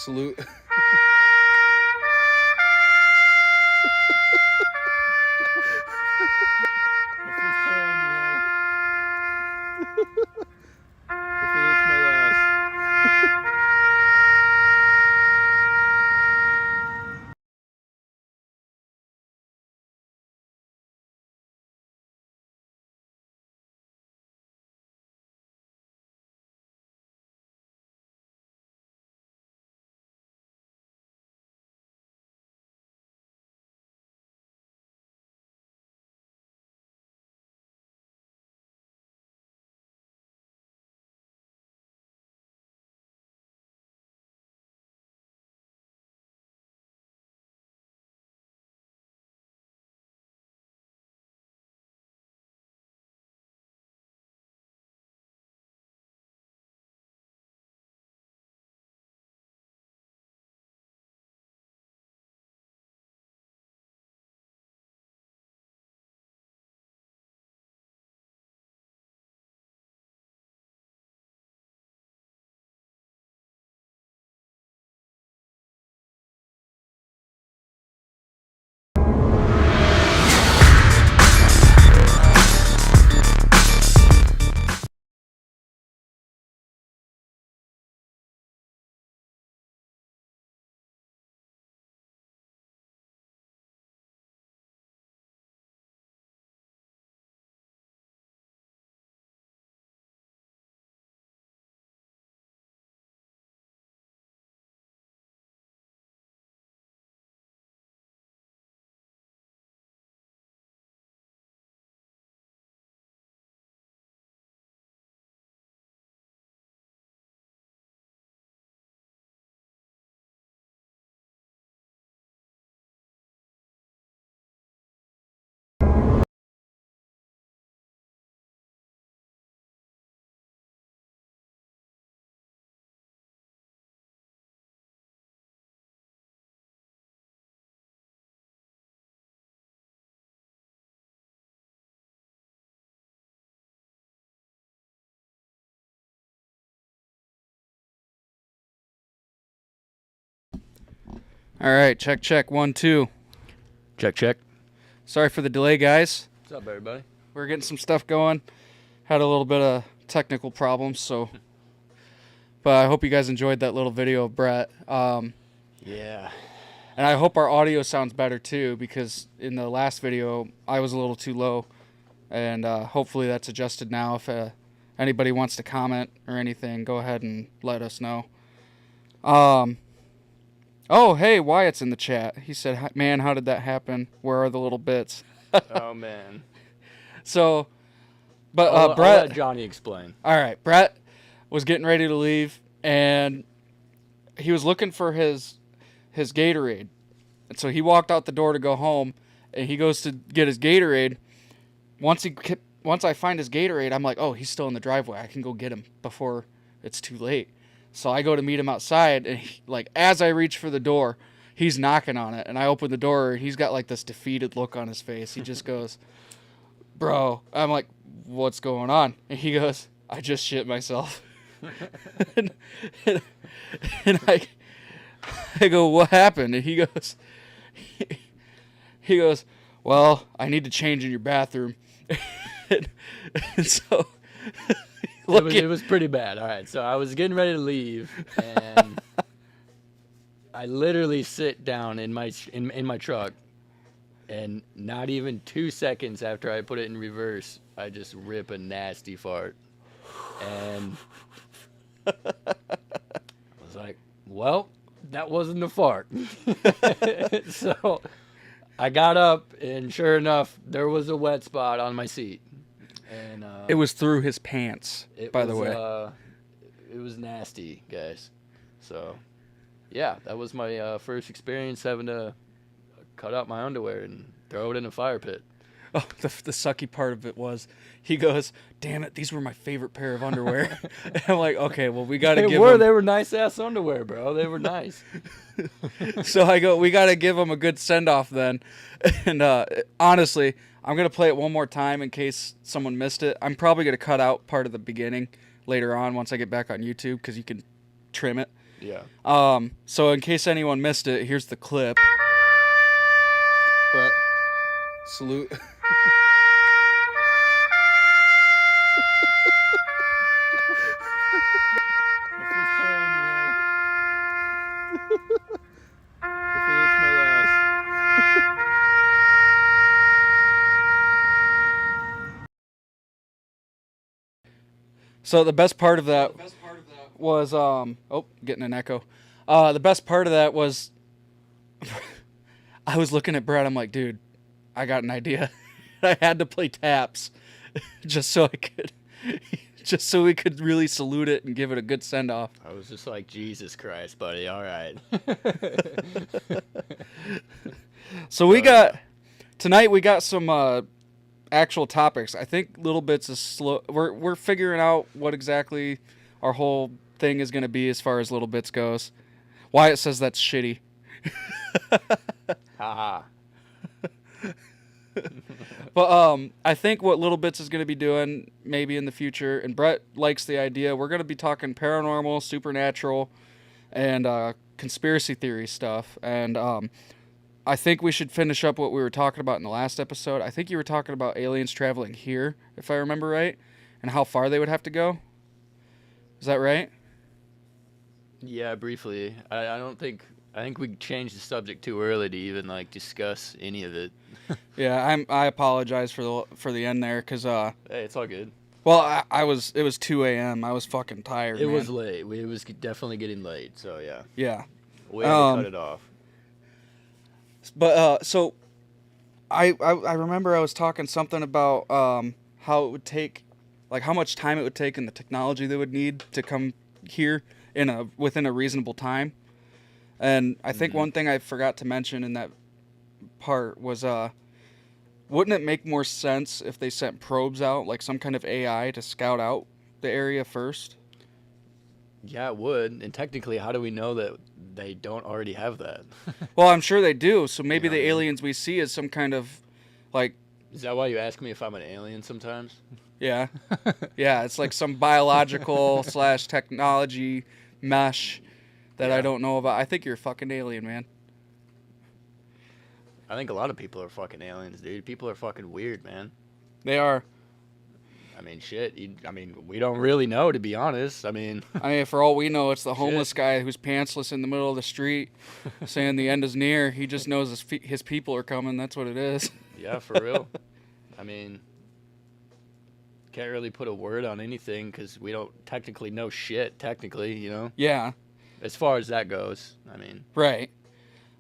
salute. All right, check, check, 1, 2. Check, check. Sorry for the delay, guys. What's up, everybody? We're getting some stuff going. Had a little bit of technical problems, so. But I hope you guys enjoyed that little video of Brett. Yeah. And I hope our audio sounds better too, because in the last video I was a little too low, and hopefully that's adjusted now. If anybody wants to comment or anything, go ahead and let us know. Oh, hey, Wyatt's in the chat. He said, "Man, how did that happen? Where are the little bits?" Oh, man. So, but I'll Brett, let Johnny explain. all right, Brett was getting ready to leave, and he was looking for his Gatorade. And so he walked out the door to go home, and he goes to get his Gatorade. Once I find his Gatorade, I'm like, oh, he's still in the driveway. I can go get him before it's too late. So I go to meet him outside, and as I reach for the door, he's knocking on it, and I open the door, and he's got like this defeated look on his face. He just goes, "Bro," I'm like, "What's going on?" And he goes, "I just shit myself." and I go, "What happened?" And he goes, "Well, I need to change in your bathroom." and so It was pretty bad. All right, so I was getting ready to leave, and I literally sit down in my truck, and not even 2 seconds after I put it in reverse, I just rip a nasty fart. And I was like, well, that wasn't a fart. So I got up, and sure enough, there was a wet spot on my seat. And it was through his pants, by the way. It was nasty, guys. So, yeah, that was my first experience having to cut out my underwear and throw it in a fire pit. Oh, the sucky part of it was, he goes, "Damn it, these were my favorite pair of underwear." And I'm like, okay, well, we got to give them. They were nice-ass underwear, bro. They were nice. So I go, we got to give them a good send-off then. And honestly, I'm going to play it one more time in case someone missed it. I'm probably going to cut out part of the beginning later on once I get back on YouTube, because you can trim it. Yeah. So in case anyone missed it, here's the clip. Brett, salute. So the best part of that was getting an echo. The best part of that was I was looking at Brett. I'm like, dude, I got an idea. I had to play taps just so we could really salute it and give it a good send off. I was just like, Jesus Christ, buddy. All right. So tonight we got some actual topics. I think Little Bits is slow. We're figuring out what exactly our whole thing is going to be as far as Little Bits goes. Wyatt says that's shitty. Haha. But I think what Little Bits is going to be doing maybe in the future, and Brett likes the idea, we're going to be talking paranormal, supernatural, and conspiracy theory stuff. And I think we should finish up what we were talking about in the last episode. I think you were talking about aliens traveling here, if I remember right, and how far they would have to go. Is that right? Yeah, briefly. I think we changed the subject too early to even like discuss any of it. Yeah, I apologize for the end there, cause Hey, it's all good. well, it was 2 a.m. I was fucking tired. It man. was late. It was definitely getting late. So yeah. Yeah. We had to cut it off. But so I remember I was talking something about how it would take, like how much time it would take and the technology they would need to come here within a reasonable time. And I think one thing I forgot to mention in that part was wouldn't it make more sense if they sent probes out, like some kind of AI to scout out the area first? Yeah, it would. And technically, how do we know that they don't already have that? Well, I'm sure they do. So maybe You know the what I mean? aliens we see is some kind of like, Is that why you ask me if I'm an alien sometimes? yeah. Yeah, it's like some biological / technology mesh that I Yeah. don't know about. I think you're a fucking alien, man. I think a lot of people are fucking aliens, dude. People are fucking weird, man. They are. I mean, shit. We don't really know, to be honest. I mean, I mean, for all we know, it's the homeless Shit. guy who's pantsless in the middle of the street saying the end is near. He just knows his people are coming. That's what it is. yeah, for real. I mean, can't really put a word on anything because we don't technically know shit, technically, you know? Yeah, As far as that goes, I mean, right.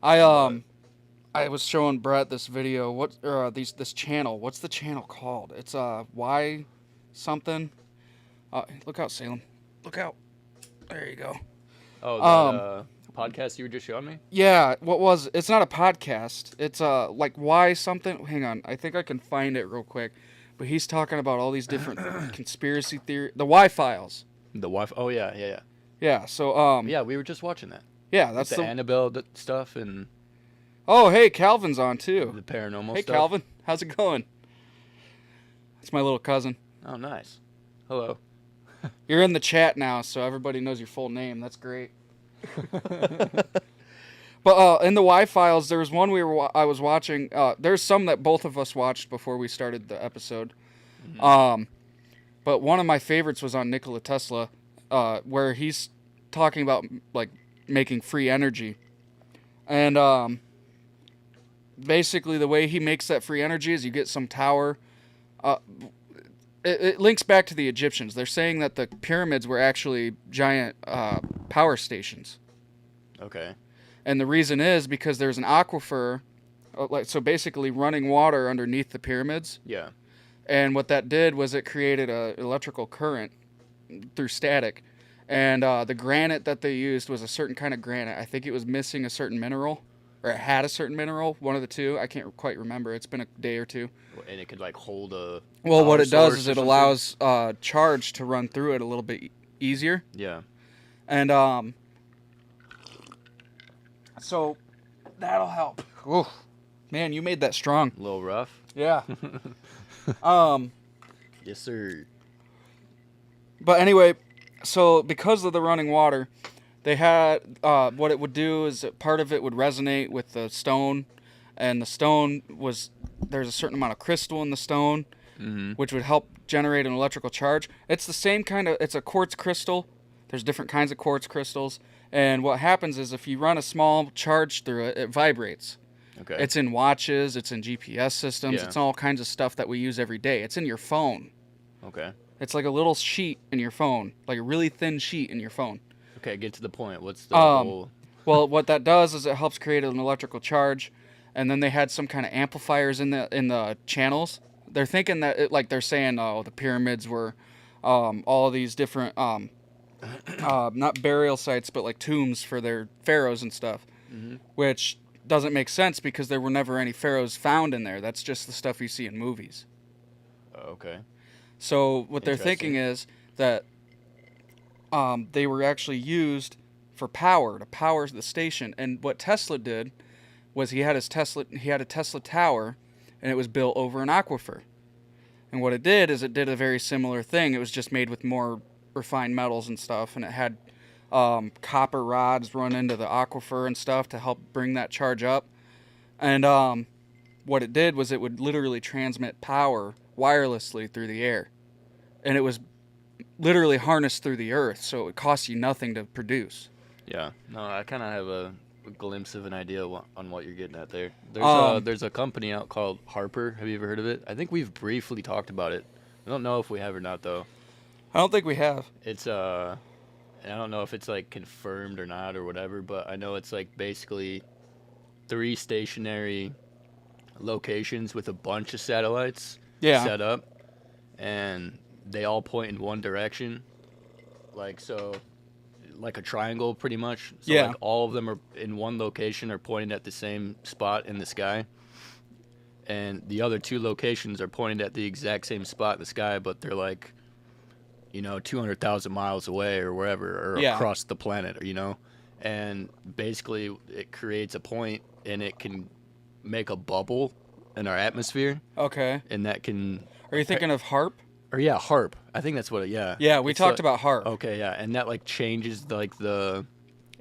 I was showing Brett this video. This channel? What's the channel called? It's Y something. Look out, Salem. Look out. There you go. oh, that podcast you were just showing me? Yeah, it's not a podcast. It's like Y something. Hang on. I think I can find it real quick. But he's talking about all these different conspiracy theory, the Y files. The wife. Oh, yeah, yeah, yeah. Yeah, so Yeah, we were just watching that. yeah, that's the Annabelle stuff and Oh, hey, Calvin's on too. the paranormal Hey, stuff. Calvin, how's it going? It's my little cousin. Oh, nice. Hello. You're in the chat now, so everybody knows your full name. That's great. But in the Y files, there was one I was watching. There's some that both of us watched before we started the episode. But one of my favorites was on Nikola Tesla, where he's talking about like making free energy, and basically the way he makes that free energy is you get some tower. It links back to the Egyptians. They're saying that the pyramids were actually giant power stations. Okay. And the reason is because there's an aquifer, so basically running water underneath the pyramids. Yeah. And what that did was it created an electrical current through static. And the granite that they used was a certain kind of granite. I think it was missing a certain mineral, or it had a certain mineral, one of the two. I can't quite remember. It's been a day or two. And it could like hold a. Well, what power it does source is or it something? allows charge to run through it a little bit easier. Yeah. And so that'll help. Ooh, man, you made that strong. A little rough. Yeah. Yes, sir. But anyway, so because of the running water, They had what it would do is that part of it would resonate with the stone, and the stone was there's a certain amount of crystal in the stone, Mm-hmm. which would help generate an electrical charge. It's the same kind of it's a quartz crystal. There's different kinds of quartz crystals, and what happens is if you run a small charge through it, it vibrates. Okay. It's in watches, it's in GPS systems, Yeah. it's all kinds of stuff that we use every day. It's in your phone. Okay. It's like a little sheet in your phone, like a really thin sheet in your phone. Okay. Get to the point. What's the Um, whole? Well, what that does is it helps create an electrical charge, and then they had some kind of amplifiers in the channels. They're thinking that like they're saying, oh, the pyramids were all these different not burial sites, but like tombs for their pharaohs and stuff, Mm-hmm. which doesn't make sense because there were never any pharaohs found in there. That's just the stuff you see in movies. Okay. So what they're thinking is that they were actually used for power to power the station. And what Tesla did was he had a Tesla tower, and it was built over an aquifer. And what it did is it did a very similar thing. It was just made with more refined metals and stuff, and it had copper rods run into the aquifer and stuff to help bring that charge up. And what it did was it would literally transmit power wirelessly through the air, and it was literally harnessed through the earth, so it costs you nothing to produce. Yeah. No, I kind of have a glimpse of an idea on what you're getting at there. There's a company out called Harper. Have you ever heard of it? I think we've briefly talked about it. I don't know if we have or not though. I don't think we have. It's and I don't know if it's like confirmed or not or whatever, but I know it's like basically 3 stationary locations with a bunch of satellites Yeah. set up, and they all point in one direction, like so, like a triangle pretty much. So Yeah. like all of them are in one location, are pointing at the same spot in the sky, and the other 2 locations are pointing at the exact same spot in the sky, but they're like, 200,000 miles away or wherever, or Yeah. across the planet, or and basically it creates a point, and it can make a bubble in our atmosphere, Okay. and that can, Are you thinking of HARP? or yeah, HARP. I think that's what it, yeah. Yeah, we It's talked like- about HARP. Okay, yeah, and that like changes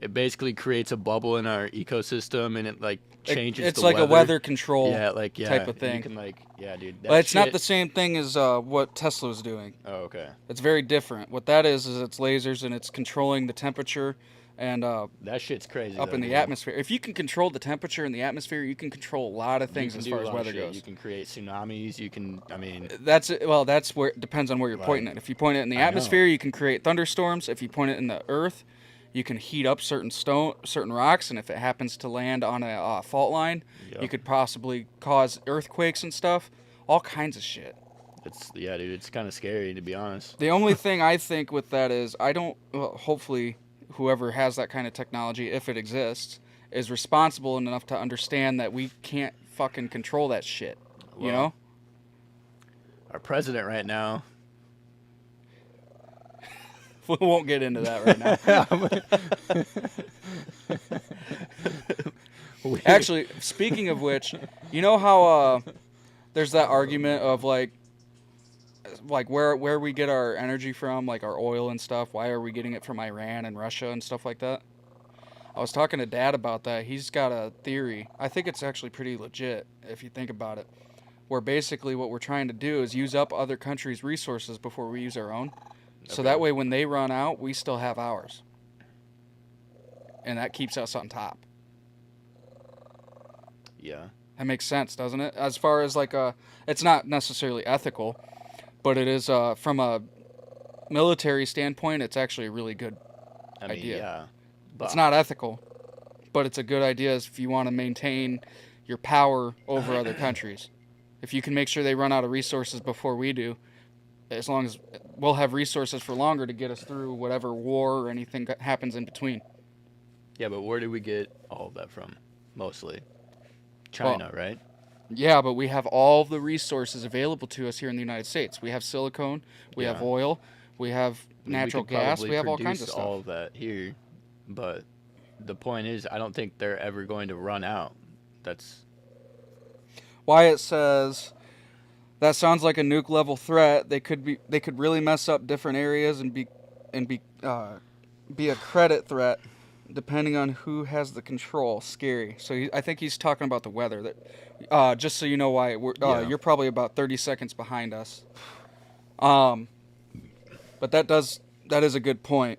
it basically creates a bubble in our ecosystem, and it like changes It's the like weather. a weather control. yeah, type of and thing. You can like, yeah, dude. That But it's not shit- the same thing as what Tesla was doing. Oh, okay. It's very different. What that is it's lasers, and it's controlling the temperature and That shit's crazy. up though, in the dude. atmosphere. If you can control the temperature in the atmosphere, you can control a lot of You things can as do far a as lot of weather shit. goes. You can create tsunamis. You can, I mean, That's where it depends on where you're pointing Like, it. If you point it in the I know. atmosphere, you can create thunderstorms. If you point it in the earth, you can heat up certain rocks, and if it happens to land on a fault line, Yep. you could possibly cause earthquakes and stuff. All kinds of shit. yeah, dude, it's kind of scary to be honest. The only thing I think with that is hopefully whoever has that kind of technology, if it exists, is responsible enough to understand that we can't fucking control that shit. You Well, know? Our president right now. We won't get into that right now. Actually, speaking of which, you know how there's that argument of like where we get our energy from, like our oil and stuff. Why are we getting it from Iran and Russia and stuff like that? I was talking to Dad about that. He's got a theory. I think it's actually pretty legit if you think about it. Where basically what we're trying to do is use up other countries' resources before we use our own. So Okay. that way when they run out, we still have ours. And that keeps us on top. Yeah. That makes sense, doesn't it? As far as like it's not necessarily ethical, but it is from a military standpoint, it's actually a really good I mean, idea. yeah. But It's not ethical, but it's a good idea if you want to maintain your power over other countries. If you can make sure they run out of resources before we do, as long as we'll have resources for longer to get us through whatever war or anything happens in between. Yeah, but where did we get all of that from? Mostly China, right? Yeah, but we have all the resources available to us here in the United States. We have silicone, we have Yeah. oil, we have I mean, natural could gas, probably we have all kinds of produce stuff. all of that here, but the point is, I don't think they're ever going to run out. That's Wyatt says that sounds like a nuke level threat. They could really mess up different areas and be be a credit threat depending on who has the control. Scary. So I think he's talking about the weather. That, just so you know why, Yeah. you're probably about 30 seconds behind us. Um, but that is a good point.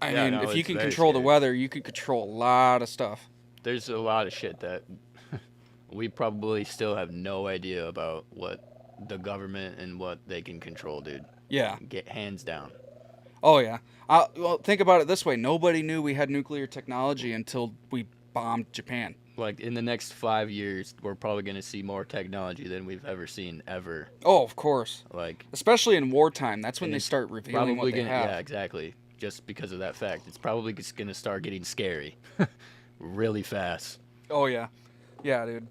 I Yeah, mean, no, if you it's can very control the scary. weather, you can control a lot of stuff. There's a lot of shit that we probably still have no idea about what the government and what they can control, dude. Yeah. Get hands down. Oh yeah. Well, think about it this way: nobody knew we had nuclear technology until we bombed Japan. Like in the next 5 years, we're probably gonna see more technology than we've ever seen ever. Oh, of course. Like, Especially in wartime, that's when and they it's start revealing probably what they gonna, have. yeah, exactly. Just because of that fact, it's probably just gonna start getting scary, really fast. Oh yeah, yeah, dude.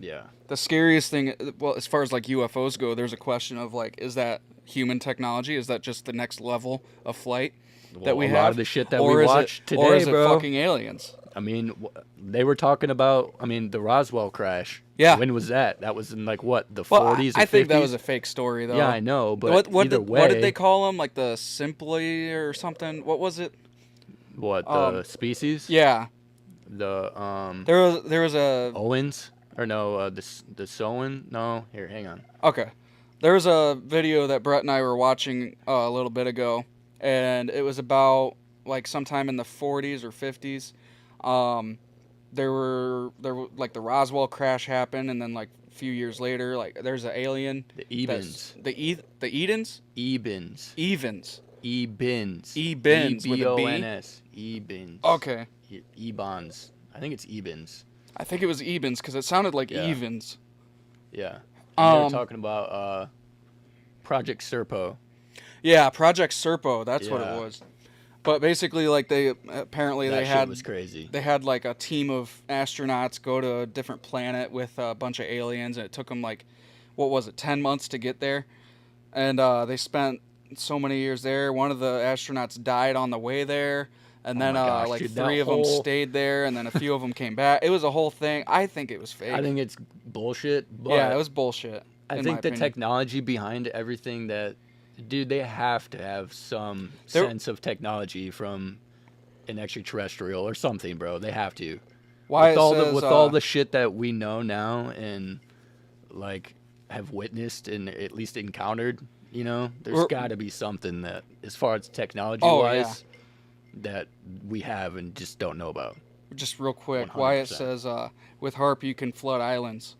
Yeah. The scariest thing, well, as far as like UFOs go, there's a question of like, is that human technology? Is that just the next level of flight that Well, we a have? lot of the shit that or we is watched it, or today, is it bro. fucking aliens? I mean, they were talking about, the Roswell crash. Yeah. When was that? That was in like what, the Well, 40s or 50s? I think that was a fake story though. Yeah, I know, but what either did, way, what did they call them? Like the Simply or something? What was it? what, the species? Yeah, The there was a Owens or no, the Soen? No, here, hang on. okay. There was a video that Brett and I were watching a little bit ago, and it was about like sometime in the 40s or 50s. There were like the Roswell crash happened, and then like a few years later, like there's an alien. The Ebens. The Edens. Ebens. Evens. Ebens. Ebens with a B? Ebons. Ebens. Okay. Ebons. I think it's Ebens. I think it was Ebens because it sounded like Yeah. evens. Yeah. And they were Um, talking about Project Serpo. Yeah, Project Serpo. That's what it Yeah. was. But basically, like they apparently That they shit had was crazy. they had like a team of astronauts go to a different planet with a bunch of aliens, and it took them like, what was it, 10 months to get there, and they spent so many years there. One of the astronauts died on the way there, and Oh then my gosh, like dude, that 3 of them whole- stayed there, and then a few of them came back. It was a whole thing. I think it was fake. I think it's bullshit, but yeah, it was bullshit. I in think my the opinion. technology behind everything that, dude, they have to have some There- sense of technology from an extraterrestrial or something, bro. They have to. Why With it all says, with all the shit that we know now and like have witnessed and at least encountered, there's We're- got to be something that, as far as technology Oh, wise, that we have and just don't know about. just real quick, Wyatt 100%. says, with HARP you can flood islands,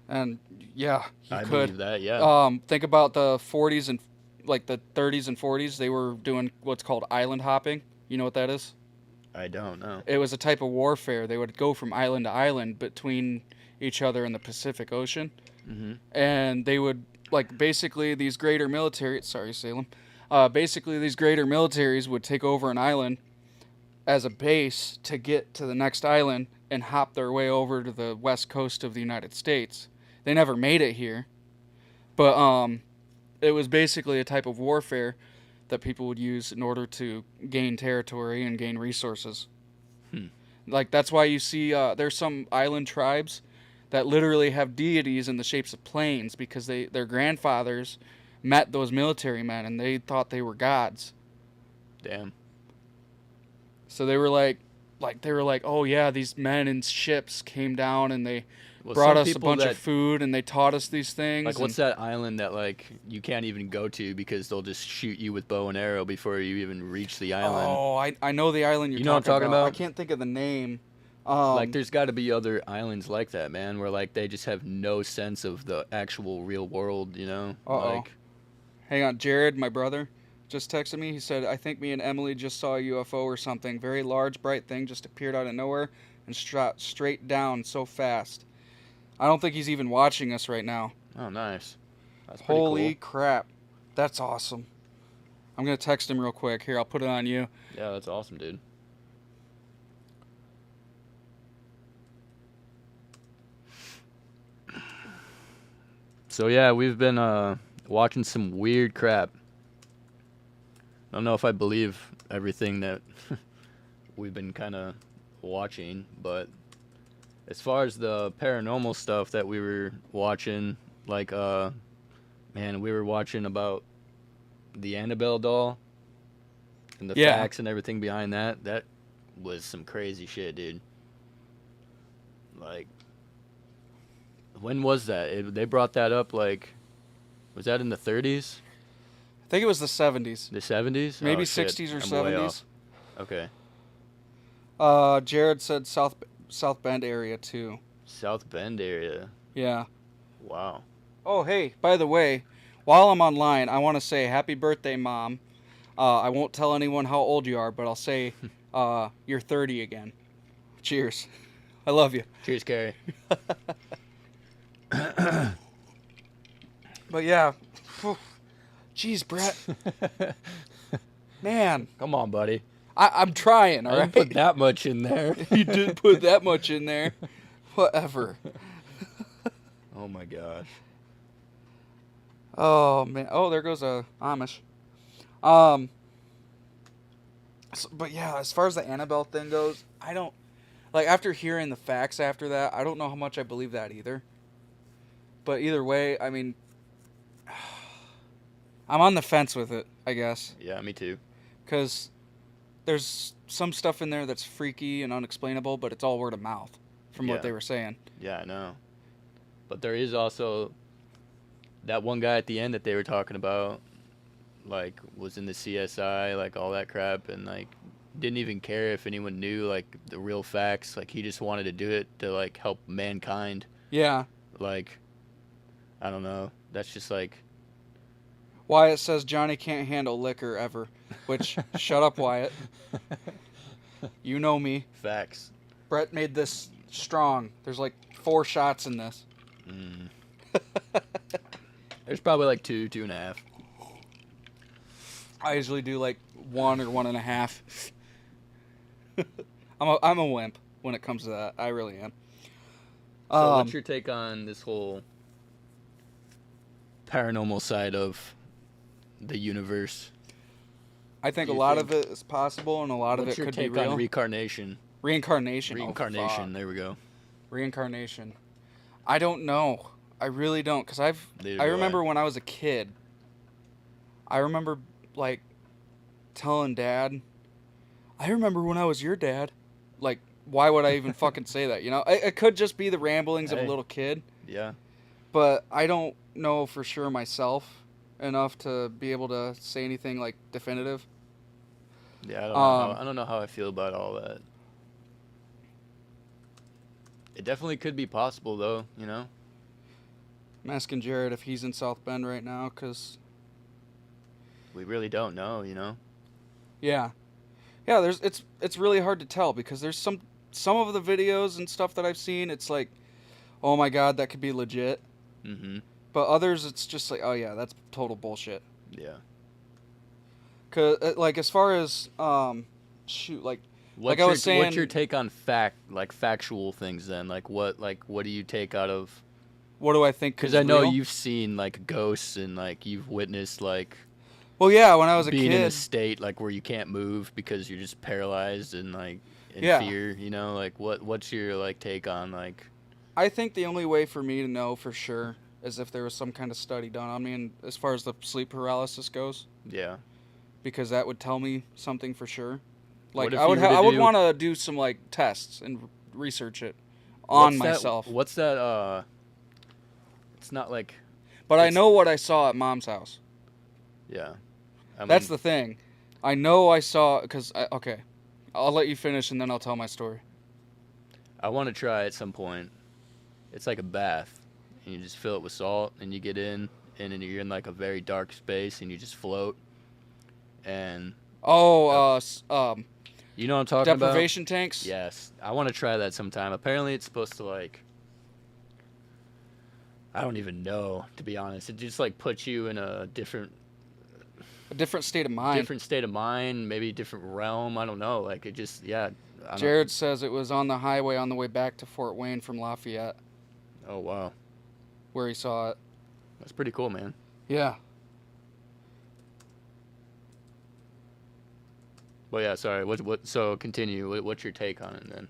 and yeah, you I could. believe that, yeah. Think about the 40s and like the 30s and 40s. They were doing what's called island hopping. You know what that is? I don't know. It was a type of warfare. They would go from island to island between each other in the Pacific Ocean, and they would like basically these greater military. Sorry, Salem. Basically, these greater militaries would take over an island as a base to get to the next island and hop their way over to the west coast of the United States. They never made it here, but it was basically a type of warfare that people would use in order to gain territory and gain resources. Like that's why you see there's some island tribes that literally have deities in the shapes of planes because their grandfathers met those military men and they thought they were gods. Damn. So they were like oh yeah, these men in ships came down and they Well, brought some us a people bunch that- of food and they taught us these things. Like, what's and- that island that, like, you can't even go to because they'll just shoot you with bow and arrow before you even reach the island? Oh, I know the island you're You know what I'm talking about. I about? can't think of the name. Like, there's got to be other islands like that, man, where, like, they just have no sense of the actual real world, Uh-oh. Like, Hang on, Jared, my brother, just texted me. He said, I think me and Emily just saw a UFO or something. Very large, bright thing just appeared out of nowhere and shot straight down so fast. I don't think he's even watching us right now. oh, nice. That's pretty Holy cool. crap. That's awesome. I'm going to text him real quick. Here, I'll put it on you. Yeah, that's awesome, dude. So, yeah, we've been watching some weird crap. I don't know if I believe everything that we've been kind of watching, but as far as the paranormal stuff that we were watching, like, man, we were watching about the Annabelle doll. and the Yeah. facts and everything behind that. That was some crazy shit, dude. Like, when was that? They brought that up, like, was that in the 30s? I think it was the 70s. The 70s? Maybe Oh, shit. 60s or I'm way 70s. off. Okay. Jared said South Bend area too. South Bend area. Yeah. Wow. Oh, hey, by the way, while I'm online, I want to say happy birthday, Mom. I won't tell anyone how old you are, but I'll say you're 30 again. Cheers. I love you. Cheers, Carrie. But yeah. Jeez, Brett. Man. Come on, buddy. I'm trying, I all didn't right? put that much in there. You did put that much in there. Whatever. Oh my gosh. Oh, man. Oh, there goes a Amish. But yeah, as far as the Annabelle thing goes, I don't... Like, after hearing the facts after that, I don't know how much I believe that either. But either way, I mean... I'm on the fence with it, I guess. Yeah, me too. Because there's some stuff in there that's freaky and unexplainable, but it's all word of mouth from Yeah. what they were saying. Yeah, I know. But there is also that one guy at the end that they were talking about, like, was in the CSI, like, all that crap, and, like, didn't even care if anyone knew, like, the real facts. Like, he just wanted to do it to, like, help mankind. Yeah. Like, I don't know. That's just, like... Wyatt says Johnny can't handle liquor ever, which, shut up, Wyatt. You know me. Facts. Brett made this strong. There's like 4 shots in this. Mm. There's probably, like, 2.5. I usually do like 1 or 1.5. I'm a wimp when it comes to that. I really am. So what's your take on this whole paranormal side of the universe? I think do a you lot think? of it is possible, and a lot of What's it your could be take real. on reincarnation? Reincarnation. Reincarnation. There we go. Reincarnation. I don't know. I really don't, because I remember when I was a kid. I remember like telling Dad. I remember when I was your dad. Like, why would I even fucking say that? You know, it could just be the ramblings of a Hey. little kid. Yeah. But I don't know for sure myself enough to be able to say anything like definitive. Yeah, I don't know how I feel about all that. It definitely could be possible, though, you know? I'm asking Jared if he's in South Bend right now, because, We really don't know, you know? yeah. Yeah, it's really hard to tell, because there's some of the videos and stuff that I've seen, it's like, oh my god, that could be legit. Mm-hmm. But others, it's just like, oh yeah, that's total bullshit. Yeah. Cause like as far as shoot, like What's I was saying, what's your take on factual things then? Like what do you take out of? what do I think? Because is I know real? you've seen like ghosts and like you've witnessed like Well, yeah, when I was a being in a kid, state like where you can't move because you're just paralyzed and like in Yeah. fear. You know, like what's your like take on like? I think the only way for me to know for sure is if there was some kind of study done on me, and as far as the sleep paralysis goes, Yeah. because that would tell me something for sure. Like What if I would, you were to I would do- want to do some like tests and research it on What's that- myself. What's that? It's not like But I it's- know what I saw at Mom's house. yeah. That's the thing. I know I saw because okay, I'll let you finish and then I'll tell my story. I want to try at some point. It's like a bath, and you just fill it with salt, and you get in, and then you're in like a very dark space, and you just float. And Oh, you know what I'm talking about? deprivation tanks. Yes, I want to try that sometime. Apparently, it's supposed to like. I don't even know, to be honest. It just like puts you in a different A different state of mind. state of mind, maybe different realm. I don't know. Like it just I don't- Jared says it was on the highway on the way back to Fort Wayne from Lafayette Oh wow, where he saw it. that's pretty cool, man. Yeah. Well, yeah. Sorry. What? So continue. What's your take on it then?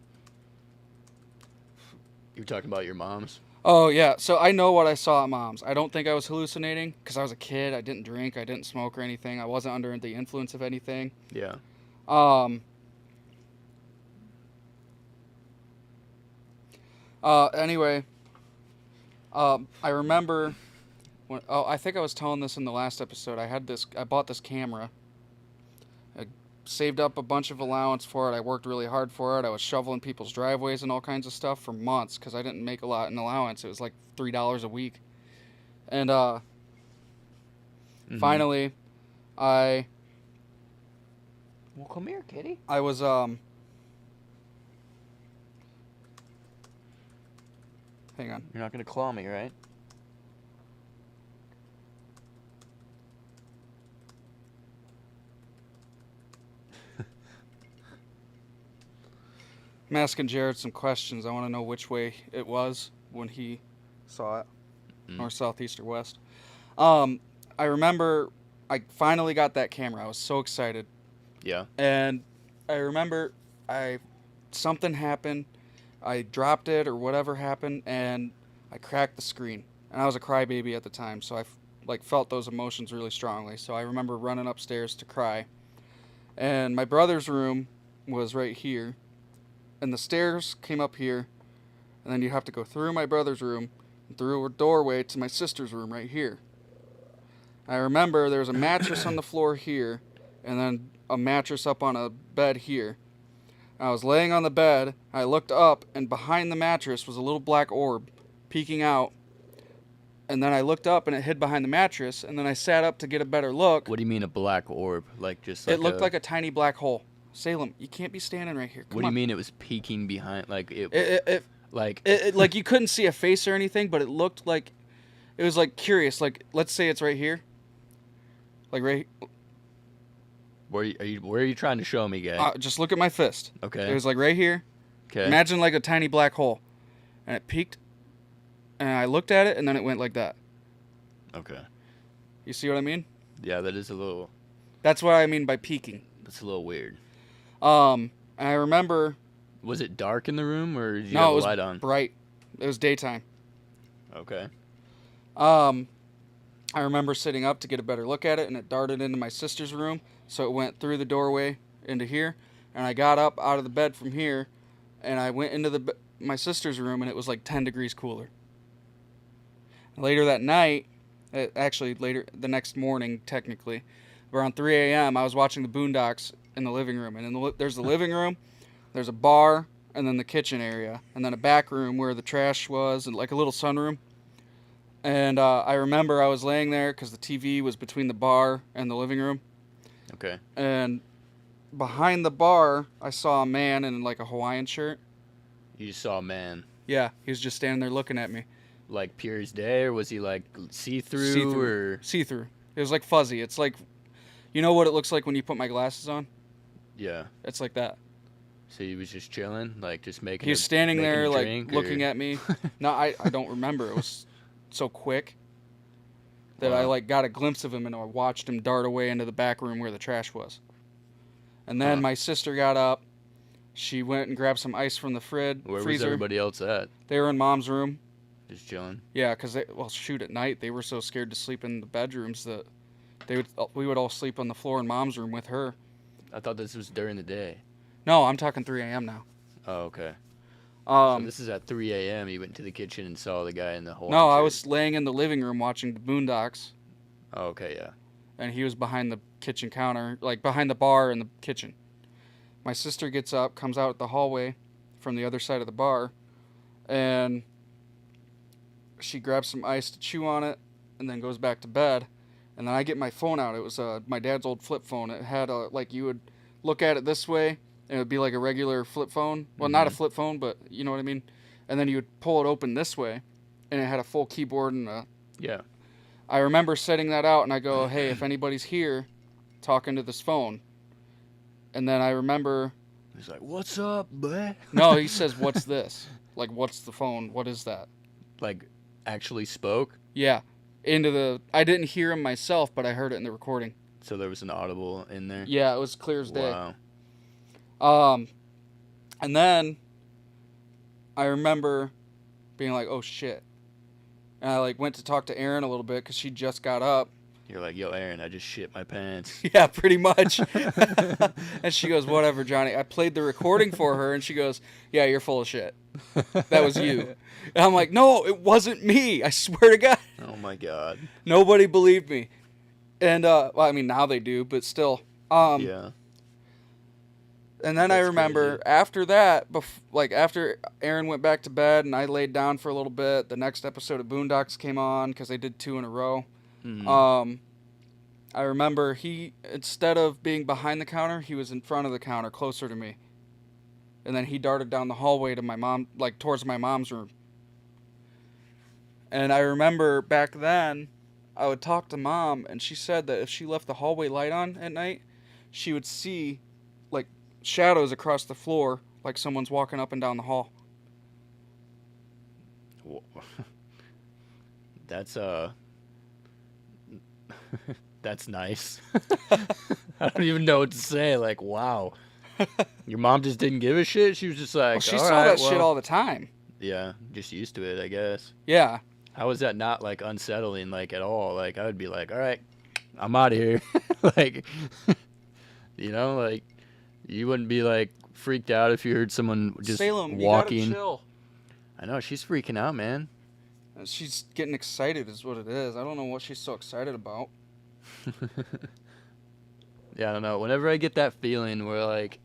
You were talking about your mom's. Oh yeah, so I know what I saw at Mom's. I don't think I was hallucinating because I was a kid. I didn't drink. I didn't smoke or anything. I wasn't under the influence of anything. Yeah. Um. Anyway. I remember when. Oh, I think I was telling this in the last episode. I bought this camera. I saved up a bunch of allowance for it. I worked really hard for it. I was shoveling people's driveways and all kinds of stuff for months because I didn't make a lot in allowance. It was like $3 a week. And finally, I Well, come here, kitty. I was hang on. You're not gonna claw me, right? I'm asking Jared some questions. I want to know which way it was when he saw it, north, south, east, or west. I remember I finally got that camera. I was so excited. Yeah. And I remember something happened. I dropped it or whatever happened, and I cracked the screen. And I was a crybaby at the time, so I felt those emotions really strongly. So I remember running upstairs to cry. And my brother's room was right here, and the stairs came up here, and then you have to go through my brother's room and through a doorway to my sister's room right here. I remember there was a mattress on the floor here, and then a mattress up on a bed here. I was laying on the bed, I looked up, and behind the mattress was a little black orb peeking out. And then I looked up, and it hid behind the mattress, and then I sat up to get a better look. What do you mean a black orb? Like just like It looked like a tiny black hole. Salem, you can't be standing right here. Come What do you on. mean it was peeking behind? Like Like you couldn't see a face or anything, but it looked like it was like curious. Like let's say it's right here. Like right. Where are you trying to show me, guy? Just look at my fist. Okay. It was like right here. Okay. Imagine like a tiny black hole, and it peeked, and I looked at it, and then it went like that. Okay. You see what I mean? Yeah, that is a little. That's what I mean by peeking. That's a little weird. And I remember. Was it dark in the room, or did you No, have it a was light on? bright. It was daytime. Okay. I remember sitting up to get a better look at it, and it darted into my sister's room, so it went through the doorway into here, and I got up out of the bed from here, and I went into my sister's room, and it was like 10 degrees cooler. Later that night, actually later the next morning, technically, around 3 a.m., I was watching the Boondocks in the living room, and there's the living room, there's a bar, and then the kitchen area, and then a back room where the trash was, and like a little sunroom. And I remember I was laying there because the TV was between the bar and the living room. Okay. And behind the bar, I saw a man in like a Hawaiian shirt. You saw a man. Yeah, he was just standing there looking at me. Like pure as day, or was he like see-through? See-through. Or See-through. It was like fuzzy. It's like, you know what it looks like when you put my glasses on? Yeah. It's like that. So he was just chilling, like just making. He was standing making there a like drink, looking or... at me. No, I don't remember. It was so quick that I Wow. like got a glimpse of him, and I watched him dart away into the back room where the trash was. And then my sister got up. She went and grabbed some ice from the freezer. Where was everybody else at? They were in Mom's room. Just chilling. Yeah, because shoot, at night they were so scared to sleep in the bedrooms that we would all sleep on the floor in Mom's room with her. I thought this was during the day. No, I'm talking 3 a.m. now. Oh, okay. So this is at 3 a.m. You went to the kitchen and saw the guy in the hole. No, I was laying in the living room watching the Boondocks, Oh, okay, yeah. and he was behind the kitchen counter, like behind the bar in the kitchen. My sister gets up, comes out the hallway from the other side of the bar, and she grabs some ice to chew on it, and then goes back to bed. And then I get my phone out. It was my dad's old flip phone. It had like you would look at it this way, and it would be like a regular flip phone. Well, not a flip phone, but you know what I mean. And then you would pull it open this way, and it had a full keyboard and a. Yeah. I remember setting that out, and I go, "Hey, if anybody's here, talking to this phone." And then I remember. He's like, "What's up, boy?" No, he says, "What's this? Like, what's the phone? What is that?" Like, actually spoke. Yeah, I didn't hear him myself, but I heard it in the recording. So there was an audible in there. Yeah, it was clear as day. Wow. And then I remember being like, "Oh shit!" And I like went to talk to Erin a little bit because she just got up. You're like, yo, Aaron, I just shit my pants. Yeah, pretty much. And she goes, whatever, Johnny. I played the recording for her, and she goes, yeah, you're full of shit. That was you. And I'm like, no, it wasn't me. I swear to God. Oh, my God. Nobody believed me. And, well, I mean, now they do, but still. Yeah. And then I remember after that, like after Aaron went back to bed and I laid down for a little bit, the next episode of Boondocks came on because they did 2 in a row. Mm-hmm. I remember he, instead of being behind the counter, he was in front of the counter, closer to me. And then he darted down the hallway to my mom, like towards my mom's room. And I remember back then, I would talk to Mom, and she said that if she left the hallway light on at night, she would see, like, shadows across the floor, like someone's walking up and down the hall. That's that's nice. I don't even know what to say. Like, wow. Your mom just didn't give a shit? She was just like, Well, she all saw right, that well. shit all the time. Yeah, just used to it, I guess. Yeah. How is that not, like, unsettling, like, at all? Like, I would be like, all right, I'm out of here. Like, you know, like, you wouldn't be, like, freaked out if you heard someone just Salem, walking. you gotta chill. I know, she's freaking out, man. She's getting excited is what it is. I don't know what she's so excited about. Yeah, I don't know. Whenever I get that feeling where, like,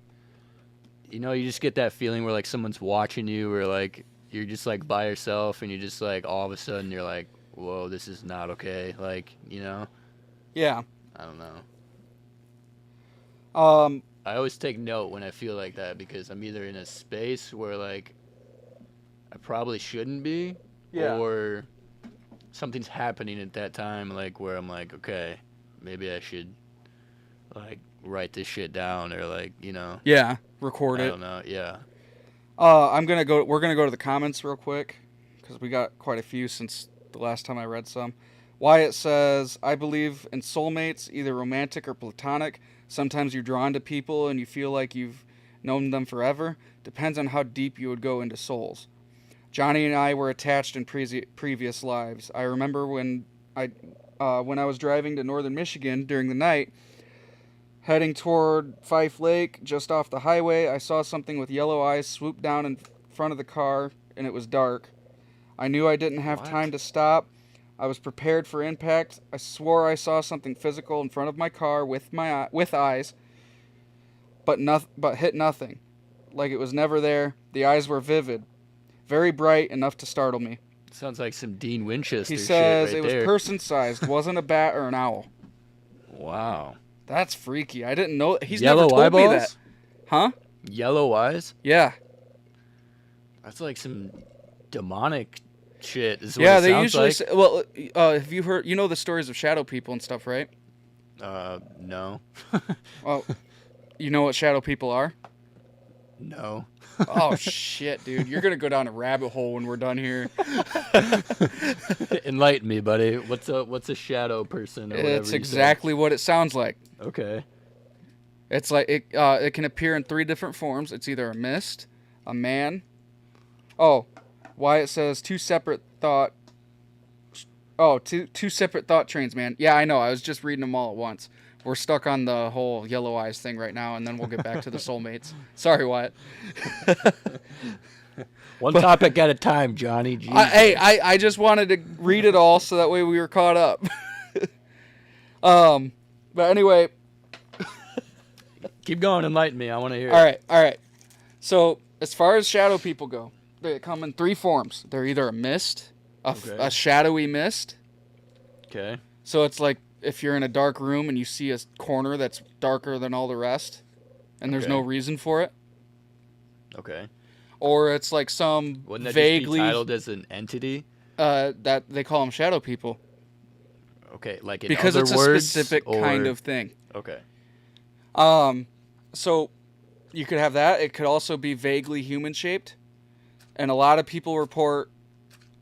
you know, you just get that feeling where, like, someone's watching you, or, like, you're just, like, by yourself, and you just, like, all of a sudden you're like, whoa, this is not okay. Like, you know? Yeah. I don't know. I always take note when I feel like that, because I'm either in a space where, like, I probably shouldn't be, Yeah. or something's happening at that time, like, where I'm like, okay, maybe I should, like, write this shit down, or, like, you know. Yeah. Record I it. don't know, yeah. We're gonna go to the comments real quick, because we got quite a few since the last time I read some. Wyatt says, I believe in soulmates, either romantic or platonic. Sometimes you're drawn to people and you feel like you've known them forever. Depends on how deep you would go into souls. Johnny and I were attached in previous lives. I remember when I was driving to northern Michigan during the night, heading toward Fife Lake, just off the highway, I saw something with yellow eyes swoop down in front of the car, and it was dark. I knew I didn't have time to stop. I was prepared for impact. I swore I saw something physical in front of my car with eyes, but hit nothing. Like it was never there. The eyes were vivid, very bright, enough to startle me. Sounds like some Dean Winchester He shit says right it was there. person-sized, wasn't a bat or an owl. Wow. That's freaky. I didn't know. He's Yellow never told eyeballs? me that. Huh? Yellow eyes? Yeah. That's like some demonic shit. Is what Yeah, it they sounds usually like. say, well, have you heard, you know the stories of shadow people and stuff, right? No. Well, you know what shadow people are? No. Oh, shit, dude. You're going to go down a rabbit hole when we're done here. Enlighten me, buddy. What's a shadow person? Or whatever It's you exactly what it sounds like. said? Okay. It's like, it can appear in 3 different forms. It's either a mist, a man. Oh, Wyatt says two separate thought trains, man. Yeah, I know. I was just reading them all at once. We're stuck on the whole yellow eyes thing right now, and then we'll get back to the soulmates. Sorry, Wyatt. One topic at a time, Johnny. Jesus. I just wanted to read it all so that way we were caught up. But anyway. Keep going, enlighten me. I want to hear All right. So, as far as shadow people go, they come in 3 forms. They're either a mist, a shadowy mist. Okay. So it's like if you're in a dark room and you see a corner that's darker than all the rest, and there's no reason for it. Okay. Or it's like some Wouldn't that vaguely just be titled as an entity? that they call them shadow people Okay, like in because other it's a words, specific or... kind of thing. Okay. So you could have that. It could also be vaguely human shaped, and a lot of people report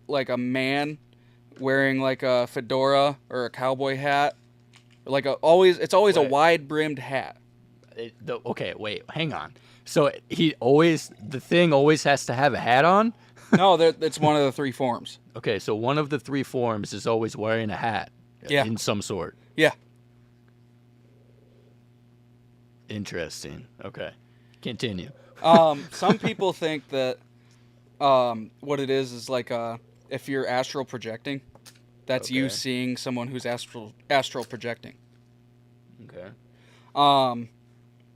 like a man wearing like a fedora or a cowboy hat, like it's always a wide brimmed hat. Okay, wait, hang on. So the thing always has to have a hat on? No, it's one of the three forms. Okay, so one of the three forms is always wearing a hat. Yeah. In some sort. Yeah. Interesting. Okay. Continue. Some people think that what it is like if you're astral projecting, that's you Okay. seeing someone who's astral projecting. Okay.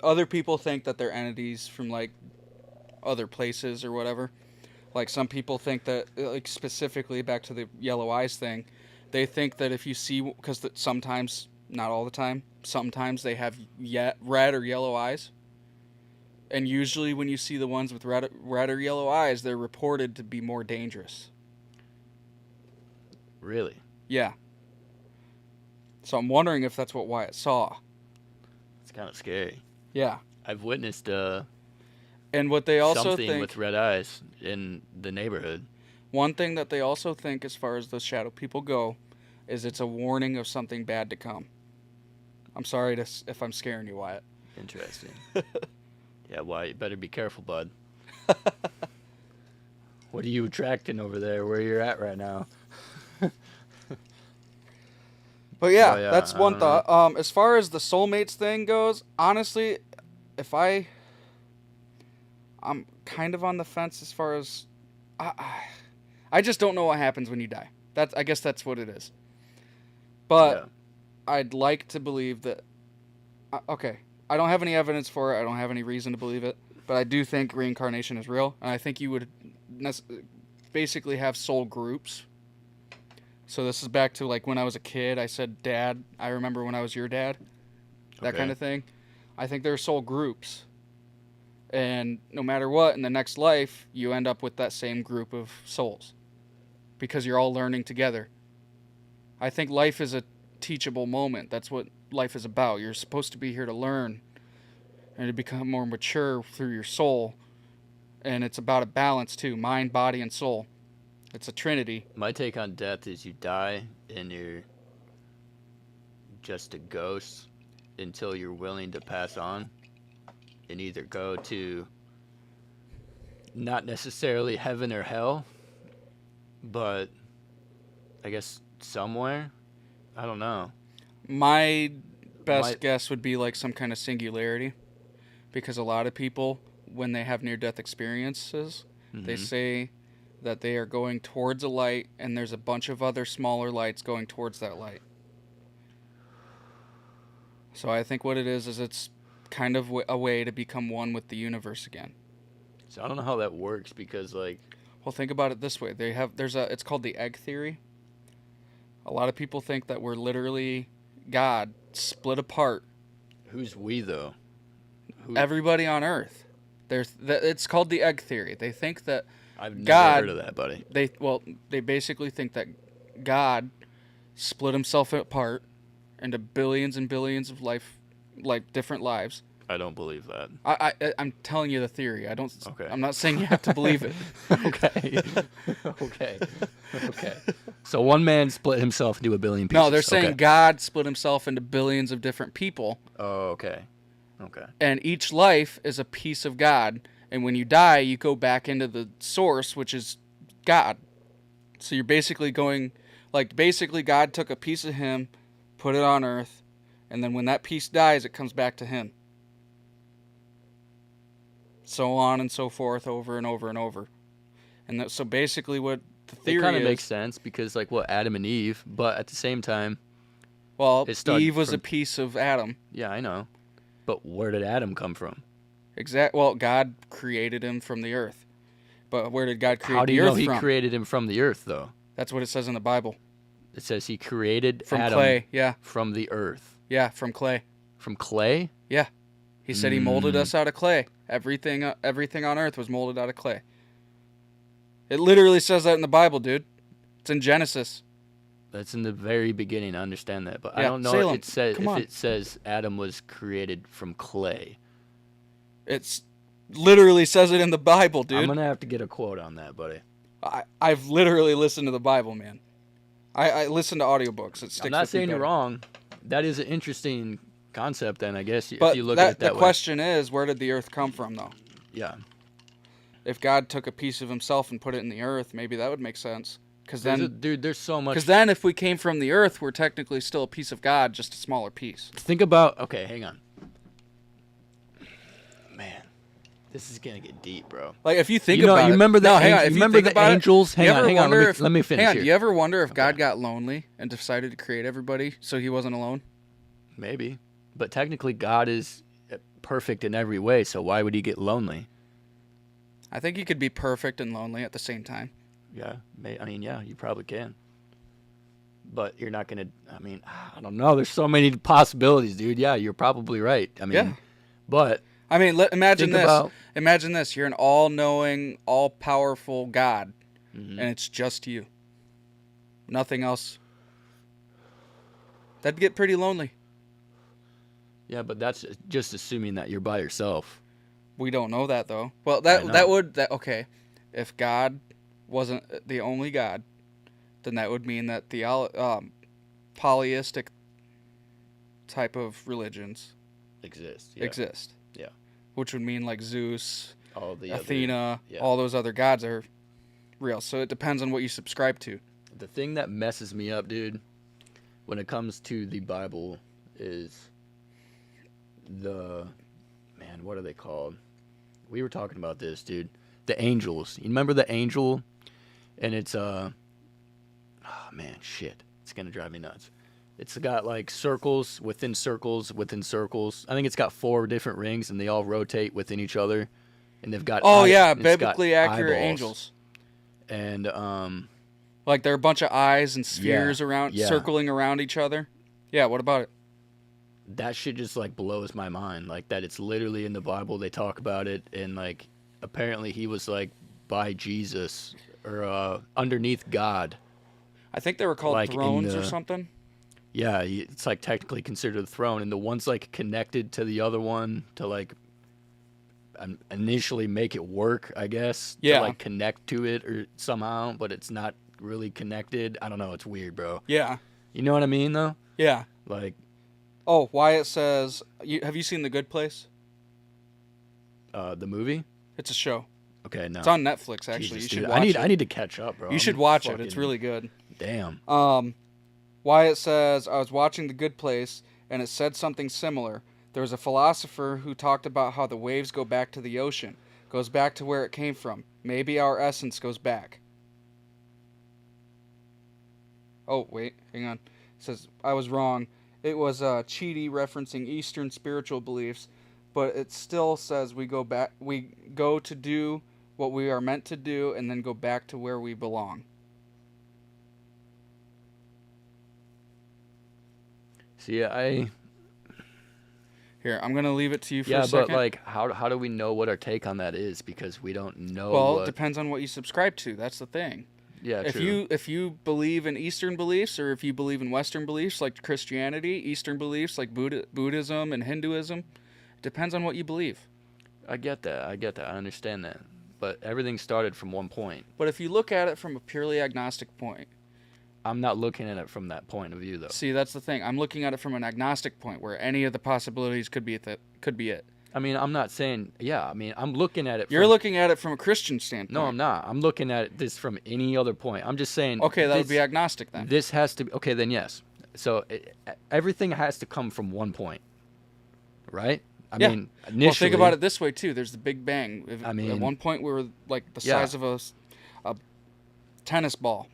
Other people think that they're entities from like other places or whatever. Like some people think that, like specifically back to the yellow eyes thing, they think that if you see, because sometimes, not all the time, sometimes they have red or yellow eyes. And usually when you see the ones with red or yellow eyes, they're reported to be more dangerous. Really? Yeah. So I'm wondering if that's what Wyatt saw. It's kind of scary. Yeah. I've witnessed And what they also something think, with red eyes in the neighborhood. one thing that they also think as far as the shadow people go, is it's a warning of something bad to come. I'm sorry if I'm scaring you, Wyatt. Interesting. Yeah, well, you better be careful, bud. What are you attracting over there where you're at right now? But yeah, Oh, yeah, that's I one don't thought. As far as the soulmates thing goes, honestly, I'm kind of on the fence as far as I just don't know what happens when you die. I guess that's what it is. But Yeah. I'd like to believe that. Okay, I don't have any evidence for it. I don't have any reason to believe it. But I do think reincarnation is real, and I think you would basically have soul groups. So this is back to like when I was a kid. I said, "Dad, I remember when I was your dad." That Okay. kind of thing. I think there are soul groups, and no matter what, in the next life, you end up with that same group of souls, because you're all learning together. I think life is a teachable moment. That's what life is about. You're supposed to be here to learn and to become more mature through your soul. And it's about a balance too, mind, body, and soul. It's a trinity. My take on death is you die and you're just a ghost until you're willing to pass on and either go to not necessarily heaven or hell, but I guess somewhere. I don't know. My best My- guess would be like some kind of singularity, because a lot of people, when they have near-death experiences, they Mhm. say that they are going towards a light and there's a bunch of other smaller lights going towards that light. So I think what it is it's kind of a way to become one with the universe again. So I don't know how that works because like Well, think about it this way. It's called the egg theory. A lot of people think that we're literally God split apart. who's we though? Who, Everybody on Earth. It's called the egg theory. They think that I've never God- heard of that, buddy. they basically think that God split himself apart into billions and billions of like different lives. I don't believe that. I'm telling you the theory. Okay. I'm not saying you have to believe it. Okay. Okay. So one man split himself into a billion pieces. No, they're saying Okay. God split himself into billions of different people, Oh, okay. Okay. and each life is a piece of God. And when you die, you go back into the source, which is God. So you're basically going, like, basically God took a piece of him, put it on Earth, and then when that piece dies, it comes back to him. So on and so forth, over and over and over. And so basically what the It theory kind of is, makes sense because like what Adam and Eve, but at the same time, well, it started Eve was from- a piece of Adam. yeah, I know. But where did Adam come from? Well, God created him from the earth. But where did God create How do the you earth know he from? created him from the earth though? That's what it says in the Bible. It says he created From Adam clay, yeah. from the earth. Yeah, from clay. From clay? He said he molded Mm. us out of clay. Everything on earth was molded out of clay. It literally says that in the Bible, dude. It's in Genesis. That's in the very beginning. I understand that, but I Yeah, don't know Salem, if it says come on. it says Adam was created from clay. It's literally says it in the Bible, I'm dude. gonna have to get a quote on that, buddy. I've literally listened to the Bible, man. I listen to audiobooks. It sticks I'm not with me saying you're better. wrong. That is an interesting concept, then I guess But if you look at it that the way. question is, where did the earth come from, though? Yeah. if God took a piece of himself and put it in the earth, maybe that would make sense. Because then, dude, there's so much. Because then, if we came from the earth, we're technically still a piece of God, just a smaller piece. Think about. Okay, hang on. Man, this is gonna get deep, bro. Like if you think about it, you remember the hang on, if you you remember think the about it, angels. you Hang ever on. wonder if- Let me finish Hang on, here. do you ever wonder if God got lonely and decided to create everybody so he wasn't alone? Maybe, but technically, God is perfect in every way. So why would he get lonely? I think you could be perfect and lonely at the same time. Yeah, I mean, yeah, you probably can. But you're not gonna. I mean, I don't know. There's so many possibilities, dude. Yeah, you're probably right. I mean, Yeah. but I mean, imagine Think this. about- Imagine this. You're an all-knowing, all-powerful God, Mhm. and it's just you. Nothing else. That'd get pretty lonely. yeah, but that's just assuming that you're by yourself. We don't know that though. Well, I know. okay. If God wasn't the only God, then that would mean that the polytheistic type of religions Exist. Yeah. exist. Yeah. Which would mean like Zeus, All the Athena, yeah. all those other gods are real. So it depends on what you subscribe to. The thing that messes me up, dude, when it comes to the Bible is what are they called? We were talking about this, dude. The angels. You remember the angel? And it's oh man, shit. It's gonna drive me nuts. It's got like circles within circles within circles. I think it's got 4 different rings and they all rotate within each other. And they've got it's got biblically accurate eyeballs. angels. And Like they're a bunch of eyes and spheres yeah. circling around each other. Yeah, what about it? that shit just like blows my mind. Like that it's literally in the Bible. They talk about it, and like apparently he was like by Jesus or underneath God. I think they were called Like in thrones or the- something. Yeah, it's like technically considered a throne, and the one's like connected to the other one to like initially make it work, I guess. Yeah. To like connect to it or somehow, but it's not really connected. I don't know. It's weird, bro. Yeah, You know what I mean, though? yeah. Like, Oh, Wyatt says, have you seen The Good Place? the movie. It's a show. Okay, no. It's on Netflix, actually. Jesus, you should dude. watch it. I need to catch up, bro. You should I'm watch it. It's fucking- really good. Damn. Wyatt says, I was watching The Good Place, and it said something similar. There was a philosopher who talked about how the waves go back to the ocean, goes back to where it came from. Maybe our essence goes back. Oh, wait, hang on. It says, I was wrong. It was Chidi referencing Eastern spiritual beliefs, but it still says we go to do what we are meant to do, and then go back to where we belong. See, Here, I'm going to leave it to you for a yeah, second. but like, how do we know what our take on that is? Because we don't know. Well, what... it depends on what you subscribe to. That's the thing. Yeah, If true. you believe in Eastern beliefs, or if you believe in Western beliefs like Christianity, Eastern beliefs like Buddhism and Hinduism, it depends on what you believe. I get that. I understand that. But everything started from one point. But if you look at it from a purely agnostic point, I'm not looking at it from that point of view, though. see, that's the thing. I'm looking at it from an agnostic point, where any of the possibilities could be it. I mean, I'm not saying. Yeah, I mean, I'm looking at it. You're looking at it from a Christian standpoint. No, I'm not. I'm looking at this from any other point. I'm just saying. Okay, that would this- be agnostic then. This has to be okay. Then yes. So everything has to come from one point, right? I Yeah. mean, initially. Well, think about it this way too. There's the Big Bang. I At mean- one point we were like the Yeah. size of a tennis ball,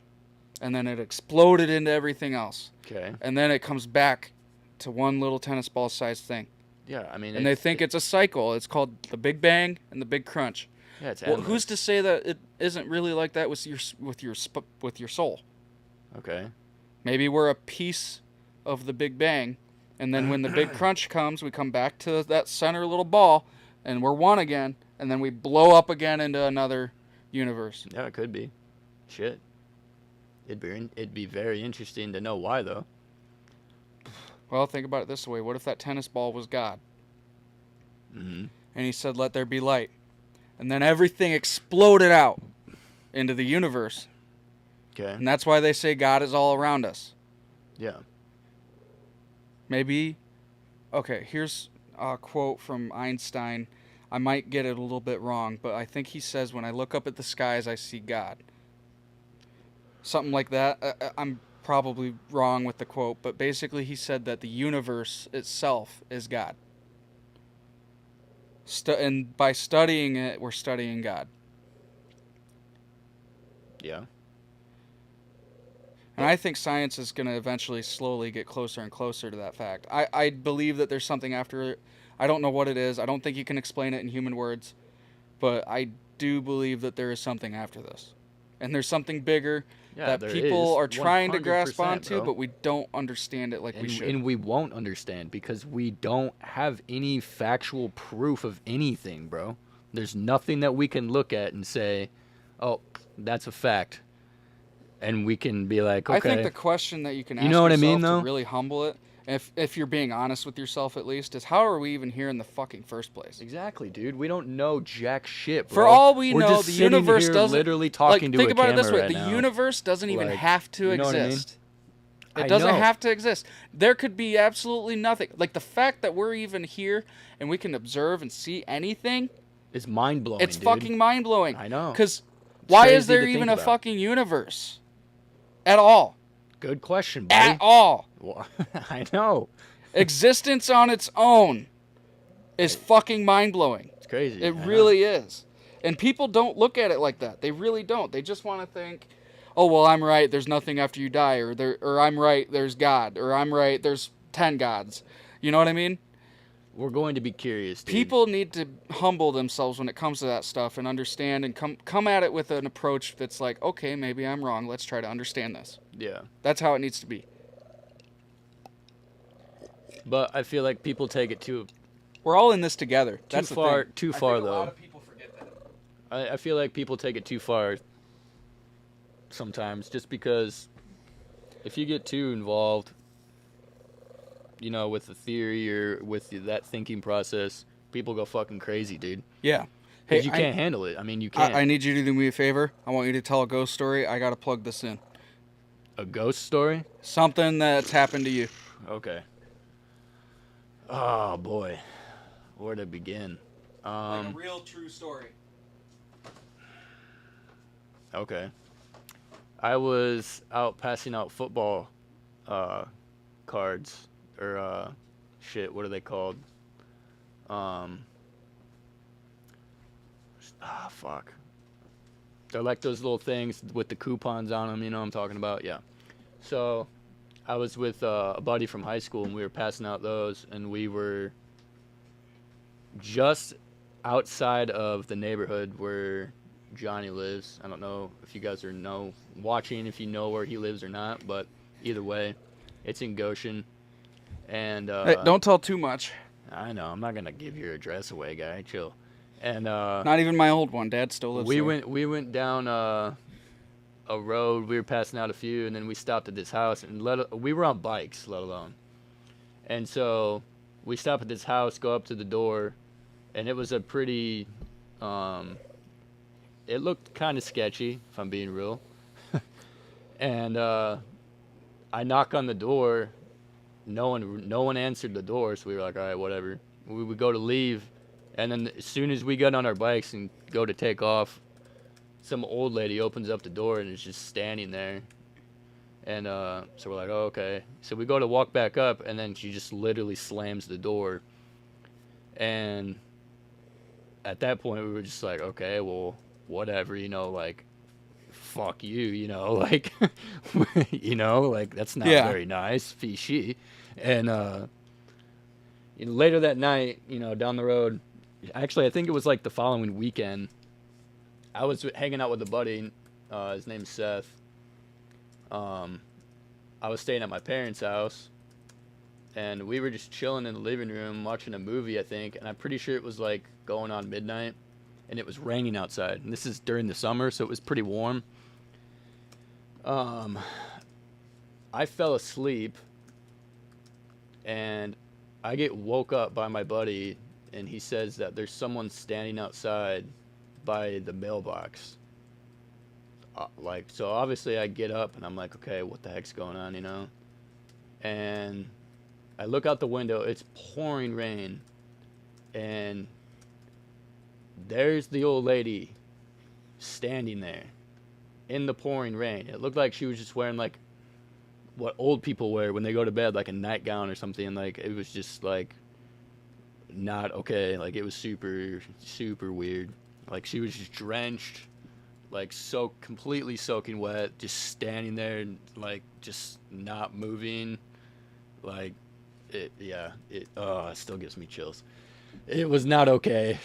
and then it exploded into everything else, Okay. and then it comes back to one little tennis ball sized thing. Yeah, I mean. And they think it's a cycle. It's called the Big Bang and the Big Crunch. Yeah, it's Well, endless. who's to say that it isn't really like that with your soul? Okay. Maybe we're a piece of the Big Bang, and then when the Big Crunch comes, we come back to that center little ball, and we're one again, and then we blow up again into another universe. Yeah, it could be. Shit. It'd be very interesting to know why, though. Well, think about it this way. What if that tennis ball was God? Mm-hmm. And he said, let there be light. And then everything exploded out into the universe. Okay. And that's why they say God is all around us. Yeah. Maybe. Okay, here's a quote from Einstein. I might get it a little bit wrong, but I think he says, when I look up at the skies, I see God. Something like that. I'm probably wrong with the quote, but basically he said that the universe itself is God. And by studying it, we're studying God. Yeah. And I think science is going to eventually slowly get closer and closer to that fact. I believe that there's something after it. I don't know what it is. I don't think you can explain it in human words. But I do believe that there is something after this. And there's something bigger that people are trying to grasp onto, bro. but we don't understand it we should. And we won't understand because we don't have any factual proof of anything, bro. There's nothing that we can look at and say, oh, that's a fact. And we can be like, okay. I think the question that you can ask what I yourself mean, though? to really humble it, if you're being honest with yourself at least, is how are we even here in the fucking first place? Exactly, dude. We don't know jack shit, bro. For all we We're know, just the sitting universe here doesn't literally talking to think a about it camera this way: right the now. universe doesn't even Like, have to you know what I mean? exist. I It doesn't know. have to exist. There could be absolutely nothing. Like the fact that we're even here and we can observe and see anything, It's mind blowing. it's fucking mind blowing. I know. Because why is crazy there to even think a about. fucking universe? At all. Good question, buddy. At all. Well, I know. Existence on its own is fucking mind blowing. It's crazy. It I know. really is. And people don't look at it like that. They really don't. They just want to think, oh, well, I'm right, there's nothing after you die, or I'm right, there's God, or I'm right, there's 10 gods. You know what I mean? We're going to be curious, dude. People need to humble themselves when it comes to that stuff and understand and come at it with an approach that's like, okay, maybe I'm wrong. Let's try to understand this. Yeah. That's how it needs to be. But I feel like people take it too We're all in this together. That's the far. thing. Too I far, think a lot though. of people forget that. I feel like people take it too far sometimes, just because if you get too involved, with the theory or with that thinking process, people go fucking crazy, dude. Yeah. 'Cause you can't handle it. I mean, you can't. I need you to do me a favor. I want you to tell a ghost story. I gotta plug this in. A ghost story? Something that's happened to you. Okay. Oh boy, where to begin? Like a real true story. Okay. I was out passing out football cards or shit. What are they called? Fuck. They're like those little things with the coupons on them. You know what I'm talking about? Yeah. So I was with a buddy from high school, and we were passing out those, and we were just outside of the neighborhood where Johnny lives. I don't know if you guys are watching, if you know where he lives or not, but either way, it's in Goshen. And Hey, don't tell too much. I know, I'm not gonna give your address away, guy. Chill. And Not even my old one. Dad still lives there. we went down a road. We were passing out a few, and then we stopped at this house, and we were on bikes, let alone. And so we stop at this house, go up to the door, and it was a pretty it looked kind of sketchy, if I'm being real. And I knock on the door. No one answered the door, so we were like, all right, whatever. We would go to leave, and then as soon as we got on our bikes and go to take off, some old lady opens up the door and is just standing there. And so we're like, oh, okay. So we go to walk back up, and then she just literally slams the door. And at that point, we were just like, okay, well, whatever, like, fuck you, like, like, that's not very nice, fishy. And later that night, down the road, actually, I think it was like the following weekend, I was hanging out with a buddy, his name's Seth. I was staying at my parents' house, and we were just chilling in the living room watching a movie, I think, and I'm pretty sure it was like going on midnight, and it was raining outside, and this is during the summer, so it was pretty warm. I fell asleep, and I get woke up by my buddy, and he says that there's someone standing outside by the mailbox. So obviously I get up, and I'm like, okay, what the heck's going on, And I look out the window, it's pouring rain, and there's the old lady standing there in the pouring rain. It looked like she was just wearing like what old people wear when they go to bed, like a nightgown or something. Like it was just like not okay. Like it was super, super weird. Like she was just drenched, like so completely soaking wet, just standing there and like just not moving. Like it, yeah, it still gives me chills. It was not okay.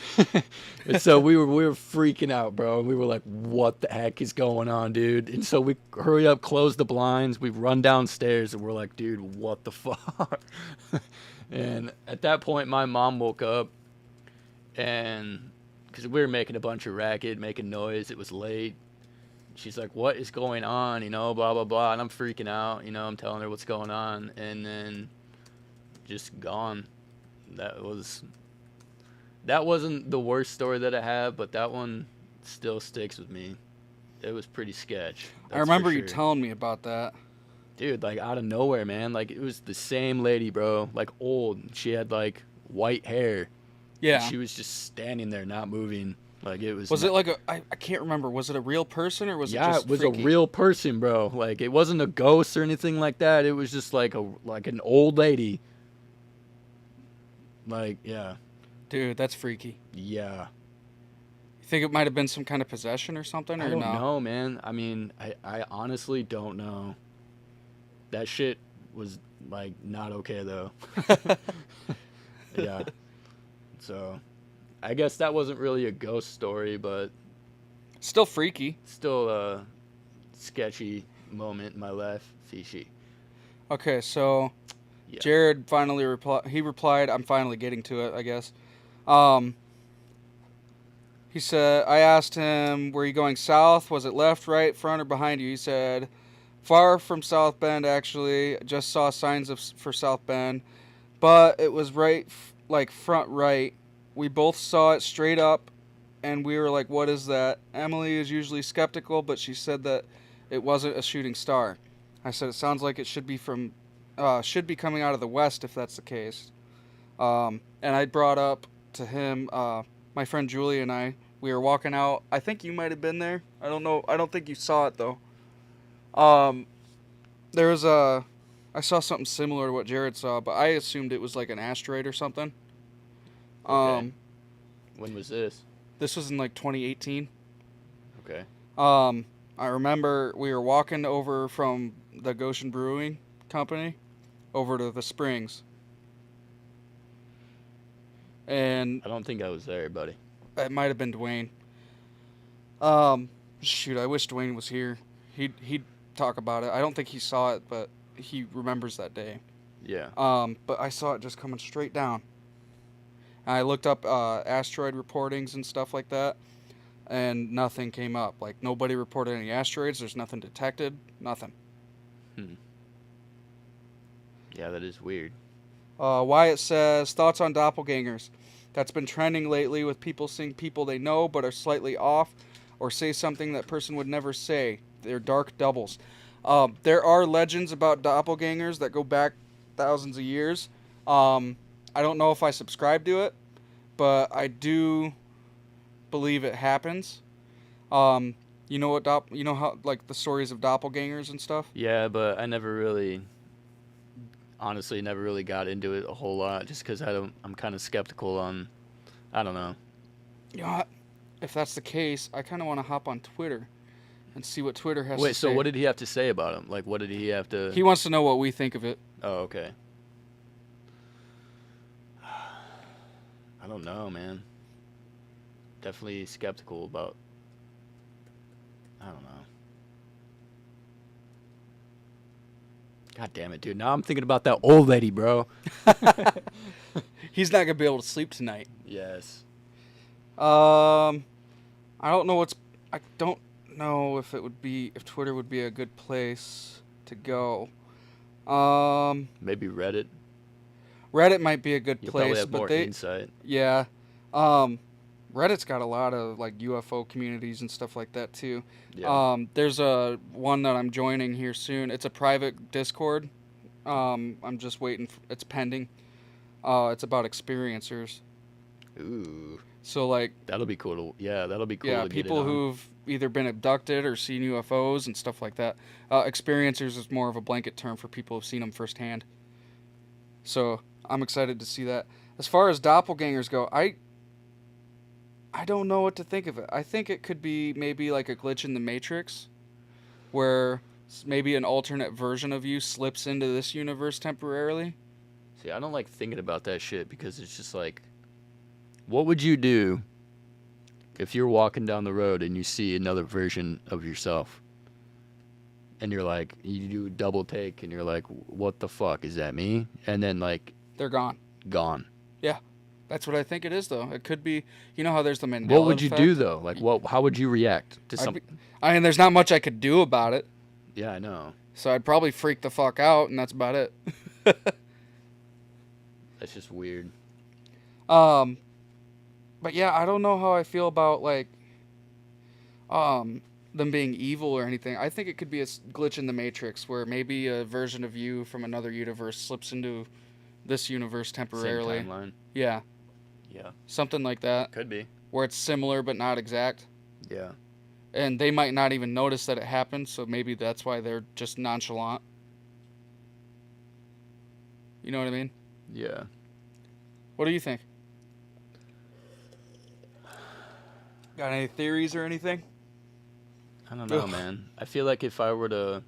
And so we were freaking out, bro. We were like, what the heck is going on, dude? And so we hurry up, close the blinds. We run downstairs and we're like, dude, what the fuck? And at that point, my mom woke up and because we were making a bunch of racket, making noise. It was late. She's like, what is going on? You know, blah, blah, blah. And I'm freaking out. You know, I'm telling her what's going on. And then just gone. That wasn't the worst story that I have, but that one still sticks with me. It was pretty sketch. I remember you telling me about that. Dude, like out of nowhere, man. Like it was the same lady, bro. Like old. She had like white hair. Yeah. And she was just standing there, not moving. Like it was. Was it like I can't remember. Was it a real person or was it just Yeah, it was freaky? a real person, bro. Like it wasn't a ghost or anything like that. It was just like an old lady. Like, yeah. Dude, that's freaky. Yeah. You think it might have been some kind of possession or something, or I don't no? know, man. I mean, I honestly don't know. That shit was, like, not okay, though. Yeah. So, I guess that wasn't really a ghost story, but Still freaky. still a sketchy moment in my life. Fishy. Okay, so Yeah. Jared finally replied, I'm finally getting to it, I guess. He said, I asked him, were you going south? Was it left, right, front, or behind you? He said, far from South Bend, actually. Just saw signs for South Bend. But it was right, like front right. We both saw it straight up, and we were like, what is that? Emily is usually skeptical, but she said that it wasn't a shooting star. I said, it sounds like it should be coming out of the west if that's the case. And I brought up to him, my friend Julie and we were walking out. I think you might have been there. I don't know. I don't think you saw it though. There was I saw something similar to what Jared saw, but I assumed it was like an asteroid or something. Okay. When was this? This was in like 2018. Okay. I remember we were walking over from the Goshen Brewing Company over to the Springs. And I don't think I was there, buddy. it might have been Dwayne. Shoot, I wish Dwayne was here. He'd talk about it. I don't think he saw it, but he remembers that day. Yeah. But I saw it just coming straight down. And I looked up asteroid reportings and stuff like that, and nothing came up. Like nobody reported any asteroids. There's nothing detected. Nothing. Yeah, that is weird. Wyatt says, thoughts on doppelgangers. That's been trending lately with people seeing people they know but are slightly off or say something that person would never say. They're dark doubles. There are legends about doppelgangers that go back thousands of years. I don't know if I subscribe to it, but I do believe it happens. You know what you know how like the stories of doppelgangers and stuff? Yeah, but I honestly never really got into it a whole lot just because I'm kind of skeptical on, I don't know. You know what? If that's the case, I kind of want to hop on Twitter and see what Twitter has to say. Wait, so what did he have to say about him? Like, what did he have to... He wants to know what we think of it. Oh, okay. I don't know, man. Definitely skeptical about... I don't know. God damn it, dude. Now I'm thinking about that old lady, bro. He's not going to be able to sleep tonight. Yes. I don't know I don't know if Twitter would be a good place to go. Maybe Reddit. Reddit might be a good You place, probably have but more insight. Yeah. Reddit's got a lot of like UFO communities and stuff like that too. Yeah. There's a one that I'm joining here soon. It's a private Discord. I'm just waiting. It's pending. It's about experiencers. Ooh. So like, That'll be cool. That'll be cool. yeah, to get people in on. who've either been abducted or seen UFOs and stuff like that. Experiencers is more of a blanket term for people who've seen them firsthand. So I'm excited to see that. As far as doppelgangers go, I don't know what to think of it. I think it could be maybe like a glitch in the Matrix, where maybe an alternate version of you slips into this universe temporarily. See, I don't like thinking about that shit because it's just like, what would you do if you're walking down the road and you see another version of yourself? And you're like, you do a double take and you're like, what the fuck? Is that me? And then, like, They're gone. gone. Yeah, that's what I think it is, though. It could be, you know how there's the Mandela What would you effect? do, though? Like, how would you react to I'd something? I mean, there's not much I could do about it, Yeah, I know. so I'd probably freak the fuck out, and that's about it. That's just weird. But yeah, I don't know how I feel about like them being evil or anything. I think it could be a glitch in the Matrix where maybe a version of you from another universe slips into this universe temporarily. Same timeline. Yeah, Yeah, something like that could be. where it's similar but not exact. Yeah. And they might not even notice that it happened, so maybe that's why they're just nonchalant. You know what I mean? Yeah. What do you think? Got any theories or anything? I don't know, Ugh. man. I feel like if I were to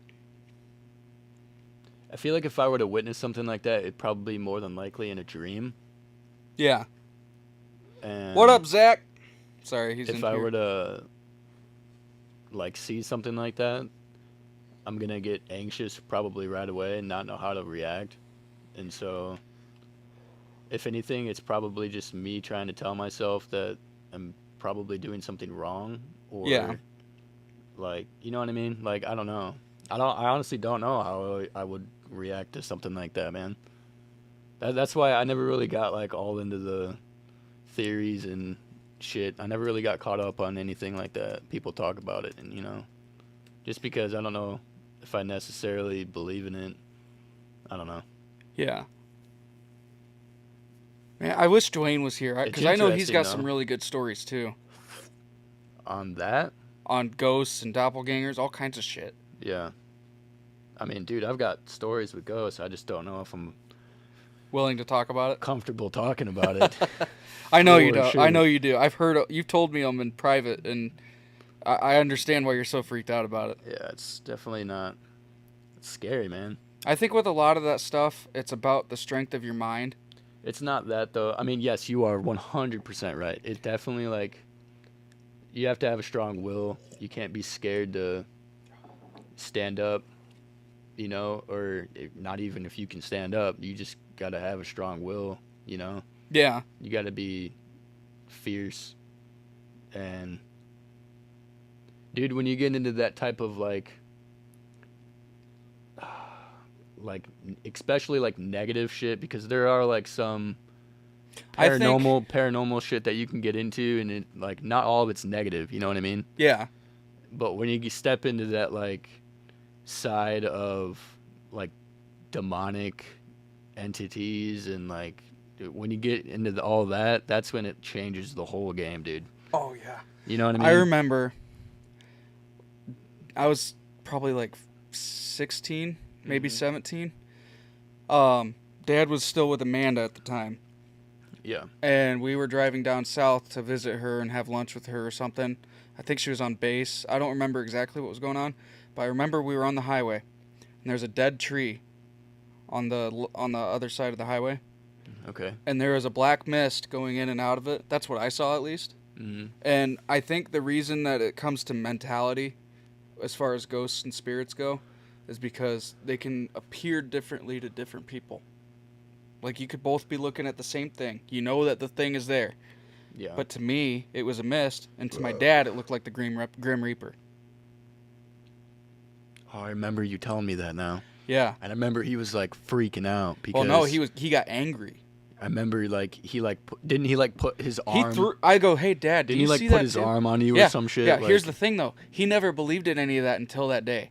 witness something like that, it'd probably be more than likely in a dream. Yeah. And What up, Zach? Sorry, he's in if I here. were to like see something like that, I'm gonna get anxious probably right away and not know how to react. And so, if anything, it's probably just me trying to tell myself that I'm probably doing something wrong, or Yeah. like, you know what I mean? Like, I don't know. I honestly don't know how I would react to something like that, man. That's why I never really got like all into the theories and shit. I never really got caught up on anything like that. People talk about it, and just because I don't know if I necessarily believe in it. I don't know. Yeah. Man, I wish Dwayne was here It's because I know he's got interesting, some though. really good stories too On that, on ghosts and doppelgangers, all kinds of shit. yeah. I mean, dude, I've got stories with ghosts. I just don't know if I'm Willing to talk about it? comfortable talking about it. I know you For don't. sure. I know you do. I've heard you've told me them in private, and I understand why you're so freaked out about it. Yeah, it's definitely not. It's scary, man. I think with a lot of that stuff, it's about the strength of your mind. It's not that though. I mean, yes, you are 100% right. It definitely like you have to have a strong will. You can't be scared to stand up, or not even if you can stand up. You just got to have a strong will, Yeah. You got to be fierce. And dude, when you get into that type of like especially like negative shit, because there are like some I think- paranormal shit that you can get into, and it like not all of it's negative, you know what I mean? Yeah. But when you step into that like side of like demonic entities and like when you get into all that, that's when it changes the whole game, dude. Oh yeah. You know what I mean? I remember. I was probably like 16, maybe Mhm. 17. Dad was still with Amanda at the time, Yeah. and we were driving down south to visit her and have lunch with her or something. I think she was on base. I don't remember exactly what was going on, but I remember we were on the highway, and there's a dead tree on the other side of the highway, Okay. and there was a black mist going in and out of it. That's what I saw, at least. Mm-hmm. And I think the reason that it comes to mentality, as far as ghosts and spirits go, is because they can appear differently to different people. Like, you could both be looking at the same thing. You know that the thing is there. Yeah. But to me, it was a mist. And to my dad, it looked like the Grim Reaper. Oh, I remember you telling me that now. Yeah. And I remember he was like freaking out because Well, no, he got angry. I remember like he like didn't he like put his arm I go, hey, Dad, do didn't you he like see put that his too? arm on you Yeah, or some shit? Yeah, like, here's the thing, though. He never believed in any of that until that day.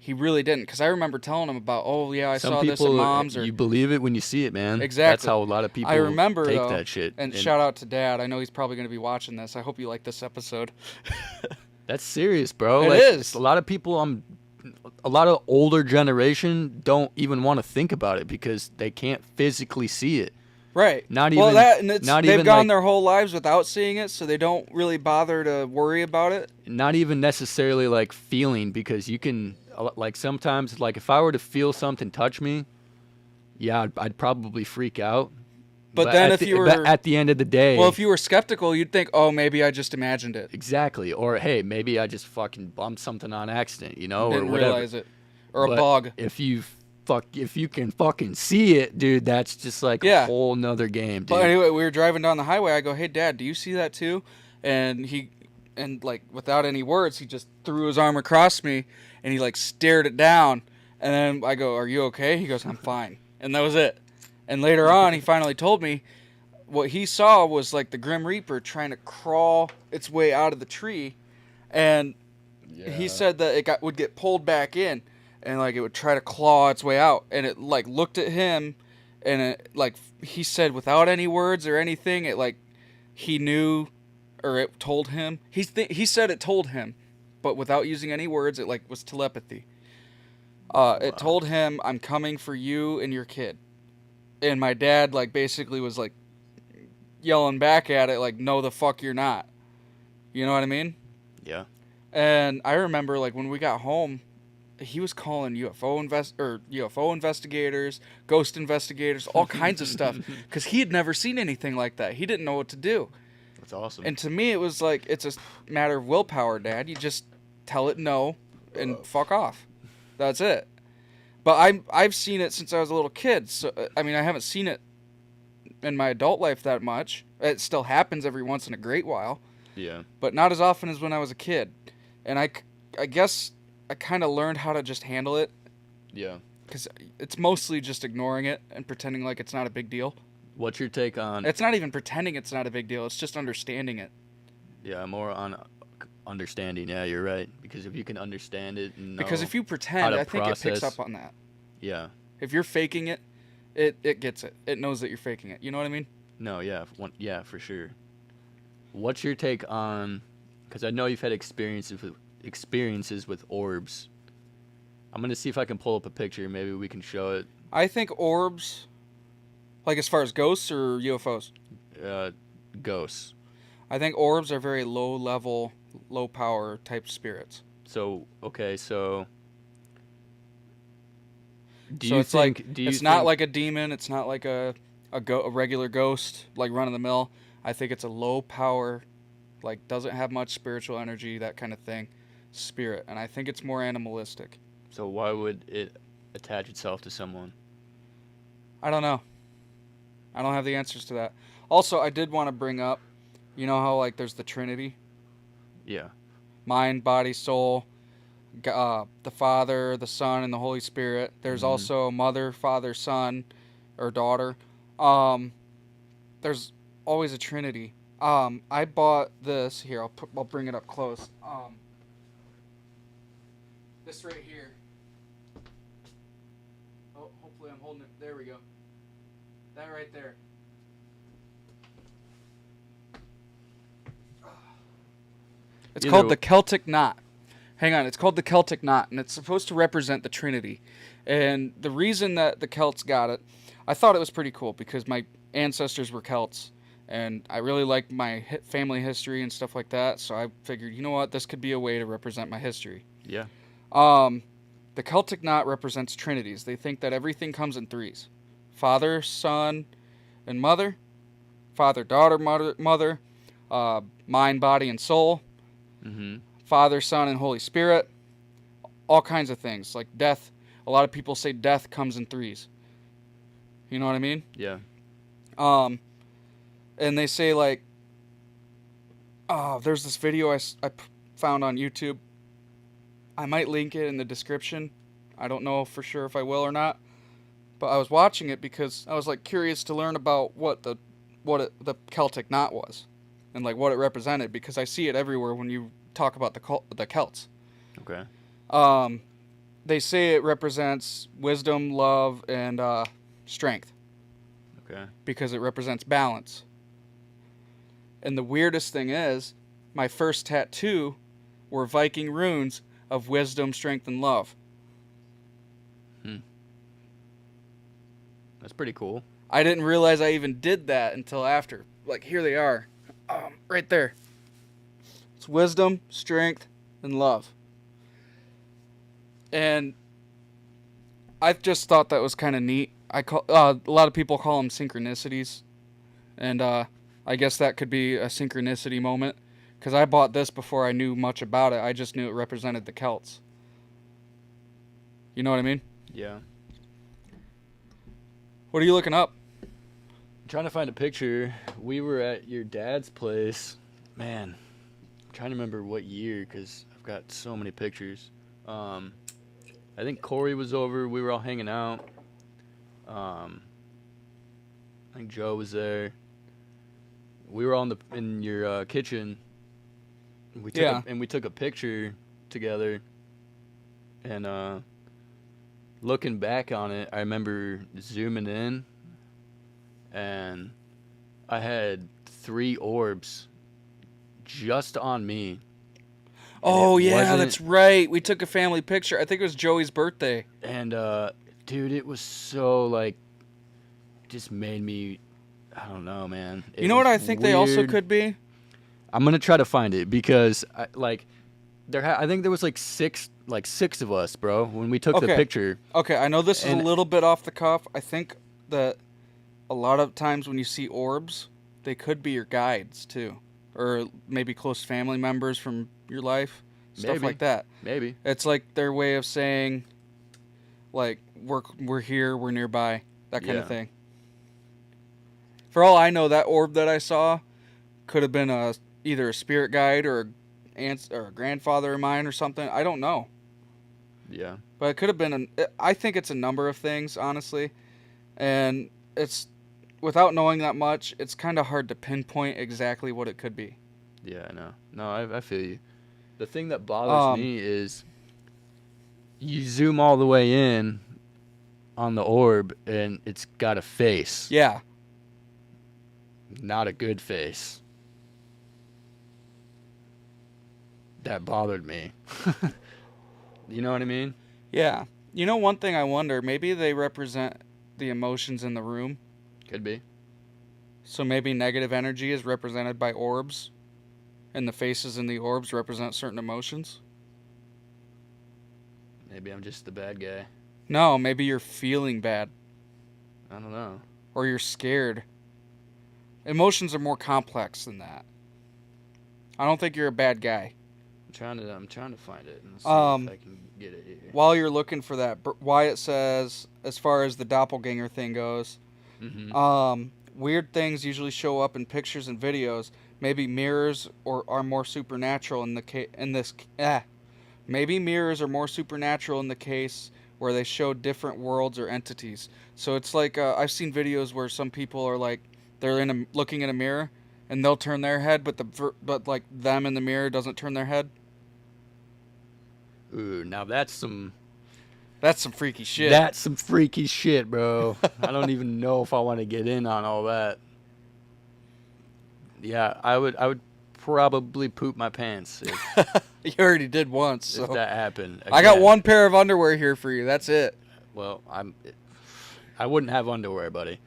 he really didn't. Because I remember telling him about, oh yeah, I Some saw this people, in Mom's. Or you believe it when you see it, man. exactly. That's how a lot of people I remember take though, that shit. And shout out to Dad. I know he's probably going to be watching this. I hope you like this episode. That's serious, bro. It like, is. A lot of people, a lot of older generation don't even want to think about it because they can't physically see it. Right. Not well, even. that and it's, not they've even gone like, their whole lives without seeing it, so they don't really bother to worry about it. Not even necessarily like feeling, because you can, like, sometimes, like, if I were to feel something touch me, yeah, I'd probably freak out. But then if you were at the end of the day, well, if you were skeptical, you'd think, oh, maybe I just imagined it. Exactly. Or hey, maybe I just fucking bumped something on accident, you know, Didn't or whatever. realize it, or But a bug. If you can fucking see it, dude, that's just like a whole nother game, dude. But anyway, we were driving down the highway. I go, hey, Dad, do you see that too? And like, without any words, he just threw his arm across me, and he, like, stared it down. And then I go, are you okay? He goes, I'm fine. And that was it. And later on, he finally told me what he saw was, like, the Grim Reaper trying to crawl its way out of the tree. And he said that it would get pulled back in. And, like, it would try to claw its way out. And it, like, looked at him. And, it, like, he said without any words or anything, it, like, he knew, or it told him. He said it told him. But without using any words, it, like, was telepathy. It told him, I'm coming for you and your kid. And my dad, like, basically was, like, yelling back at it, like, no, the fuck you're not. You know what I mean? Yeah. And I remember, like, when we got home, he was calling UFO investigators, ghost investigators, all kinds of stuff, because he had never seen anything like that. He didn't know what to do. That's awesome. And to me, it was like, it's a matter of willpower, Dad. You just tell it no and fuck off. That's it. But I've seen it since I was a little kid. So I mean, I haven't seen it in my adult life that much. It still happens every once in a great while. Yeah. But not as often as when I was a kid. And I guess I kind of learned how to just handle it. Yeah. Because it's mostly just ignoring it and pretending like it's not a big deal. What's your take on... It's not even pretending it's not a big deal. It's just understanding it. Yeah, more on understanding. Yeah, you're right. Because if you can understand it and know because if you pretend, I think process, it picks up on that. Yeah. If you're faking it, it gets it. It knows that you're faking it. You know what I mean? No, yeah. Yeah, for sure. What's your take on... Because I know you've had experiences with orbs. I'm going to see if I can pull up a picture. Maybe we can show it. I think orbs, like as far as ghosts or UFOs? Ghosts. I think orbs are very low level, low power type spirits. So, okay, so... It's not like a demon. It's not like a regular ghost, like run of the mill. I think it's a low power, like doesn't have much spiritual energy, that kind of thing, spirit. And I think it's more animalistic. So why would it attach itself to someone? I don't know. I don't have the answers to that. Also, I did want to bring up, you know how, like, there's the Trinity? Yeah. Mind, body, soul, the Father, the Son, and the Holy Spirit. There's also Mother, Father, Son, or daughter. There's always a Trinity. I bought this. Here, I'll bring it up close. This right here. Oh, hopefully I'm holding it. There we go. That right there. It's called the Celtic Knot. Hang on, it's called the Celtic Knot, and it's supposed to represent the Trinity. And the reason that the Celts got it, I thought it was pretty cool because my ancestors were Celts, and I really liked my family history and stuff like that, so I figured, you know what, this could be a way to represent my history. Yeah. The Celtic Knot represents Trinities. They think that everything comes in threes. Father, Son, and Mother. Father, Daughter, Mother. Mind, Body, and Soul. Mm-hmm. Father, Son, and Holy Spirit. All kinds of things. Like death. A lot of people say death comes in threes. You know what I mean? Yeah. And they say, like, there's this video I found on YouTube. I might link it in the description. I don't know for sure if I will or not. But I was watching it because I was, like, curious to learn about what the Celtic Knot was. And, like, what it represented. Because I see it everywhere when you talk about the Celts. Okay. they say it represents wisdom, love, and strength Okay. because it represents balance. And the weirdest thing is, my first tattoo were Viking runes of wisdom, strength, and love. That's pretty cool. I didn't realize I even did that until after. Like, here they are. Right there. It's wisdom, strength, and love. And I just thought that was kind of neat. A lot of people call them synchronicities. And I guess that could be a synchronicity moment. Because I bought this before I knew much about it. I just knew it represented the Celts. You know what I mean? Yeah. What are you looking up? I'm trying to find a picture. We were at your dad's place. Man, I'm trying to remember what year because I've got so many pictures. I think Corey was over. We were all hanging out. I think Joe was there. We were all in your kitchen. We took a picture together. And looking back on it, I remember zooming in, and I had 3 orbs just on me. Oh, yeah, that's right. We took a family picture. I think it was Joey's birthday. And, dude, it was so, like, just made me, I don't know, man. You know what I think they also could be? I'm going to try to find it because, I think there was, like, six of us, bro, when we took the picture. Okay, I know this is a little bit off the cuff. I think that a lot of times when you see orbs, they could be your guides, too. Or maybe close family members from your life. Stuff like that. Maybe. It's like their way of saying, like, we're here, we're nearby. That kind of thing. For all I know, that orb that I saw could have been either a spirit guide or a grandfather of mine or something. I don't know. Yeah. But it could have been I think it's a number of things, honestly. And it's, without knowing that much, it's kind of hard to pinpoint exactly what it could be. Yeah, I know. No, I feel you. The thing that bothers me is you zoom all the way in on the orb and it's got a face. Yeah. Not a good face. That bothered me. You know what I mean? Yeah. You know, one thing I wonder, maybe they represent the emotions in the room. Could be. So maybe negative energy is represented by orbs, and the faces in the orbs represent certain emotions. Maybe I'm just the bad guy. No, maybe you're feeling bad. I don't know. Or you're scared. Emotions are more complex than that. I don't think you're a bad guy. I'm trying to find it and see if I can get it here. While you're looking for that, Wyatt says, as far as the doppelganger thing goes, weird things usually show up in pictures and videos. Maybe mirrors are more supernatural Maybe mirrors are more supernatural in the case where they show different worlds or entities. So it's like I've seen videos where some people are like they're looking in a mirror and they'll turn their head, but like them in the mirror doesn't turn their head. Ooh, now that's some freaky shit. That's some freaky shit, bro. I don't even know if I want to get in on all that. Yeah, I would probably poop my pants if You already did once. So. If that happened. Again. I got one pair of underwear here for you. That's it. Well, I wouldn't have underwear, buddy.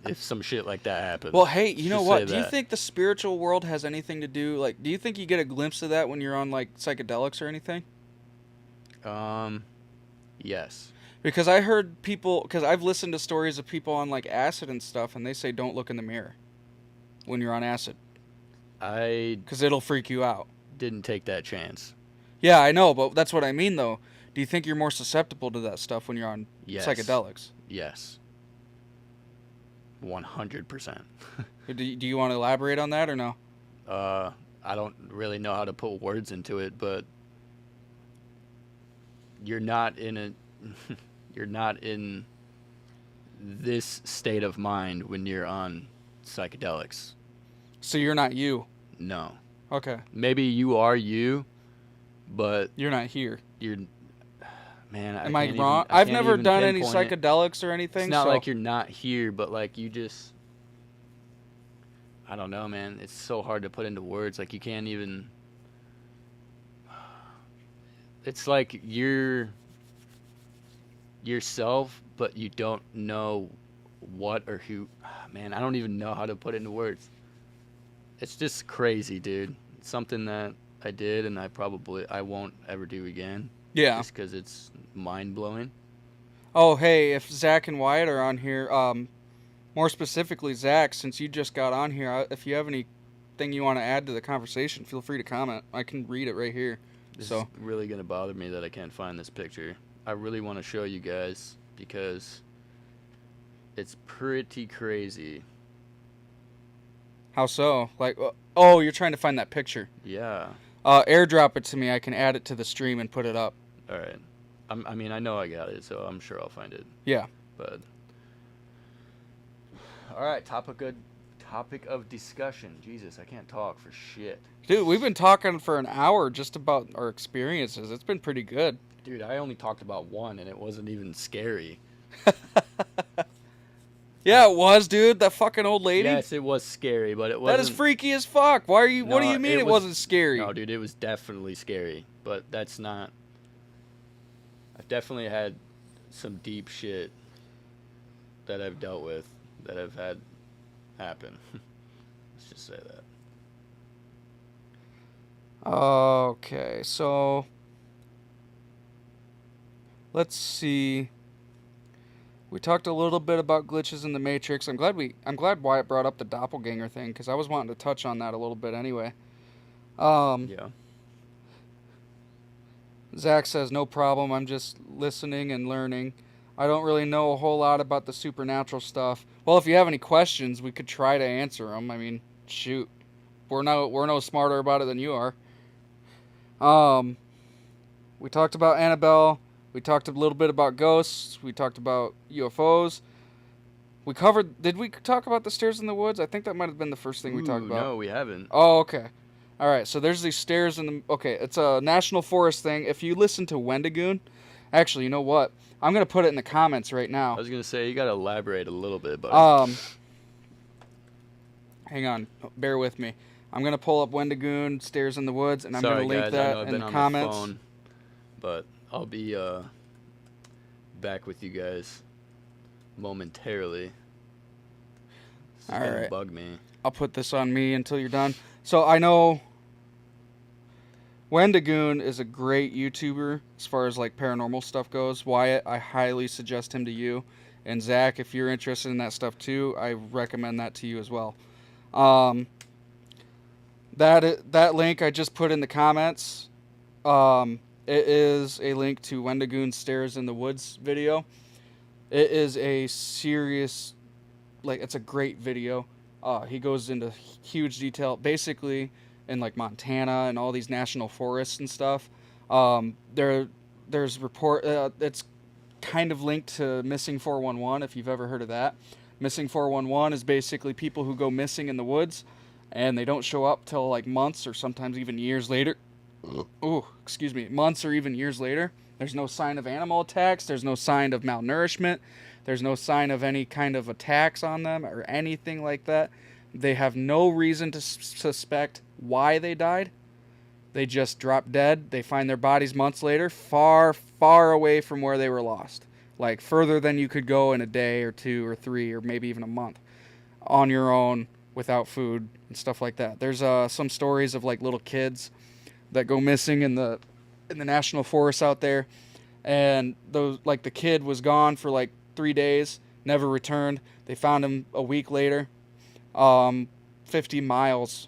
If some shit like that happened. Well, hey, you know what? Do you think the spiritual world has anything to do? Like, do you think you get a glimpse of that when you're on like psychedelics or anything? Yes. Because I heard people, because I've listened to stories of people on like acid and stuff, and they say don't look in the mirror when you're on acid. Because it'll freak you out. Didn't take that chance. Yeah, I know, but that's what I mean, though. Do you think you're more susceptible to that stuff when you're on psychedelics? Yes. 100%. Do you want to elaborate on that or no? I don't really know how to put words into it, but you're not in this state of mind when you're on psychedelics. So you're not you? No. Okay. Maybe you are you, but you're not here. Man, Am I can't wrong? I I've can't never even done any pinpoint it. psychedelics or anything. It's not so like you're not here, but like you just, I don't know, man. It's so hard to put into words. Like you can't even. It's like you're yourself, but you don't know what or who. Man, I don't even know how to put it into words. It's just crazy, dude. It's something that I did, and I won't ever do again. yeah. Just because it's mind blowing. Oh, hey, if Zach and Wyatt are on here, more specifically Zach, since you just got on here, if you have anything you want to add to the conversation, feel free to comment. I can read it right here. This So is really gonna bother me that I can't find this picture. I really want to show you guys because it's pretty crazy. how so? Like, oh, you're trying to find that picture. Yeah. Airdrop it to me. I can add it to the stream and put it up. All right. I mean, I know I got it, so I'm sure I'll find it. Yeah. But all right, topic of discussion. Jesus, I can't talk for shit. Dude, we've been talking for an hour just about our experiences. It's been pretty good. Dude, I only talked about one, and it wasn't even scary. Yeah, it was, dude. That fucking old lady. Yes, it was scary, but it wasn't. That is freaky as fuck. Why are you? What do No, you mean it it was- wasn't scary? No, dude, it was definitely scary, but that's not. I've definitely had some deep shit that I've dealt with that I've had happen. Let's just say that. Okay, so let's see. We talked a little bit about glitches in the Matrix. I'm glad Wyatt brought up the doppelganger thing because I was wanting to touch on that a little bit anyway. Yeah. Zach says no problem. I'm just listening and learning. I don't really know a whole lot about the supernatural stuff. Well, if you have any questions, we could try to answer them. I mean, shoot, we're no smarter about it than you are. We talked about Annabelle. We talked a little bit about ghosts. We talked about UFOs. Did we talk about the stairs in the woods? I think that might have been the first thing we talked about. No, we haven't. Oh, okay. All right, so there's these stairs in the... Okay, it's a national forest thing. If you listen to Wendigoon... Actually, you know what? I'm going to put it in the comments right now. I was gonna say you gotta elaborate a little bit, but Hang on. Bear with me. I'm going to pull up Wendigoon, Stairs in the Woods, and I'm going sorry to link guys, I that know I've in been the on comments. the phone, but I'll be back with you guys momentarily. This is All gonna right. bug me. I'll put this on me until you're done. So I know Wendigoon is a great YouTuber as far as like paranormal stuff goes. Wyatt, I highly suggest him to you. And Zach, if you're interested in that stuff too, I recommend that to you as well. That link I just put in the comments. It is a link to Wendigoon Stairs in the Woods video. It is a serious, like, it's a great video. He goes into huge detail, basically in like Montana and all these national forests and stuff. There's report. It's kind of linked to Missing 411 if you've ever heard of that. Missing 411 is basically people who go missing in the woods, and they don't show up till like months or sometimes even years later. Ooh, excuse me, months or even years later. There's no sign of animal attacks. There's no sign of malnourishment. There's no sign of any kind of attacks on them or anything like that. They have no reason to suspect why they died. They just drop dead. They find their bodies months later, far, far away from where they were lost. Like further than you could go in a day or two or three or maybe even a month on your own without food and stuff like that. There's some stories of like little kids that go missing in the national forests out there, and those, like, the kid was gone for like 3 days, never returned. They found him a week later, 50 miles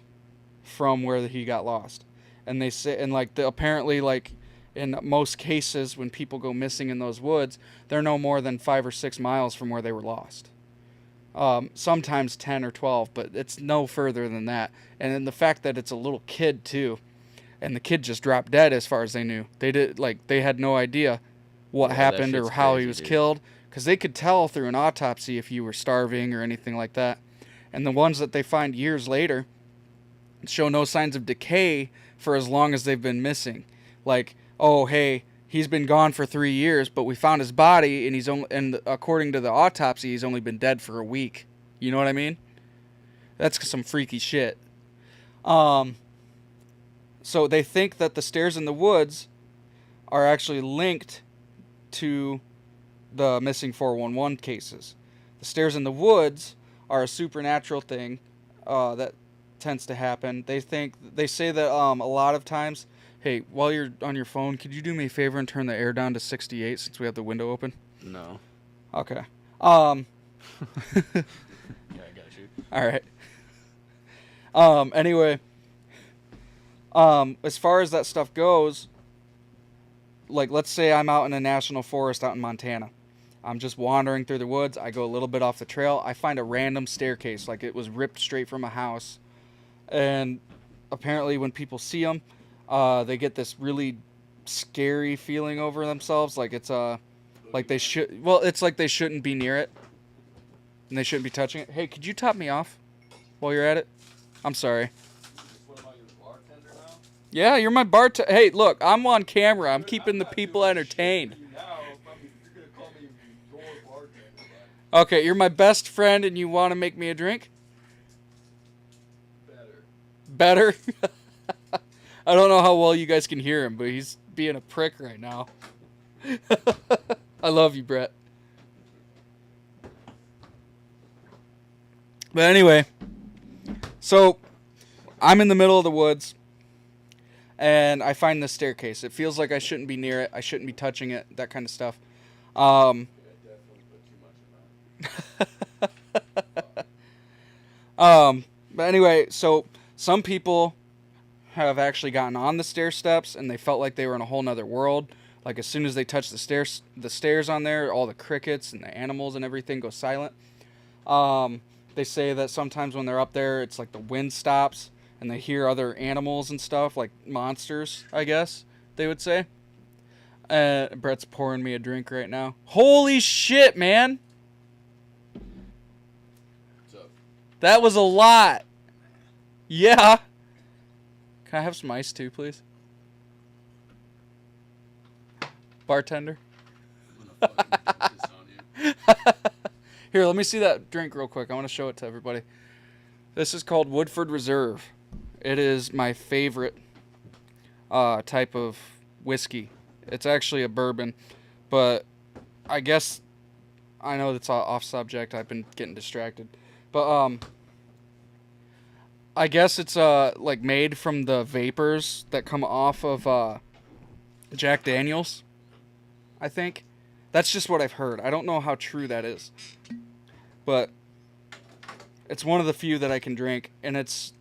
from where he got lost. And they say, and like apparently, like in most cases when people go missing in those woods, they're no more than 5 or 6 miles from where they were lost. Sometimes 10 or 12, but it's no further than that. And then the fact that it's a little kid too, and the kid just dropped dead as far as they knew. They had no idea what Yeah, that happened or shit's how he crazy, was dude. killed, because they could tell through an autopsy if you were starving or anything like that. And the ones that they find years later show no signs of decay for as long as they've been missing. Like, oh, hey, he's been gone for 3 years, but we found his body, and and according to the autopsy, he's only been dead for a week. You know what I mean? That's some freaky shit. So they think that the stairs in the woods are actually linked to the missing 411 cases. The stairs in the woods are a supernatural thing that tends to happen. They say that a lot of times, hey, while you're on your phone, could you do me a favor and turn the air down to 68 since we have the window open? No. Okay. Yeah, I got you. All right. Anyway, as far as that stuff goes, like, let's say I'm out in a national forest out in Montana. I'm just wandering through the woods. I go a little bit off the trail. I find a random staircase, like it was ripped straight from a house. And apparently when people see them, they get this really scary feeling over themselves. Like it's like they should, well, it's like they shouldn't be near it. And they shouldn't be touching it. Hey, could you top me off while you're at it? I'm sorry. What about your bartender now? Yeah, you're my bartender. Hey, look, I'm on camera. I'm keeping the people entertained. Okay, you're my best friend and you want to make me a drink? Better? I don't know how well you guys can hear him, but he's being a prick right now. I love you, Brett. But anyway, so I'm in the middle of the woods and I find this staircase. It feels like I shouldn't be near it. I shouldn't be touching it, that kind of stuff. But anyway, so some people have actually gotten on the stair steps and they felt like they were in a whole nother world. Like as soon as they touch the stairs on there, all the crickets and the animals and everything go silent. They say that sometimes when they're up there, it's like the wind stops and they hear other animals and stuff, like monsters, I guess they would say. Brett's pouring me a drink right now. Holy shit, man! What's up? That was a lot. Yeah. Can I have some ice too, please? Bartender? I'm gonna fucking piss on you. Here, let me see that drink real quick. I want to show it to everybody. This is called Woodford Reserve. It is my favorite type of whiskey. It's actually a bourbon, but I guess I know that's off subject. I've been getting distracted. But I guess it's like made from the vapors that come off of Jack Daniels, I think. That's just what I've heard. I don't know how true that is. But it's one of the few that I can drink, and it's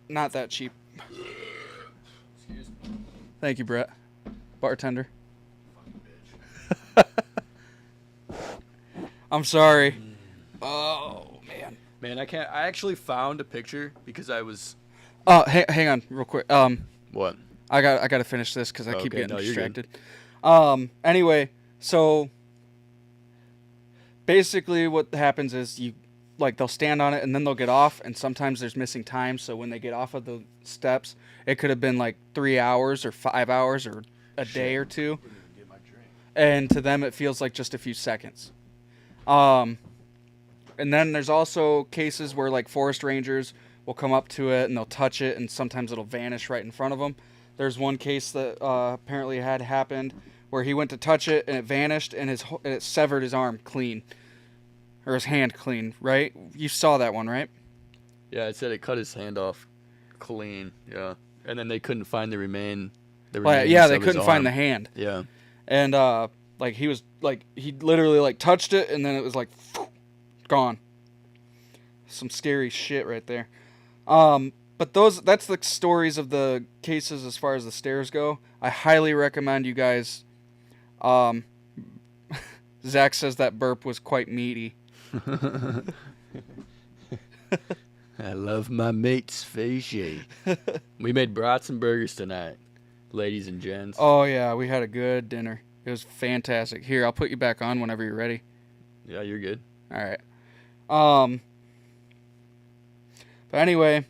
not that cheap. Excuse me. Thank you, Brett. Bartender. Fucking bitch. I'm sorry. Oh, man. Man, I can't. I actually found a picture because I was. Oh, hang on real quick. What? I got to finish this because I keep Okay, getting no, you're good. distracted. Anyway, so basically what happens is they'll stand on it and then they'll get off, and sometimes there's missing time. So when they get off of the steps, it could have been like 3 hours or 5 hours or a day or two. Get my drink. And to them it feels like just a few seconds. And then there's also cases where like forest rangers will come up to it and they'll touch it, and sometimes it'll vanish right in front of them. There's one case that apparently had happened where he went to touch it and it vanished, and it severed his arm clean, or his hand clean. Right? You saw that one, right? Yeah, it said it cut his hand off clean. Yeah, and then they couldn't find the remains Yeah, they of his couldn't find the arm. hand. Yeah. And like he literally like touched it, and then it was like gone. Some scary shit right there. But that's the stories of the cases as far as the stairs go. I highly recommend you guys. Zach says that burp was quite meaty. I love my mate's fishy. We made brats and burgers tonight, ladies and gents. Oh yeah, we had a good dinner. It was fantastic. Here, I'll put you back on whenever you're ready. Yeah, you're good. All right. But anyway,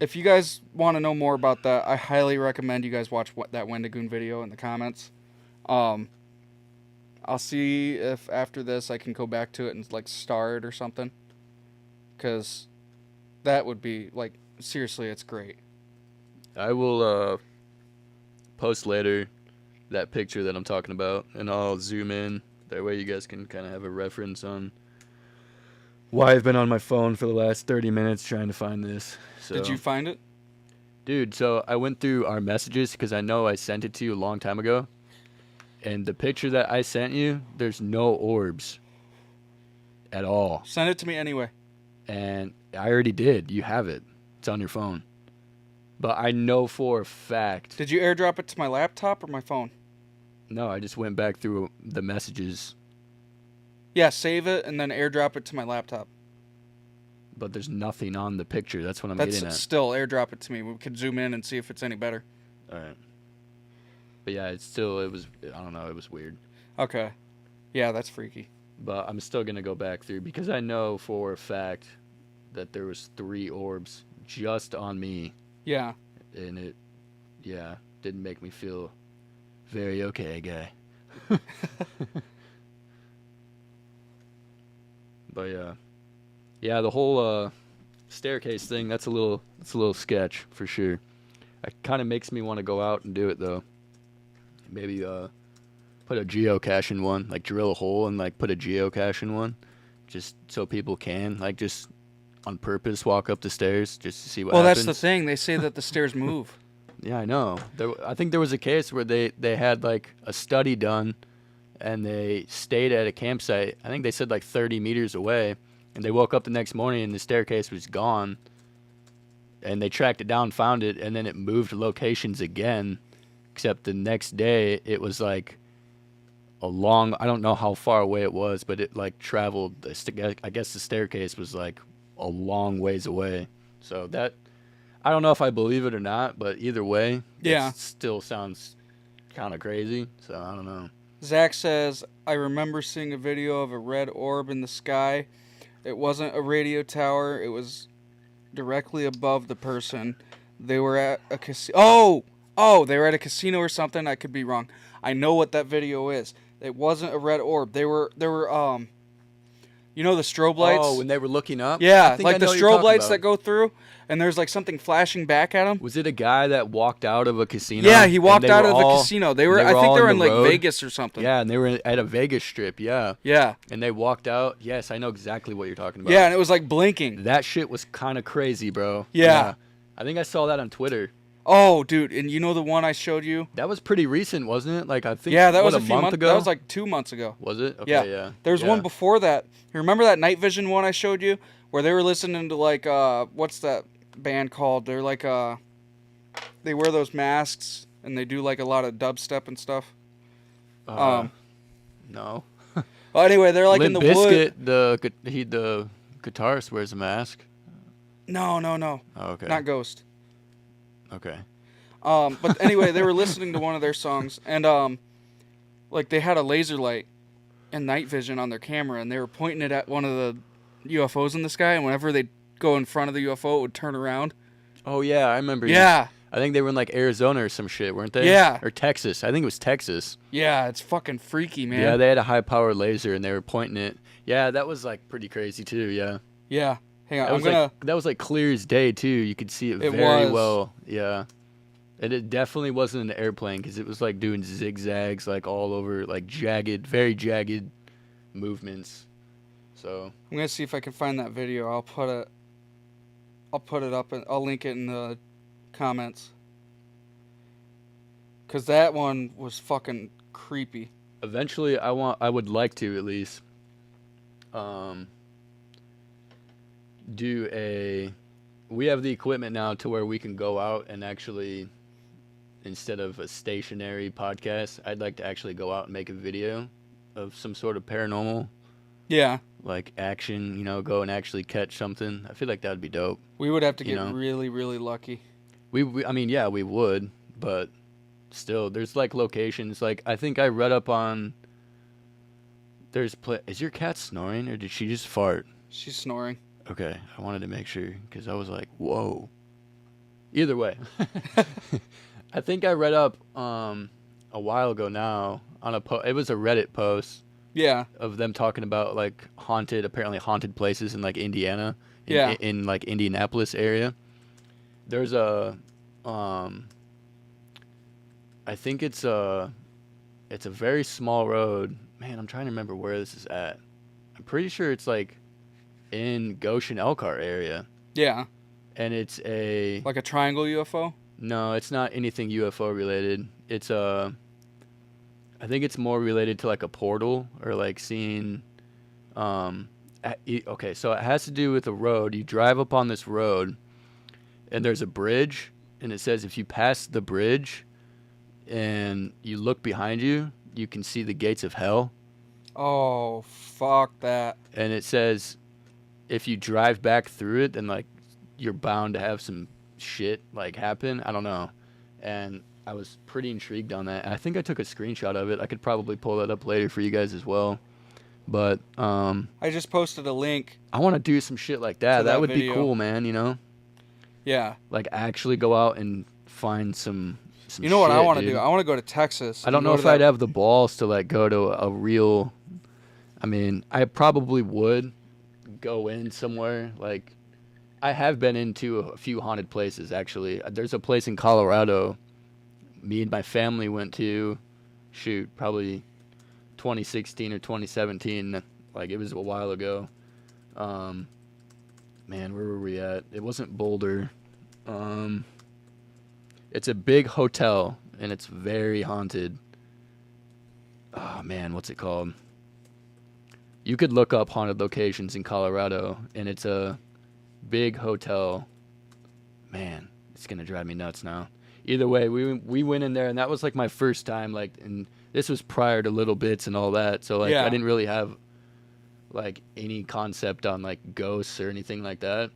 if you guys want to know more about that, I highly recommend you guys watch that Wendigoon video in the comments. I'll see if after this I can go back to it and like star it or something. Because that would be like, seriously, it's great. I will post later that picture that I'm talking about, and I'll zoom in. That way you guys can kind of have a reference on why I've been on my phone for the last 30 minutes trying to find this. So, Did you find it? dude, so I went through our messages because I know I sent it to you a long time ago. And the picture that I sent you, there's no orbs at all. Send it to me anyway. And I already did. You have it. It's on your phone. But I know for a fact. Did you airdrop it to my laptop or my phone? No, I just went back through the messages. Yeah, save it and then airdrop it to my laptop. But there's nothing on the picture. That's what I'm That's getting at. still airdrop it to me. We could zoom in and see if it's any better. All right. But yeah, it was, I don't know, it was weird. Okay. Yeah, that's freaky. But I'm still going to go back through because I know for a fact that there was 3 orbs just on me. Yeah. And it, yeah, didn't make me feel very okay, guy. But yeah. Yeah, the whole staircase thing, that's a little sketch for sure. It kind of makes me want to go out and do it though. Maybe put a geocache in one, like drill a hole and like put a geocache in one, just so people can like just on purpose walk up the stairs just to see what happens. Well, that's the thing. They say that the stairs move. Yeah, I know. I think there was a case where they had like a study done, and they stayed at a campsite. I think they said like 30 meters away, and they woke up the next morning and the staircase was gone. And they tracked it down, found it, and then it moved locations again. Except the next day, it was like a long, I don't know how far away it was, but it like traveled. I guess the staircase was like a long ways away. So that, I don't know if I believe it or not, but either way, Yeah. it still sounds kind of crazy. So I don't know. Zach says, I remember seeing a video of a red orb in the sky. It wasn't a radio tower. It was directly above the person. They were at a casino. Oh, they were at a casino or something. I could be wrong. I know what that video is. It wasn't a red orb. They were you know the strobe lights? Oh, when they were looking up? Yeah, I think like I the know what you're strobe talking lights about. that go through, and there's like something flashing back at them. Was it a guy that walked out of a casino? Yeah, he walked and they out were of the all- casino. and they were I think all they were in in the like road? Vegas or something. Yeah, and they were at a Vegas strip, yeah. Yeah. And they walked out. Yes, I know exactly what you're talking about. Yeah, and it was like blinking. That shit was kind of crazy, bro. Yeah. I think I saw that on Twitter. Oh, dude, and you know the one I showed you? That was pretty recent, wasn't it? Like, I think, Yeah, that was what, a few month months ago? That was like 2 months ago. Was it? Okay, Yeah. yeah. There's Yeah. one before that. You remember that Night Vision one I showed you? Where they were listening to like, what's that band called? They're like, they wear those masks and they do like a lot of dubstep and stuff. No. Well, anyway, they're like Limp in the wood. Bizkit, the guitarist wears a mask. No. Oh, okay. Not Ghost. Okay. But anyway, they were listening to one of their songs, and like they had a laser light and night vision on their camera, and they were pointing it at one of the UFOs in the sky, and whenever they go in front of the UFO, it would turn around. Oh, yeah, I remember. Yeah, I think they were in, like, Arizona or some shit, weren't they? Yeah. Or Texas. I think it was Texas. yeah, it's fucking freaky, man. Yeah, they had a high-powered laser, and they were pointing it. Yeah, that was, like, pretty crazy, too, yeah. Yeah. Hang on, That I'm was gonna. like, that was like clear as day too. You could see it It very was. well. Yeah, and it definitely wasn't an airplane because it was like doing zigzags like all over, like jagged, very jagged movements. So I'm gonna see if I can find that video. I'll put it up and I'll link it in the comments. Cause that one was fucking creepy. eventually, I would like to at least, we have the equipment now to where we can go out and actually, instead of a stationary podcast, I'd like to actually go out and make a video of some sort of paranormal, Yeah, like action, go and actually catch something. I feel like that would be dope. we would have to You get know. really, really lucky. I mean, yeah, we would, but still, there's like locations, like I think I read up on, is your cat snoring or did she just fart? She's snoring. Okay, I wanted to make sure because I was like, whoa. Either way. I think I read up a while ago now on it was a Reddit post Yeah. of them talking about like apparently haunted places in like Indiana, Yeah. in like Indianapolis area. There's I think it's a very small road. Man, I'm trying to remember where this is at. I'm pretty sure it's like in Goshen Elkhart area, Yeah. and it's Like a triangle UFO? no, it's not anything UFO related. It's I think it's more related to like a portal or like seeing okay, so it has to do with a road. You drive up on this road and there's a bridge, and it says if you pass the bridge and you look behind you, you can see the gates of hell. Oh, fuck that. And it says if you drive back through it, then like you're bound to have some shit like happen. I don't know. And I was pretty intrigued on that. And I think I took a screenshot of it. I could probably pull that up later for you guys as well. But I just posted a link. I want to do some shit like that. To that That would video. be cool, man, you know? Yeah. Like actually go out and find some You know what I shit, want to dude. do? I want to go to Texas. I don't and know go if to I'd that- have the balls to like go to a real. I mean, I probably would go in somewhere. Like, I have been into a few haunted places actually. There's a place in Colorado. Me and my family went to, probably 2016 or 2017. Like it was a while ago. Man, where were we at? It wasn't Boulder. It's a big hotel and it's very haunted. Oh man, what's it called? You could look up haunted locations in Colorado, and it's a big hotel. Man, it's gonna drive me nuts now. Either way, we went in there, and that was like my first time. Like, and this was prior to Little Bits and all that, so like Yeah. I didn't really have like any concept on like ghosts or anything like that.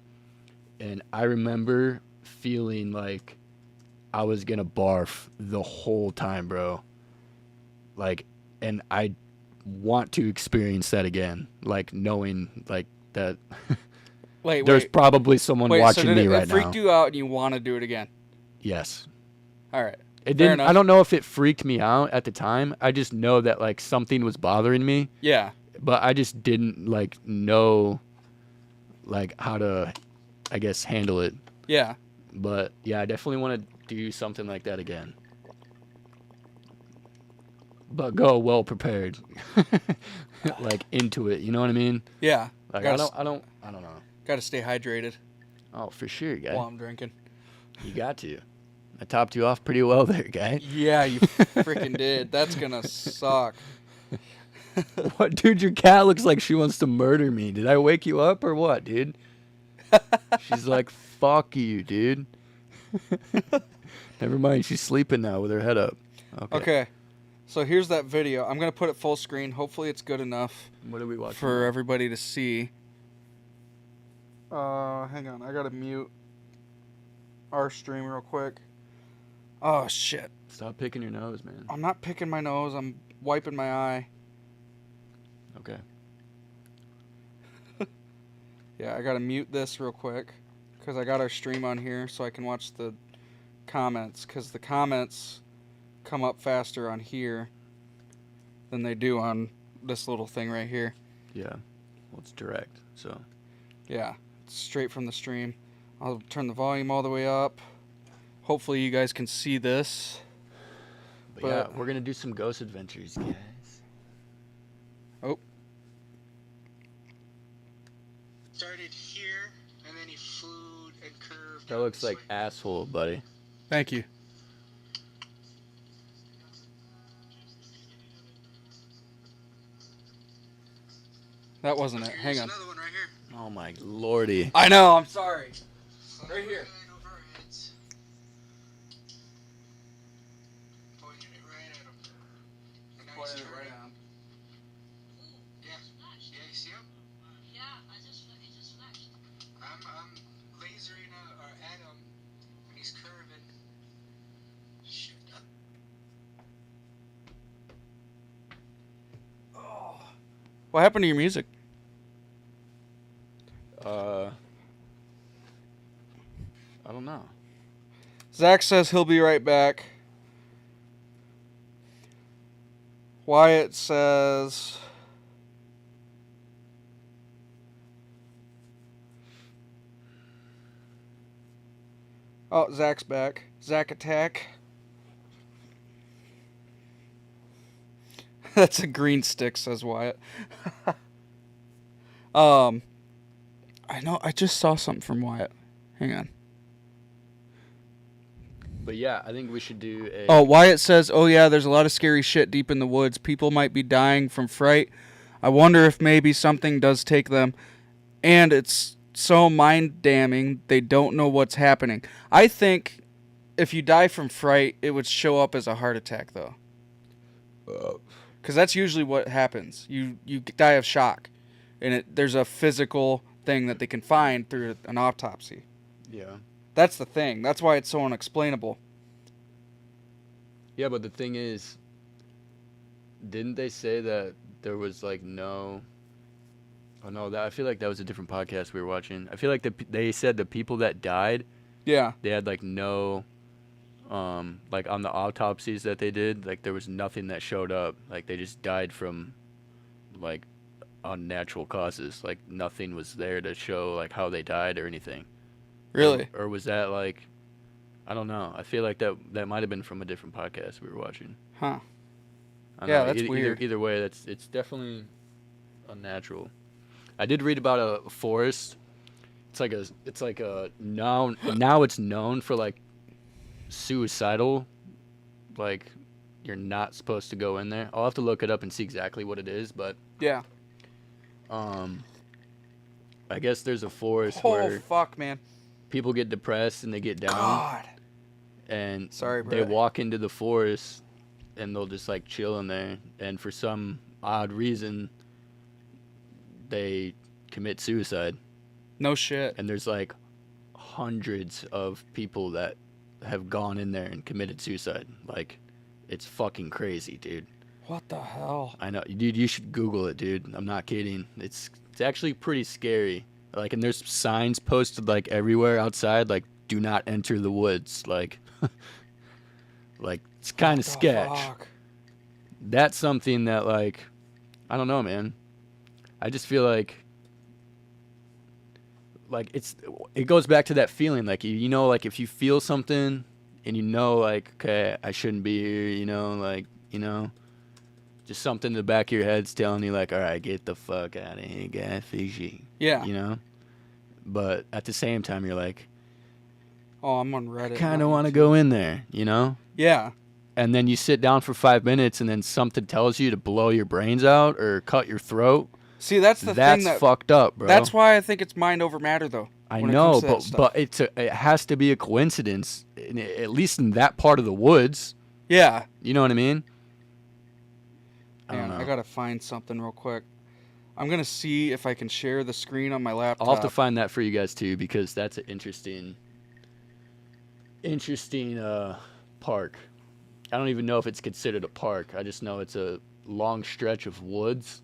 And I remember feeling like I was gonna barf the whole time, bro. Like, and I want to experience that again. Like knowing like that Wait, there's wait. probably someone Wait, watching so did me it right freaked now. you out and you want to do it again? Yes. All right. It Fair didn't. enough. I don't know if it freaked me out at the time. I just know that like something was bothering me, Yeah. but I just didn't like know like how to, I guess, handle it. Yeah. But yeah, I definitely want to do something like that again. But go well prepared, like into it. You know what I mean? Yeah. Like Gotta I don't know. Got to stay hydrated Oh, for sure, guy. while I'm drinking. You got to. I topped you off pretty well there, guy. Yeah, you freaking did. That's gonna suck. What, dude? Your cat looks like she wants to murder me. Did I wake you up or what, dude? She's like, fuck you, dude. Never mind. She's sleeping now with her head up. Okay. So here's that video. I'm gonna put it full screen. Hopefully it's good enough What are we watching? for everybody to see. Hang on. I gotta mute our stream real quick. Oh shit. Stop picking your nose, man. I'm not picking my nose. I'm wiping my eye. Okay. Yeah, I gotta mute this real quick because I got our stream on here so I can watch the comments, because the comments come up faster on here than they do on this little thing right here. Yeah. Well, it's direct, so. Yeah, it's straight from the stream. I'll turn the volume all the way up. Hopefully you guys can see this. But yeah, we're gonna do some ghost adventures, guys. Oh. Started here, and then he flew and curved. That looks like asshole, buddy. Thank you. That wasn't it. Hang on. Another one right here. Oh my lordy. I know, I'm sorry. Right here. Over our heads. Pointing it right at him. And now he's Pointed it right turning. on. Yeah. Yeah, you see him? Yeah, it just flashed. I'm lasering at him, and he's curving. Shit. What happened to your music? I don't know. Zach says he'll be right back. Wyatt says... Oh, Zach's back. Zach attack. That's a green stick, says Wyatt. I know, I just saw something from Wyatt. Hang on. But yeah, I think we should do a... Oh, Wyatt says, oh yeah, there's a lot of scary shit deep in the woods. People might be dying from fright. I wonder if maybe something does take them. And it's so mind-damning, they don't know what's happening. I think if you die from fright, it would show up as a heart attack, though. Because that's usually what happens. You die of shock. And there's a physical thing that they can find through an autopsy. Yeah. That's the thing. That's why it's so unexplainable. Yeah, but the thing is, didn't they say that there was like no... Oh no, I feel like that was a different podcast we were watching. I feel like they said the people that died, Yeah. they had like no, like on the autopsies that they did, like there was nothing that showed up. Like they just died from, like, unnatural causes. Like nothing was there to show like how they died or anything. Really? Or was that like, I don't know. I feel like that might have been from a different podcast we were watching. Huh. I don't Yeah, know. that's weird. Either way, it's definitely unnatural. I did read about a forest. It's like a now it's known for like suicidal, like you're not supposed to go in there. I'll have to look it up and see exactly what it is, but Yeah. I guess there's a forest Oh, where fuck, man. people get depressed and they get down God. and Sorry, they Brett. walk into the forest and they'll just like chill in there, and for some odd reason they commit suicide. No shit. And there's like hundreds of people that have gone in there and committed suicide. Like, it's fucking crazy, dude. What the hell? I know, dude. You should Google it, dude. I'm not kidding. It's actually pretty scary. Like, and there's signs posted like everywhere outside, like "Do not enter the woods." Like, like it's kind of What the sketch. fuck? That's something that, like, I don't know, man. I just feel like it goes back to that feeling, like, you know, like if you feel something and you know, like, okay, I shouldn't be here, you know, like, you know, just something in the back of your head's telling you, like, all right, get the fuck out of here, guy, fishy. Yeah. You know? But at the same time, you're like, Oh, I'm on Reddit. I kind of want to go in there, you know? Yeah. And then you sit down for 5 minutes and then something tells you to blow your brains out or cut your throat. See, that's the That's thing that fucked up, bro. That's why I think it's mind over matter, though. I when it know, comes to that stuff. but it has to be a coincidence, at least in that part of the woods. Yeah. You know what I mean? I don't Man, know. I gotta find something real quick. I'm gonna see if I can share the screen on my laptop. I'll have to find that for you guys too, because that's an interesting park. I don't even know if it's considered a park. I just know it's a long stretch of woods,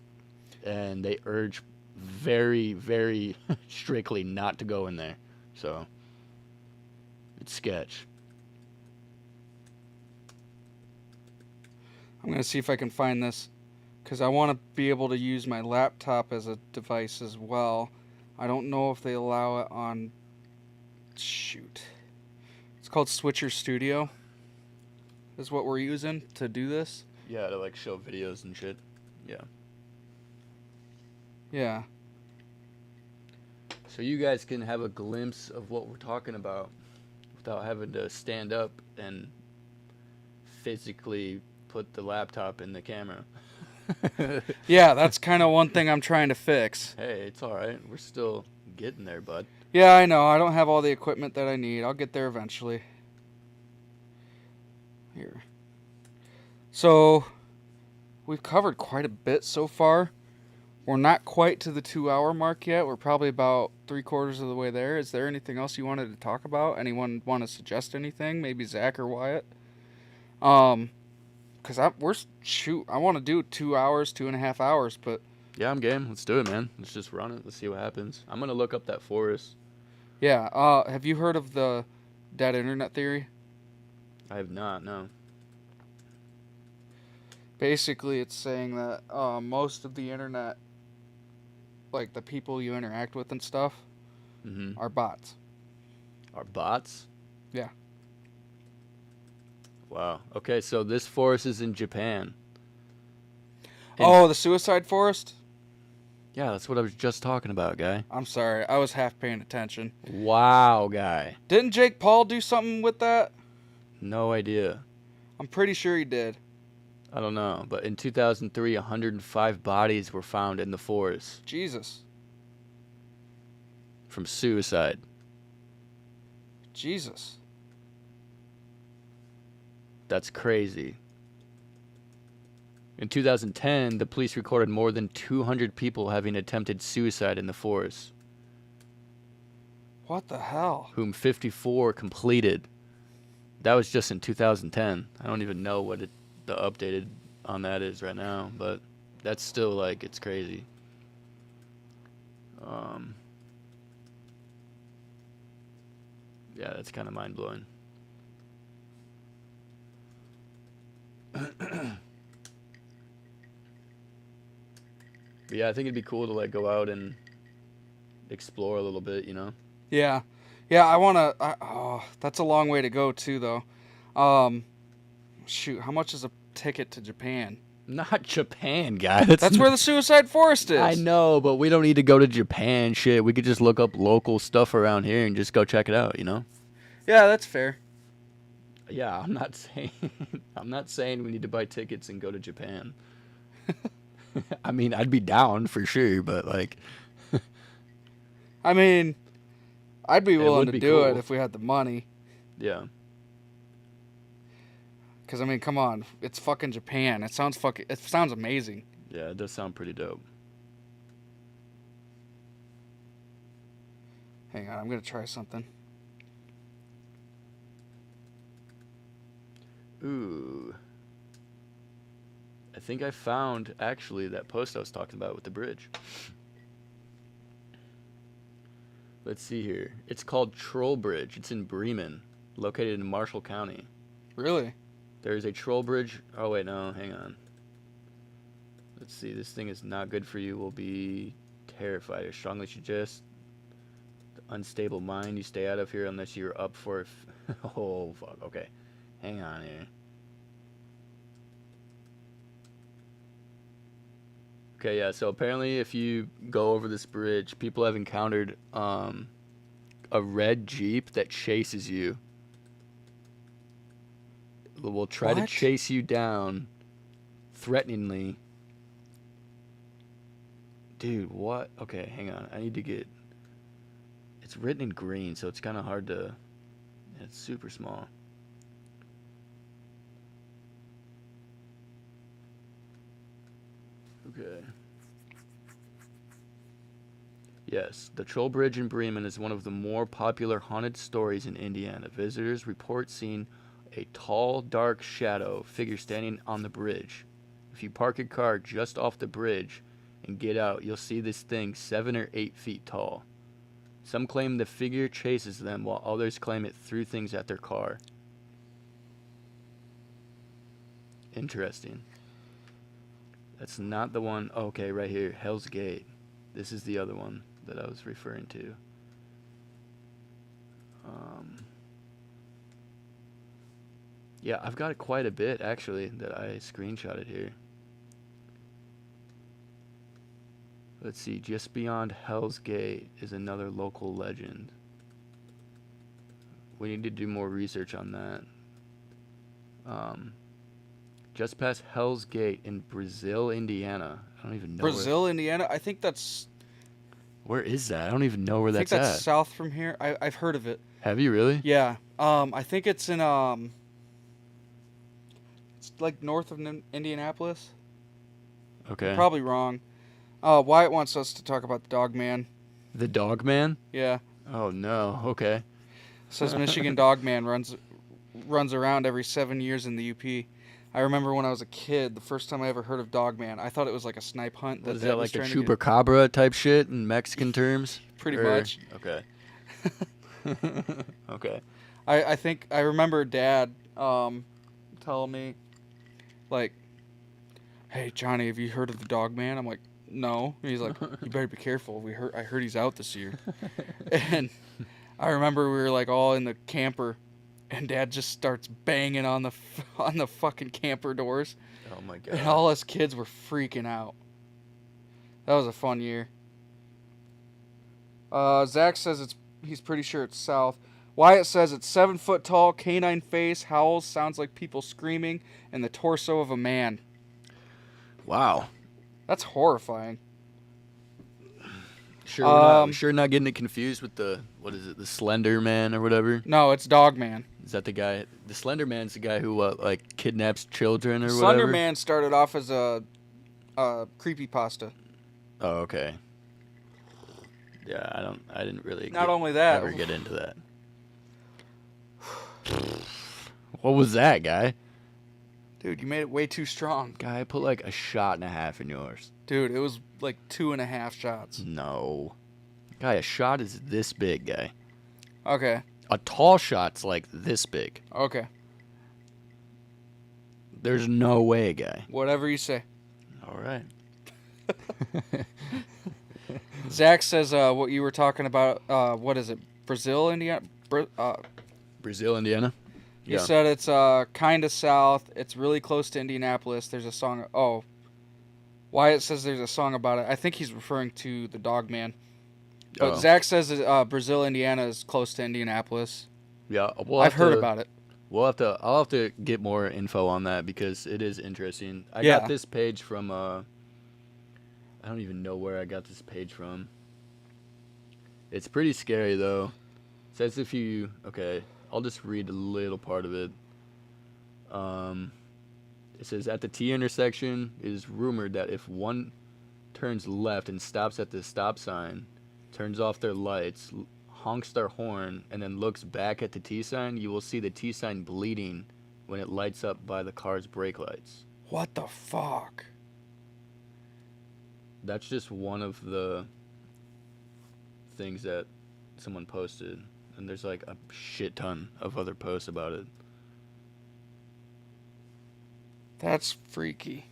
and they urge very, very strictly not to go in there. So it's sketch. I'm gonna see if I can find this, because I want to be able to use my laptop as a device as well. I don't know if they allow it on. Shoot. It's called Switcher Studio. Is what we're using to do this. Yeah, to like show videos and shit. Yeah. Yeah. So you guys can have a glimpse of what we're talking about without having to stand up and physically put the laptop in the camera. Yeah, that's kind of one thing I'm trying to fix. Hey, it's all right. We're still getting there, bud. Yeah, I know. I don't have all the equipment that I need. I'll get there eventually. Here. So, we've covered quite a bit so far. We're not quite to the 2-hour mark yet. We're probably about 3/4 of the way there. Is there anything else you wanted to talk about? Anyone want to suggest anything? Maybe Zach or Wyatt? Because I want to do 2 hours, 2.5 hours, but Yeah, I'm game. Let's do it, man. Let's just run it. Let's see what happens. I'm gonna look up that forest. yeah. Have you heard of the dead internet theory? I have not, no. Basically, it's saying that most of the internet, like the people you interact with and stuff, Mm-hmm. are bots. Are bots? Yeah. Wow. Okay, so this forest is in Japan. Oh, the suicide forest? Yeah, that's what I was just talking about, guy. I'm sorry, I was half paying attention. Wow, guy. Didn't Jake Paul do something with that? No idea. I'm pretty sure he did. I don't know, but in 2003, 105 bodies were found in the forest Jesus. from suicide. Jesus. That's crazy. In 2010, the police recorded more than 200 people having attempted suicide in the forest, What the hell? whom 54 completed. That was just in 2010. I don't even know what the updated on that is right now, but that's still like, it's crazy. Yeah, that's kind of mind blowing. But yeah, I think it'd be cool to like go out and explore a little bit, you know? Yeah. Yeah, I want to... Oh, that's a long way to go, too, though. Shoot, how much is a ticket to Japan? Not Japan, guy. That's where the suicide forest is. I know, but we don't need to go to Japan. Shit, we could just look up local stuff around here and just go check it out. You know? Yeah, that's fair. Yeah, I'm not saying. I'm not saying we need to buy tickets and go to Japan. I mean, I'd be down for sure, but like, I mean, I'd be willing would to be do it cool. if we had the money. yeah, Because, I mean, come on. It's fucking Japan. It sounds amazing. yeah, it does sound pretty dope. Hang on, I'm going to try something. Ooh, I think I found actually that post I was talking about with the bridge. Let's see here. It's called Troll Bridge. It's in Bremen, located in Marshall County. Really? There is a troll bridge. Oh, wait, no, hang on. Let's see. This thing is not good for you. Will be terrified. I strongly suggest the unstable mind you stay out of here unless you're up for it. Oh, fuck. Okay. Hang on here. Okay, yeah, so apparently if you go over this bridge, people have encountered a red Jeep that chases you. Will try to What? chase you down threateningly. Dude, what? Okay, hang on. I need to get... It's written in green, so it's kind of hard to... It's super small. Okay. Yes, the Troll Bridge in Bremen is one of the more popular haunted stories in Indiana. Visitors report seeing a tall, dark shadow figure standing on the bridge. If you park your car just off the bridge and get out, you'll see this thing 7 or 8 feet tall. Some claim the figure chases them, while others claim it threw things at their car. Interesting. That's not the one. Okay, right here, Hell's Gate. This is the other one that I was referring to. Yeah, I've got quite a bit, actually, that I screenshotted here. Let's see, just beyond Hell's Gate is another local legend. We need to do more research on that. Just past Hell's Gate in Brazil, Indiana. I don't even know Brazil, Indiana? I think that's... Where is that? I don't even know where I think that's that's at. south from here. I've heard of it. Have you really? Yeah. I think it's in, it's like north of Indianapolis. Okay. Probably wrong. Wyatt wants us to talk about the Dog Man. The Dog Man? Yeah. Oh no. Okay. Says Michigan Dog Man runs around every 7 years in the UP. I remember when I was a kid, the first time I ever heard of Dog Man, I thought it was like a snipe hunt. What is Dad that, was like a trying to get- chupacabra type shit in Mexican terms? Pretty Or- much. Okay. Okay. I think I remember Dad telling me, like, "Hey Johnny, have you heard of the Dog Man?" I'm like, "No." And he's like, "You better be careful. I heard he's out this year." And I remember we were like all in the camper, and Dad just starts banging on the fucking camper doors, Oh my and god. all us kids were freaking out. That was a fun year. Zach says he's pretty sure it's south. Wyatt says it's 7 foot tall, canine face, howls, sounds like people screaming, and the torso of a man. Wow. That's horrifying. Sure, we're not getting it confused with the the Slender Man or whatever. No, it's Dog Man. Is that the guy? The Slender Man's the guy who like kidnaps children or Slender whatever. Man started off as a creepypasta. Oh, okay. Yeah, I didn't really. Not only that, ever get into that. What was that, guy? dude, you made it way too strong. Guy, put like a shot and a half in yours. Dude, it was like 2.5 shots. No. Guy, a shot is this big, guy. Okay, A tall shot's like this big. okay, There's no way, guy. whatever you say. All right. Zach says what you were talking about. What is it? Brazil, Indiana. Brazil, Indiana. He said it's kind of south. It's really close to Indianapolis. There's a song. Oh, Wyatt says there's a song about it. I think he's referring to the Dog Man. But Oh. Zach says Brazil, Indiana is close to Indianapolis. Yeah, I've heard about it. I'll have to get more info on that because it is interesting. I Yeah. got this page from I don't even know where I got this page from. It's pretty scary though. It says if you I'll just read a little part of it. It says at the T intersection, it is rumored that if one turns left and stops at the stop sign, turns off their lights, honks their horn, and then looks back at the T sign, you will see the T sign bleeding when it lights up by the car's brake lights. What the fuck? That's just one of the things that someone posted, and there's like a shit ton of other posts about it. That's freaky.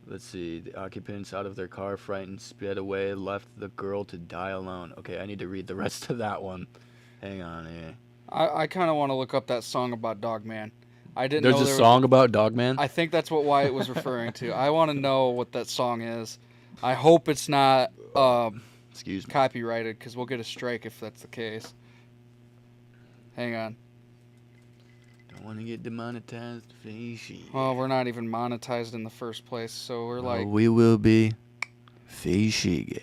Let's see. The occupants out of their car, frightened, sped away, left the girl to die alone. Okay, I need to read the rest of that one. Hang on here. I kind of want to look up that song about Dog Man. I didn't There's know a there song about Dogman? I think that's what Wyatt was referring to. I want to know what that song is. I hope it's not Excuse me. copyrighted because we'll get a strike if that's the case. Hang on. Don't want to get demonetized. Fishy. Well, we're not even monetized in the first place, so we're like, we will be. Fishy.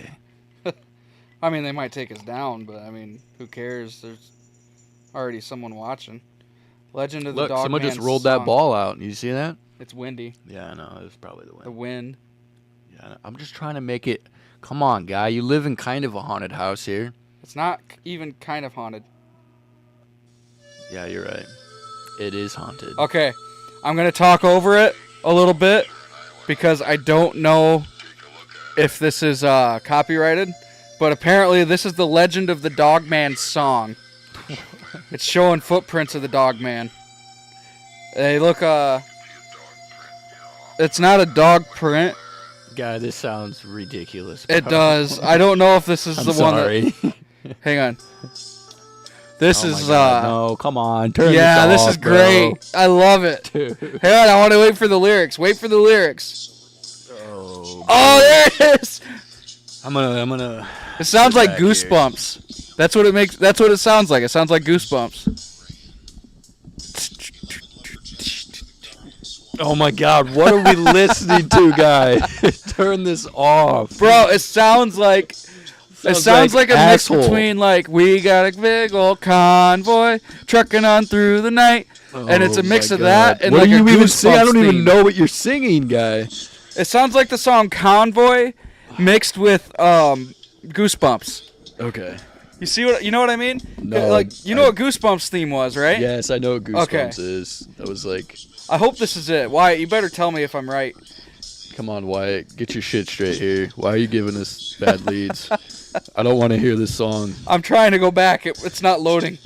I mean, they might take us down, but I mean, who cares? There's already someone watching. Legend of the Look, Dog someone Man just rolled that song. ball out. You see that? It's windy. Yeah, I know. It was probably the The wind. wind. Yeah, I'm just trying to make it. Come on, guy. You live in kind of a haunted house here. It's not even kind of haunted. Yeah, you're right. It is haunted. Okay, I'm going to talk over it a little bit because I don't know if this is copyrighted, but apparently this is the Legend of the Dog Man song. It's showing footprints of the Dog Man. They look, it's not a dog print. Guy, this sounds ridiculous. It bro. does. I don't know if this is I'm the one sorry. that... Hang on. This Oh my is, God, no, come on. Turn yeah, this this off, is great. I love it. Bro. Dude. Hang on, I want to wait for the lyrics. Wait for the lyrics. Oh, Oh, there it is. I'm gonna. It sounds Sit like back here. Goosebumps. That's what it makes. That's what it sounds like. It sounds like Goosebumps. Oh my God, what are we listening to, guy? Turn this off. Bro, it sounds like like a asshole. mix between like we got a big old convoy trucking on through the night, and it's a Oh mix my of that God. and what like do you a even sing? I don't Goosebumps even theme. know what you're singing, guy. It sounds like the song Convoy mixed with Goosebumps. Okay. You see what you know what I mean? No, like you know what Goosebumps theme was, right? Yes, I know what Goosebumps Okay. is. That was like, I hope this is it. Wyatt, you better tell me if I'm right. come on, Wyatt, get your shit straight here. Why are you giving us bad leads? I don't want to hear this song. I'm trying to go back. It's not loading.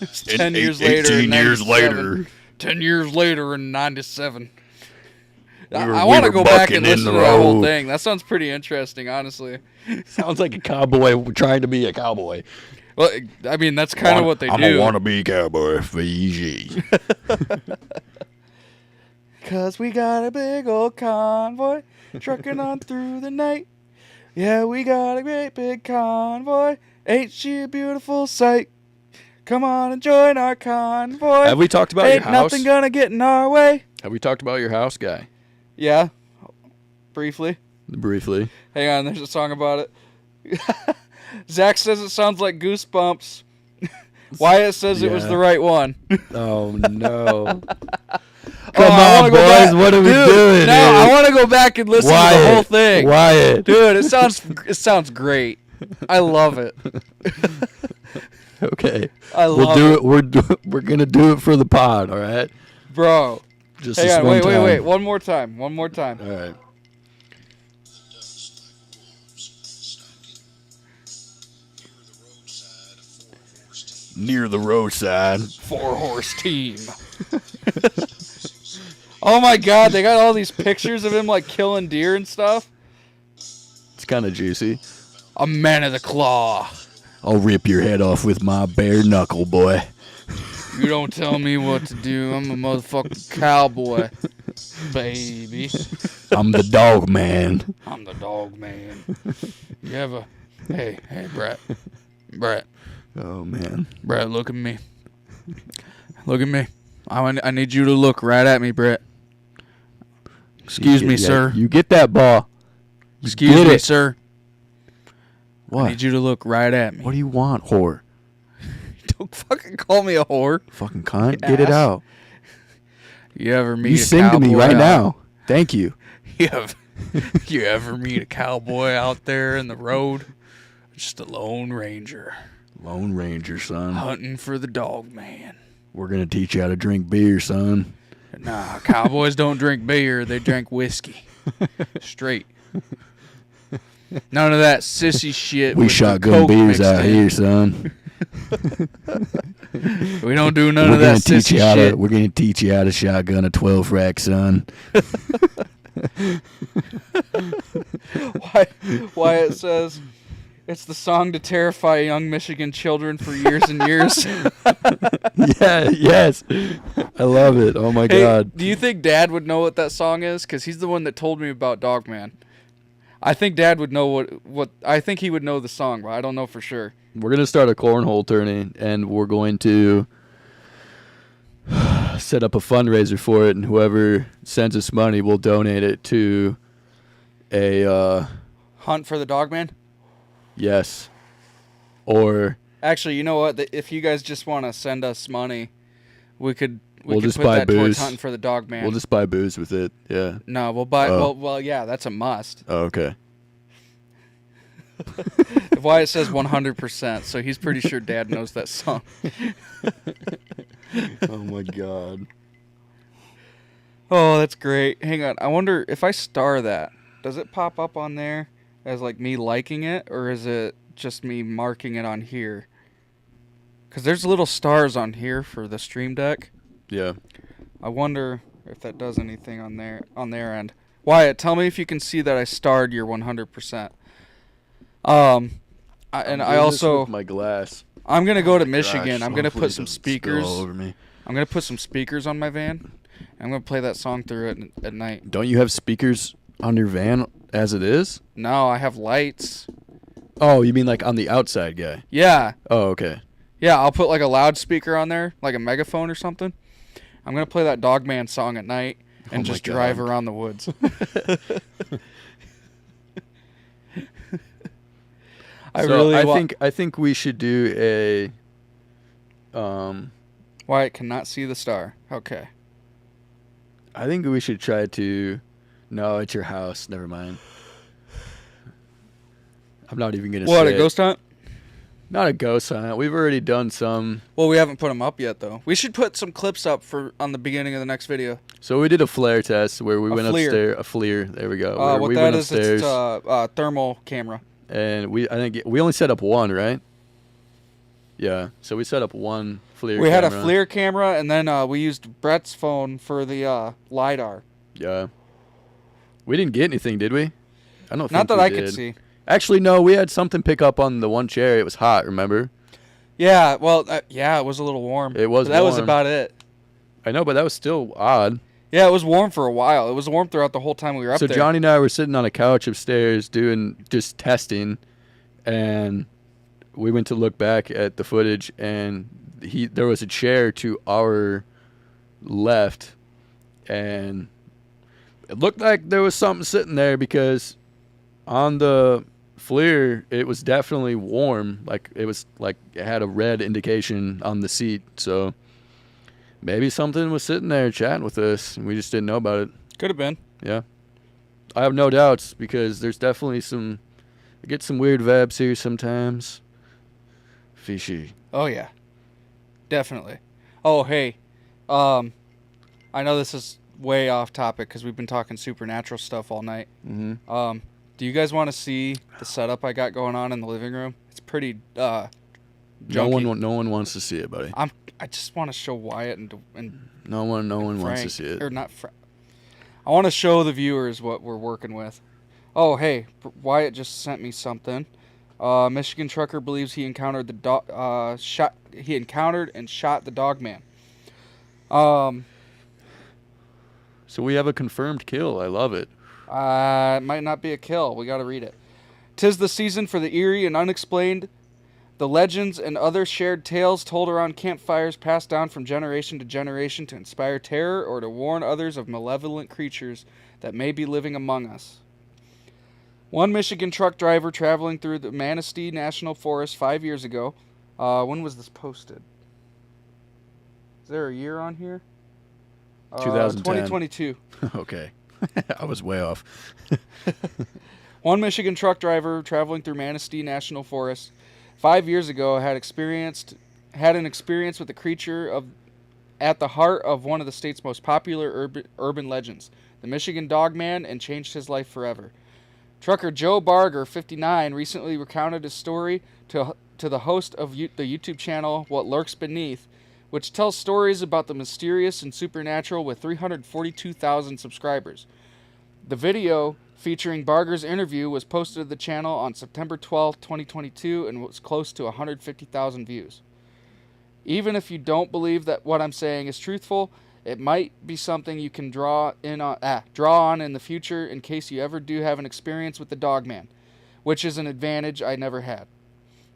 It's 10 years later. 18 in years 97. later. 10 years later in 97. We I were want to go back bucking and in listen the to that whole road. thing. That sounds pretty interesting, honestly. Sounds like a cowboy trying to be a cowboy. Well, I mean, that's kind of what they I'm do. a wannabe cowboy, Fiji. Cause we got a big old convoy trucking on through the night. Yeah, we got a great big convoy. Ain't she a beautiful sight? Come on and join our convoy. Have we talked about Ain't your house? nothing gonna get in our way. Have we talked about your house, guy? Yeah, briefly. Briefly. Hang on, there's a song about it. Zach says it sounds like Goosebumps. Wyatt says it was Yeah. the right one. Oh, no. Come on, boys, what are we doing No, here? I want to go back and listen to the whole thing. Wyatt. Dude, it sounds great. I love it. Okay. I We'll love do it. it. We're going to do it for the pod, all right? Bro. Just Hang this on, one wait. time. One more time. One more time. All right. Near the roadside. 4-horse team. Oh my god, they got all these pictures of him like killing deer and stuff. It's kind of juicy. A man of the claw. I'll rip your head off with my bare knuckle, boy. You don't tell me what to do. I'm a motherfucking cowboy, baby. I'm the dog man. I'm the dog man. You ever? Hey, Brett, Oh, man. Brett, look at me. Look at me. I need you to look right at me, Brett. Excuse me, sir. You get that ball. Excuse get me, it. sir. I What? need you to look right at me. What do you want, whore? Don't fucking call me a whore. Fucking cunt. Get it Ass. out. You ever meet You a sing to me cowboy right out- now. Thank you. You ever meet a cowboy out there in the road? Just a lone ranger Lone Ranger, son. hunting for the dog man. We're going to teach you how to drink beer, son. Nah, cowboys don't drink beer. They drink whiskey. Straight. None of that sissy shit. We with the shotgun Coke beers mixed out in. here, son. We don't do none We're of gonna that teach sissy you how shit. to. We're gonna teach you how to shotgun a 12 rack, son. Why it says it's the song to terrify young Michigan children for years and years. Yeah. Yes. I love it. Oh my Hey, God. do you think Dad would know what that song is? Because he's the one that told me about Dogman. I think Dad would know what. I think he would know the song, but I don't know for sure. We're gonna start a cornhole tourney, and we're going to set up a fundraiser for it, and whoever sends us money, we'll donate it to a Hunt for the Dogman? yes, or Actually, you know what? If you guys just want to send us money, we could We'll could just put buy that towards booze. hunting for the Dogman. we'll just buy booze with it. Yeah. No, we'll buy. Oh. Well, yeah, that's a must. Oh, okay. Wyatt says 100%, so he's pretty sure Dad knows that song. Oh my God. Oh, that's great. Hang on. I wonder if I star that, does it pop up on there as like me liking it, or is it just me marking it on here? Because there's little stars on here for the stream deck. Yeah. I wonder if that does anything on their end. Wyatt, tell me if you can see that I starred your 100%. I also my glass. I'm gonna go to Michigan. I'm gonna Hopefully put it some doesn't spill speakers. all over me. I'm gonna put some speakers on my van. I'm gonna play that song through it at night. Don't you have speakers on your van as it is? No, I have lights. Oh, you mean like on the outside, guy? Yeah, Oh, okay. yeah. I'll put like a loudspeaker on there, like a megaphone or something. I'm gonna play that Dogman song at night and Oh my just drive God. around the woods. I think we should do a Wyatt cannot see the star. Okay. I think we should try to no, it's your house. Never mind. I'm not even gonna What, say a ghost hunt? Not a ghost hunt. We've already done some. Well, we haven't put them up yet, though. We should put some clips up on the beginning of the next video. So we did a flare test where we went FLIR. upstairs. A FLIR. There we go. Where What we that went is, upstairs, it's a thermal camera. and I think we only set up one, right? Yeah. So we set up one FLIR We had a camera. FLIR camera, and then we used Brett's phone for the LiDAR. Yeah. We didn't get anything, did we? I don't think Not that we I did. could see. Actually, no, we had something pick up on the one chair. It was hot, remember? Yeah, well, yeah, it was a little warm. It was But that was warm. about it. I know, but that was still odd. Yeah, it was warm for a while. It was warm throughout the whole time we were up So there. Johnny and I were sitting on a couch upstairs doing just testing, and we went to look back at the footage, and there was a chair to our left, and it looked like there was something sitting there because on the FLIR it was definitely warm, like it had a red indication on the seat. So maybe something was sitting there chatting with us, and we just didn't know about it. Could have been. Yeah. I have no doubts because there's definitely I get some weird vibes here sometimes. Fishy. Oh, yeah. Definitely. Oh, hey. I know this is way off topic because we've been talking supernatural stuff all night. Mm-hmm. Do you guys want to see the setup I got going on in the living room? It's pretty No one wants to see it, buddy. I just want to show Wyatt and No one wants to Frank, see it. or not I want to show the viewers what we're working with. Oh, hey, Wyatt just sent me something. Michigan trucker believes he encountered He encountered and shot the dog man. So we have a confirmed kill. I love it. It might not be a kill. We got to read it. 'Tis the season for the eerie and unexplained. The legends and other shared tales told around campfires passed down from generation to generation to inspire terror or to warn others of malevolent creatures that may be living among us. One Michigan truck driver traveling through the Manistee National Forest 5 years ago. When was this posted? Is there a year on here? 2010. 2022. Okay. I was way off. One Michigan truck driver traveling through Manistee National Forest 5 years ago had an experience with a creature at the heart of one of the state's most popular urban legends, the Michigan Dogman, and changed his life forever. Trucker Joe Barger, 59, recently recounted his story to the host of the YouTube channel What Lurks Beneath, which tells stories about the mysterious and supernatural with 342,000 subscribers. The video featuring Barger's interview was posted to the channel on September 12, 2022, and was close to 150,000 views. Even if you don't believe that what I'm saying is truthful, it might be something you can draw on in the future in case you ever do have an experience with the Dogman, which is an advantage I never had.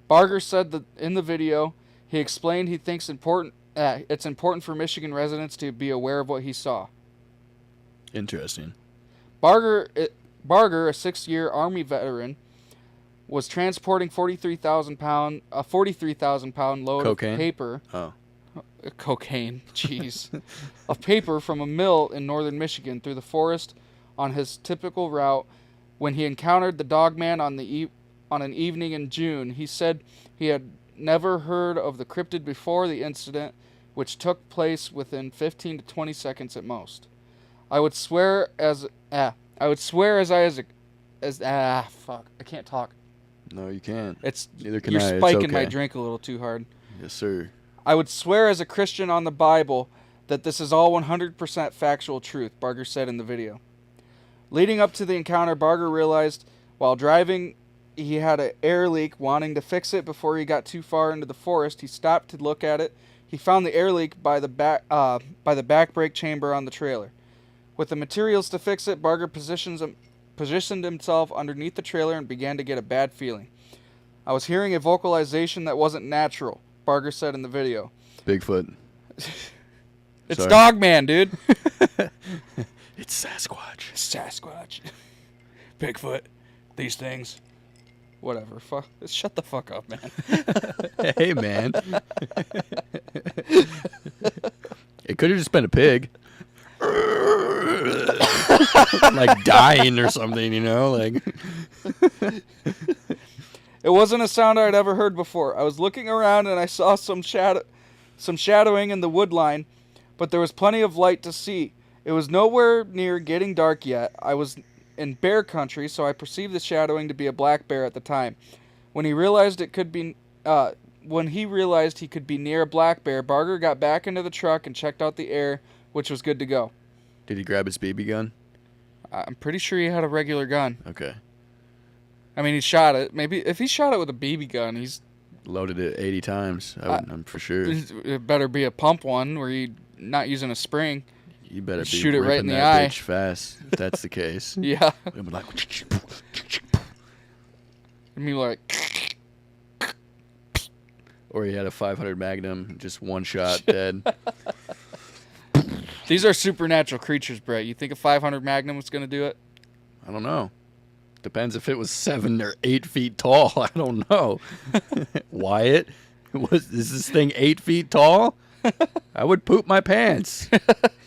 Barger said that in the video, he explained he thinks it's important for Michigan residents to be aware of what he saw. Interesting. Barger, a 6-year Army veteran, was transporting 43,000 pound load Cocaine? of paper. Oh. Cocaine, jeez. Of paper from a mill in northern Michigan through the forest on his typical route when he encountered the Dogman on an evening in June. He said he had never heard of the cryptid before the incident, which took place within 15 to 20 seconds at most. I would swear I can't talk. No, you can't. Neither can You're I. It's spiking my okay. drink a little too hard. Yes, sir. I would swear as a Christian on the Bible that this is all 100% factual truth, Barger said in the video. Leading up to the encounter, Barger realized while driving he had an air leak. Wanting to fix it before he got too far into the forest, he stopped to look at it. He found the air leak by the back brake chamber on the trailer. With the materials to fix it, Barger positioned himself underneath the trailer and began to get a bad feeling. I was hearing a vocalization that wasn't natural, Barger said in the video. Bigfoot. It's Sorry. Dogman, dude. It's Sasquatch. Sasquatch. Bigfoot. These things. Whatever. Shut the fuck up, man. Hey, man. It could have just been a pig. Like dying or something, you know? Like. It wasn't a sound I'd ever heard before. I was looking around and I saw some shadowing in the wood line, but there was plenty of light to see. It was nowhere near getting dark yet. I was in bear country, so I perceived the shadowing to be a black bear at the time. When he realized it could when he realized he could be near a black bear, Barger got back into the truck and checked out the air, which was good to go. Did he grab his BB gun? I'm pretty sure he had a regular gun. Okay. I mean, he shot it. Maybe if he shot it with a BB gun, he's Loaded it 80 times. I'm for sure. it better be a pump one where you're not using a spring. You better be shoot it right ripping in the that eye. bitch fast. If that's the case. Yeah. It'll be like, I mean, like, or he had a 500 Magnum, just one shot, dead. these are supernatural creatures, Brett. You think a 500 Magnum was going to do it? I don't know. Depends if it was 7 or 8 feet tall. I don't know. Wyatt, is this thing 8 feet tall? I would poop my pants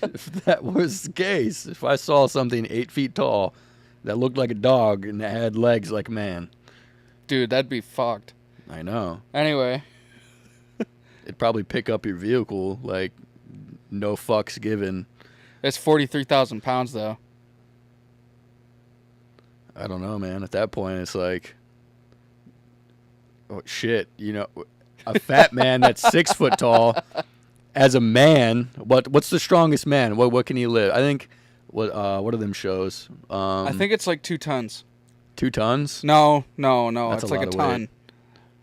if that was the case. If I saw something 8 feet tall that looked like a dog and that had legs like a man. Dude, that'd be fucked. I know. Anyway, It'd probably pick up your vehicle, like, no fucks given. it's 43,000 pounds, though. I don't know, man. At that point, it's like, oh, shit. You know, a fat man that's 6 foot tall, as a man, what's the strongest man? What can he lift? I think, what are them shows? I think it's like 2 tons. 2 tons? No. That's It's a like a lot of ton. weight.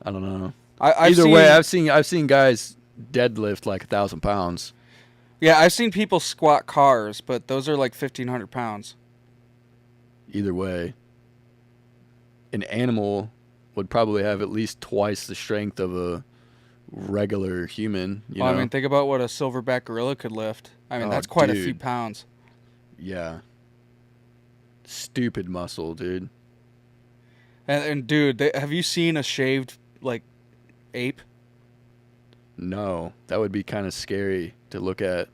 I don't know. I've Either seen, way, I've seen guys deadlift like 1,000 pounds. Yeah, I've seen people squat cars, but those are like 1,500 pounds. Either way, an animal would probably have at least twice the strength of a regular human. You know? I mean, think about what a silverback gorilla could lift. I mean, Oh, that's quite a few dude. pounds. Yeah. Stupid muscle, dude. And dude, have you seen a shaved like ape? No, that would be kind of scary to look at.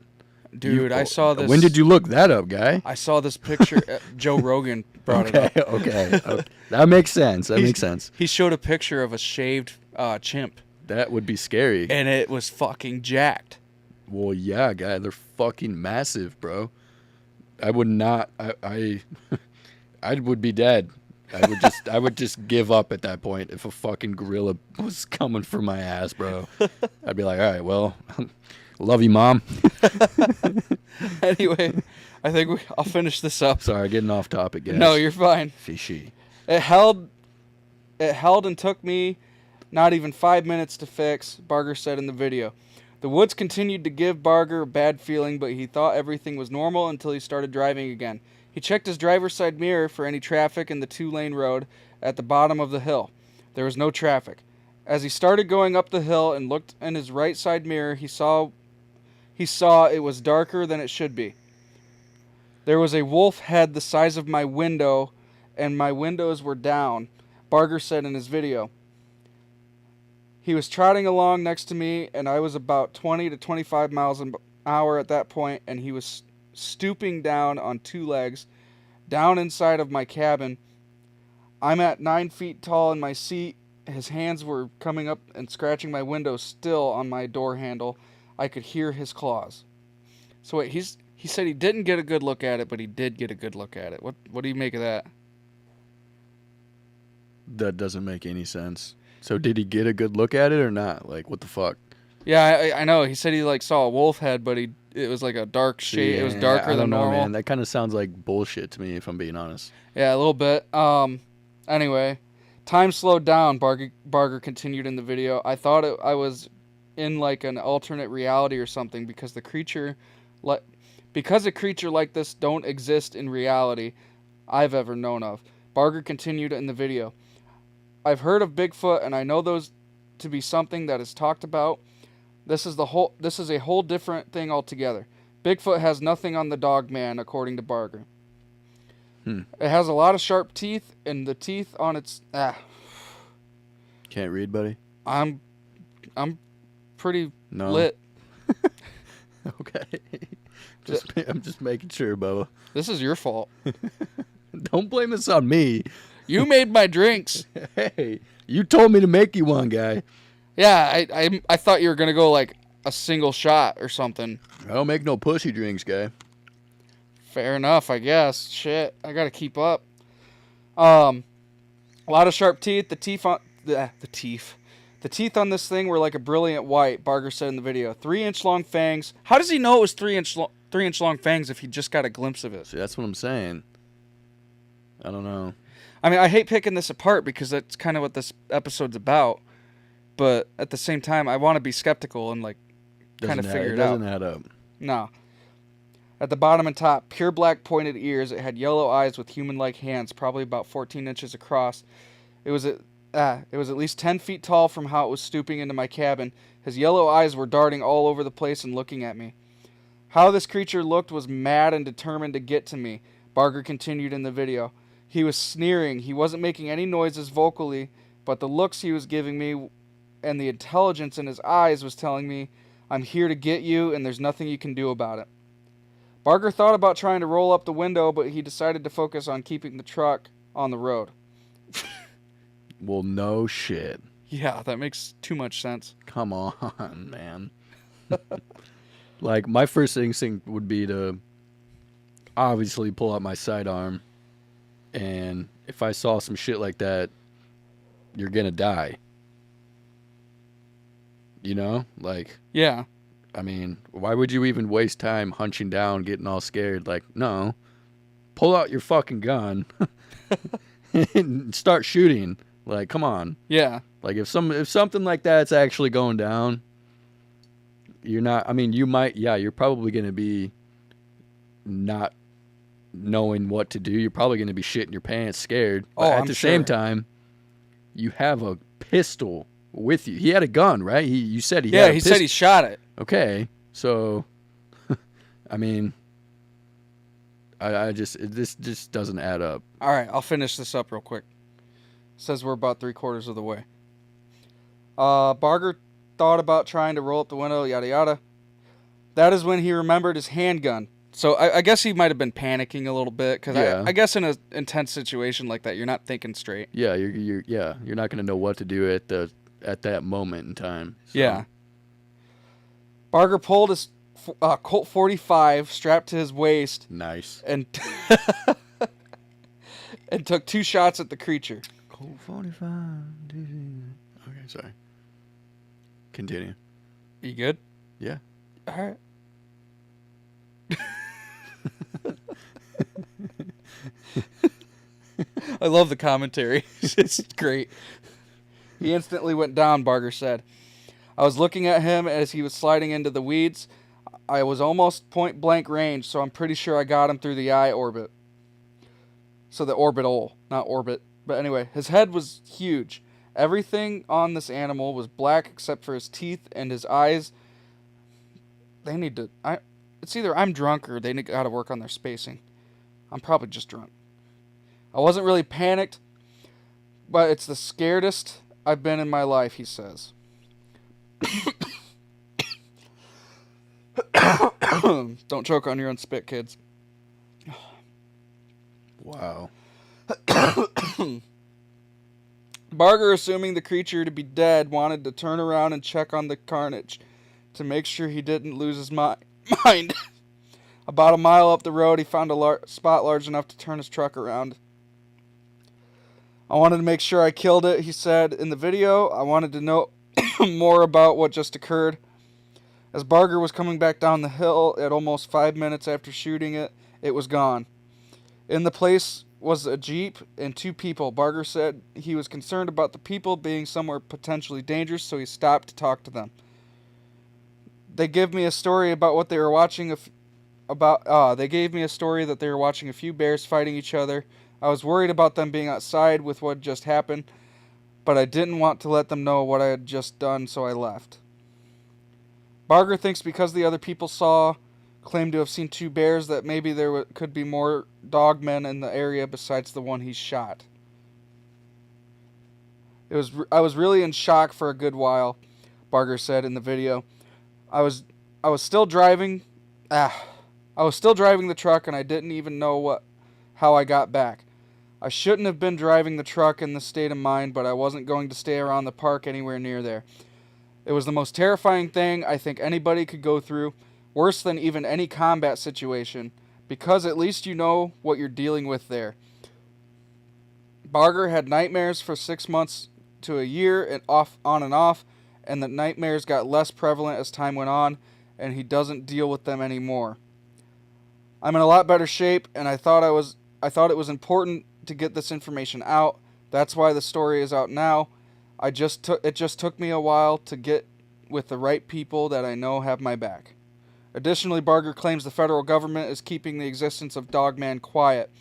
Dude, I saw this. When did you look that up, guy? I saw this picture. Joe Rogan brought it up. Okay. That makes sense. That makes sense. He showed a picture of a shaved chimp, That would be scary. and it was fucking jacked. Well, yeah, guy, they're fucking massive, bro. I would not. I would be dead. I would just give up at that point if a fucking gorilla was coming for my ass, bro. I'd be like, all right, well, love you, mom. Anyway, I think I'll finish this up. Sorry, getting off topic, guys. No, you're fine. fishy. It held and took me not even 5 minutes to fix, Barger said in the video. The woods continued to give Barger a bad feeling, but he thought everything was normal until he started driving again. He checked his driver's side mirror for any traffic in the 2-lane road at the bottom of the hill. There was no traffic. As he started going up the hill and looked in his right side mirror, he saw it was darker than it should be. There was a wolf head the size of my window, and my windows were down, Barger said in his video. He was trotting along next to me, and I was about 20 to 25 miles an hour at that point, and he was stooping down on 2 legs, down inside of my cabin. I'm at 9 feet tall in my seat. His hands were coming up and scratching my window still on my door handle. I could hear his claws. So wait, he said he didn't get a good look at it, but he did get a good look at it. What do you make of that? That doesn't make any sense. So did he get a good look at it or not? Like, what the fuck? Yeah, I know. He said he like saw a wolf head, but it was like a dark shade. It was darker I than don't know, normal. man. That kind of sounds like bullshit to me, if I'm being honest. Yeah, a little bit. Anyway, time slowed down. Barger continued in the video. I thought I was in like an alternate reality or something because a creature like this don't exist in reality I've ever known of. Barger continued in the video. I've heard of Bigfoot and I know those to be something that is talked about. This is a whole different thing altogether. Bigfoot has nothing on the dog man, according to Barger. It has a lot of sharp teeth, and the teeth on its Can't read, buddy? I'm pretty No. lit. Okay. I'm just making sure, Bubba. This is your fault. Don't blame this on me. You made my drinks. Hey, you told me to make you one, guy. Yeah, I thought you were gonna go like a single shot or something. I don't make no pussy drinks, guy. Fair enough, I guess. Shit, I gotta keep up. A lot of sharp teeth. The The teeth on this thing were like a brilliant white, Barger said in the video. 3-inch long fangs. How does he know it was 3-inch long fangs if he just got a glimpse of it? See, that's what I'm saying. I don't know. I mean, I hate picking this apart because that's kind of what this episode's about. But at the same time, I want to be skeptical and like kind of figure it out. Doesn't add up. No. At the bottom and top, pure black pointed ears. It had yellow eyes with human-like hands, probably about 14 inches across. It was at least 10 feet tall from how it was stooping into my cabin. His yellow eyes were darting all over the place and looking at me. How this creature looked was mad and determined to get to me, Barger continued in the video. He was sneering. He wasn't making any noises vocally, but the looks he was giving me and the intelligence in his eyes was telling me, I'm here to get you and there's nothing you can do about it. Barger thought about trying to roll up the window, but he decided to focus on keeping the truck on the road. Well, no shit. Yeah, that makes too much sense. Come on, man. Like, my first instinct would be to obviously pull out my sidearm. And if I saw some shit like that, you're gonna die. You know? Like, Yeah. I mean, why would you even waste time hunching down, getting all scared? Like, no. Pull out your fucking gun and start shooting. Like, come on. Yeah. Like, if something like that's actually going down, you're not, I mean, you might, yeah, you're probably going to be not knowing what to do. You're probably going to be shitting your pants scared. But at I'm the same sure. time, you have a pistol with you. He had a gun, right? You said he Yeah, had a he pistol. said he shot it. Okay, so, I mean, this just doesn't add up. All right, I'll finish this up real quick. Says we're about 3/4 of the way. Barger thought about trying to roll up the window, yada yada. That is when he remembered his handgun. So I guess he might have been panicking a little bit because Yeah. I guess in an intense situation like that, you're not thinking straight. Yeah, you're not gonna know what to do at that moment in time. So. Yeah. Barger pulled his Colt 45 strapped to his waist Nice. and and took 2 shots at the creature. Colt 45. Okay, sorry. Continue. You good? Yeah. All right. I love the commentary. It's great. He instantly went down, Barger said. I was looking at him as he was sliding into the weeds. I was almost point blank range, so I'm pretty sure I got him through the eye orbit. So the orbital, not orbit. But anyway, his head was huge. Everything on this animal was black except for his teeth and his eyes. They need to... It's either I'm drunk or they got to work on their spacing. I'm probably just drunk. I wasn't really panicked, but it's the scaredest I've been in my life, he says. Don't choke on your own spit, kids. Wow. Barger, assuming the creature to be dead, wanted to turn around and check on the carnage to make sure he didn't lose his mind. About a mile up the road, he found a spot large enough to turn his truck around. I wanted to make sure I killed it, he said in the video. I wanted to know more about what just occurred. As Barger was coming back down the hill at almost 5 minutes after shooting it, it was gone. In the place was a Jeep and 2 people. Barger said he was concerned about the people being somewhere potentially dangerous, so he stopped to talk to them. They gave me a story about what they were watching. They gave me a story that they were watching a few bears fighting each other. I was worried about them being outside with what just happened, but I didn't want to let them know what I had just done, so I left. Barger thinks because the other people claimed to have seen 2 bears, that maybe there could be more dogmen in the area besides the one he shot. I was really in shock for a good while, Barger said in the video. I was still driving. I was still driving the truck, and I didn't even know how I got back. I shouldn't have been driving the truck in this state of mind, but I wasn't going to stay around the park anywhere near there. It was the most terrifying thing I think anybody could go through, worse than even any combat situation, because at least you know what you're dealing with there. Barger had nightmares for 6 months to a year and on and off, and the nightmares got less prevalent as time went on, and he doesn't deal with them anymore. I'm in a lot better shape, and I thought it was important to get this information out. That's why the story is out now. It just took me a while to get with the right people that I know have my back. Additionally, Barger claims the federal government is keeping the existence of Dogman quiet.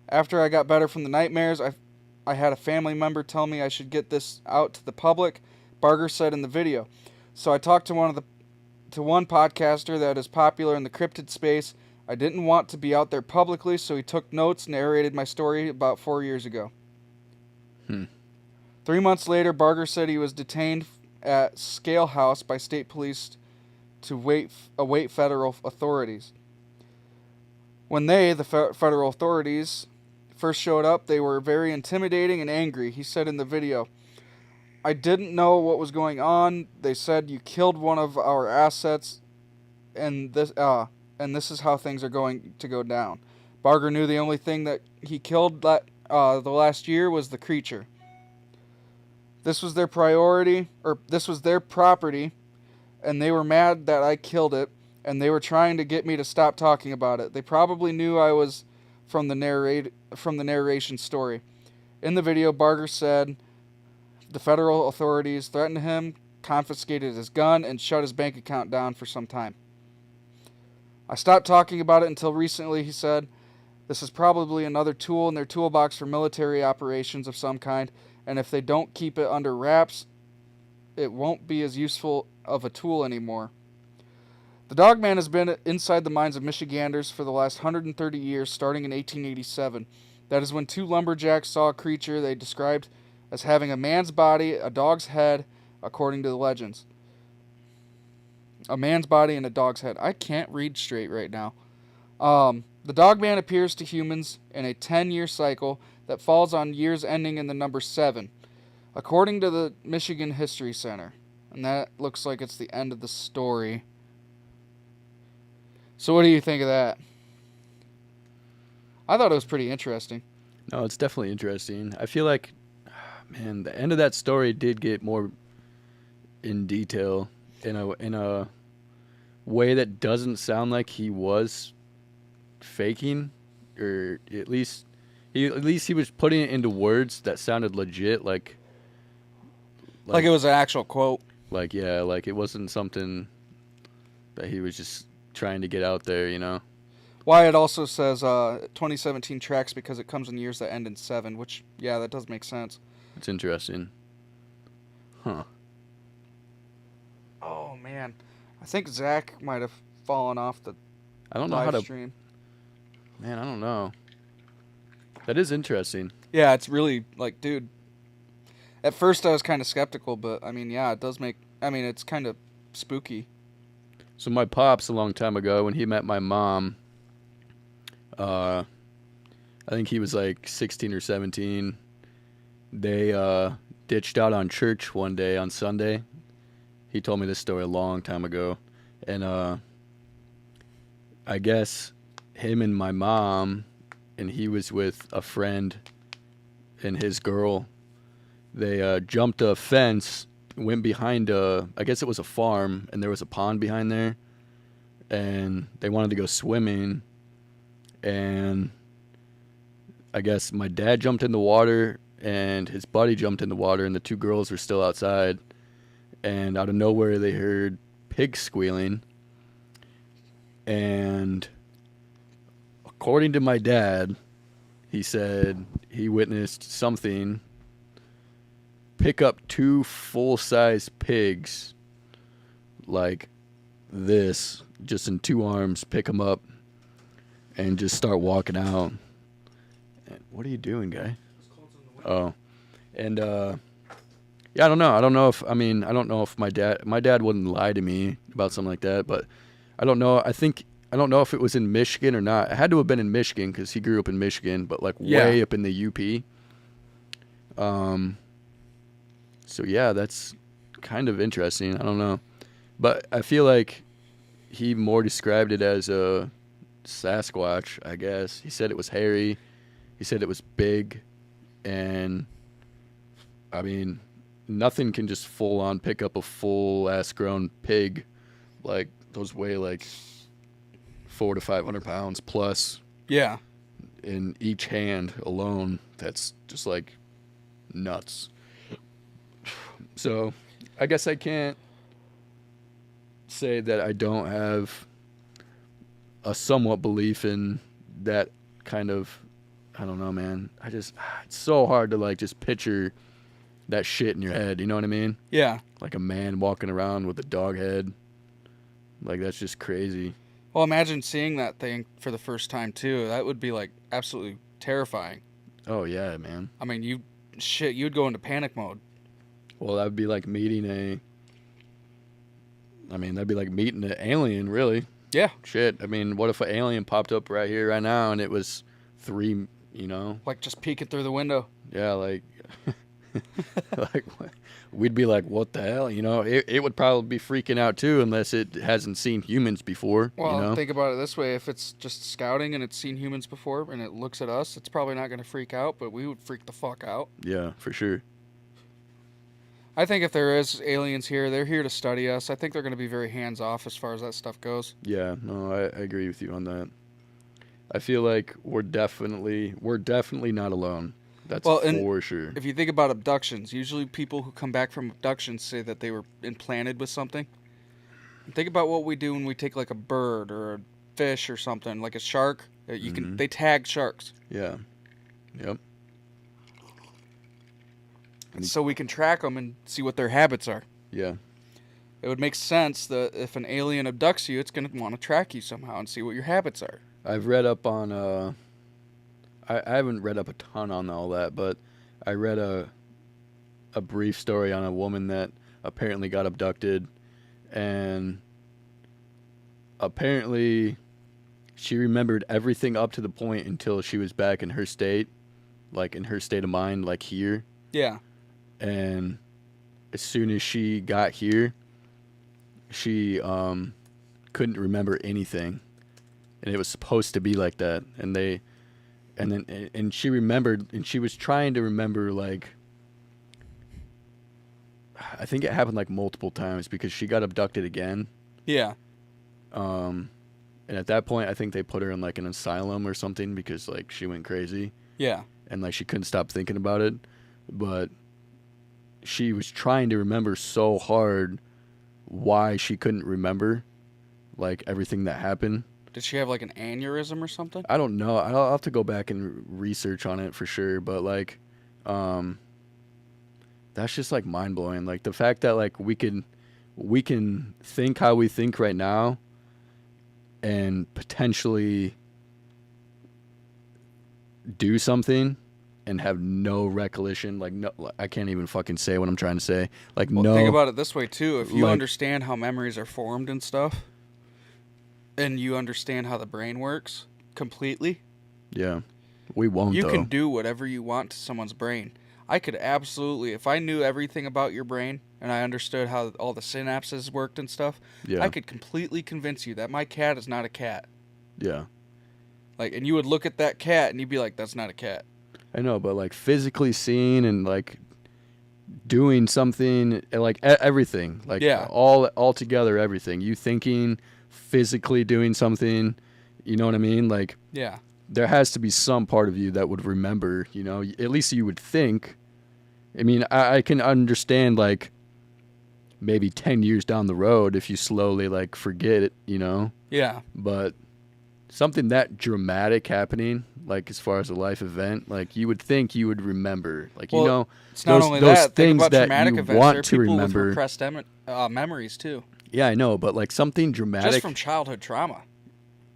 After I got better from the nightmares, I had a family member tell me I should get this out to the public, Barger said in the video. So I talked to one podcaster that is popular in the cryptid space. I didn't want to be out there publicly, so he took notes, narrated my story about 4 years ago. 3 months later, Barger said he was detained at Scale House by state police to await federal authorities. When the federal authorities, first showed up, they were very intimidating and angry, he said in the video. I didn't know what was going on. They said you killed one of our assets, and this is how things are going to go down. Barger knew the only thing that he killed the last year was the creature. This was their property, and they were mad that I killed it, and they were trying to get me to stop talking about it. They probably knew I was from the narration story. In the video, Barger said the federal authorities threatened him, confiscated his gun, and shut his bank account down for some time. I stopped talking about it until recently, he said. This is probably another tool in their toolbox for military operations of some kind, and if they don't keep it under wraps, it won't be as useful of a tool anymore. The Dogman has been inside the minds of Michiganders for the last 130 years, starting in 1887. That is when two lumberjacks saw a creature they described as having a man's body, a dog's head, according to the legends. A man's body and a dog's head. I can't read straight right now. The Dogman appears to humans in a 10-year cycle that falls on years ending in the number 7, according to the Michigan History Center. And that looks like it's the end of the story. So what do you think of that? I thought it was pretty interesting. No, it's definitely interesting. I feel like, man, the end of that story did get more in detail in a way that doesn't sound like he was faking, or at least he was putting it into words that sounded legit, like it was an actual quote. Like it wasn't something that he was just trying to get out there, you know. Wyatt also says 2017 tracks because it comes in years that end in 7, which, yeah, that does make sense. It's interesting. Huh. Oh, man. I think Zach might have fallen off the I don't know how to stream. Man, I don't know. That is interesting. Yeah, it's really, like, dude. At first I was kind of skeptical, but, I mean, yeah, it does make... I mean, it's kind of spooky. So my pops, a long time ago, when he met my mom, I think he was like 16 or 17. They ditched out on church one day on Sunday. He told me this story a long time ago. And I guess him and my mom, and he was with a friend and his girl, they jumped a fence, went behind I guess it was a farm, and there was a pond behind there, and they wanted to go swimming, and I guess my dad jumped in the water, and his buddy jumped in the water, and the two girls were still outside, and out of nowhere they heard pigs squealing, and according to my dad, he said he witnessed something pick up two full-size pigs like this, just in two arms, pick them up and just start walking out. What are you doing, guy? Oh. And yeah, I don't know. I don't know if my dad wouldn't lie to me about something like that, but I don't know. I don't know if it was in Michigan or not. It had to have been in Michigan because he grew up in Michigan, but like way up in the UP. So yeah, that's kind of interesting. I don't know, but I feel like he more described it as a Sasquatch, I guess. He said it was hairy. He said it was big, and I mean, nothing can just full on pick up a full ass grown pig. Like, those weigh like 400 to 500 pounds plus Yeah. in each hand alone. That's just like nuts. So, I guess I can't say that I don't have a somewhat belief in that kind of, I don't know, man. It's so hard to like just picture that shit in your head, you know what I mean? Yeah. Like a man walking around with a dog head. Like, that's just crazy. Well, imagine seeing that thing for the first time too. That would be like absolutely terrifying. Oh yeah, man. I mean, you'd go into panic mode. Well, that would be like meeting that'd be like meeting an alien, really. Yeah. Shit. I mean, what if an alien popped up right here, right now, and it was 3, you know? Like just peeking through the window. Yeah, like, like we'd be like, what the hell? You know, it would probably be freaking out too, unless it hasn't seen humans before. Well, you know? think about it this way. If it's just scouting and it's seen humans before and it looks at us, it's probably not going to freak out, but we would freak the fuck out. Yeah, for sure. I think if there is aliens here, they're here to study us. I think they're going to be very hands-off as far as that stuff goes. Yeah, no, I agree with you on that. I feel like we're definitely not alone. That's for sure. If you think about abductions, usually people who come back from abductions say that they were implanted with something. Think about what we do when we take like a bird or a fish or something, like a shark. They tag sharks. Yeah. Yep. So we can track them and see what their habits are. Yeah. It would make sense that if an alien abducts you, it's going to want to track you somehow and see what your habits are. I've read up on I haven't read up a ton on all that, but I read a brief story on a woman that apparently got abducted, and apparently she remembered everything up to the point until she was back in her state, like in her state of mind, like here. Yeah. And as soon as she got here, she couldn't remember anything, and it was supposed to be like that. And she remembered, and she was trying to remember, like, I think it happened like multiple times because she got abducted again. Yeah. And at that point, I think they put her in like an asylum or something because like she went crazy. Yeah. And like she couldn't stop thinking about it, but she was trying to remember so hard why she couldn't remember like everything that happened. Did she have like an aneurysm or something? I don't know. I'll have to go back and research on it for sure, but like that's just like mind blowing. Like the fact that like we can think how we think right now and potentially do something and have no recollection, like no, I can't even fucking say what I'm trying to say. Like, Well, no. think about it this way too. If you like- understand how memories are formed and stuff, and you understand how the brain works completely, Yeah, we won't. you though. can do whatever you want to someone's brain. I could absolutely, if I knew everything about your brain and I understood how all the synapses worked and stuff, Yeah, I could completely convince you that my cat is not a cat. yeah. Like, and you would look at that cat and you'd be like, "That's not a cat." I know, but like physically seeing and like doing something, and, like everything, like Yeah. all together, everything. You thinking, physically doing something, you know what I mean? Like Yeah. there has to be some part of you that would remember, you know, at least you would think. I mean, I can understand like maybe 10 years down the road if you slowly like forget it, you know, Yeah. but something that dramatic happening, like as far as a life event, like you would think you would remember, like, Well, you know, It's not those, only those that. Think things about that traumatic you events. There are want to people remember. with repressed memories too, Yeah, I know, but like something dramatic. just from childhood trauma.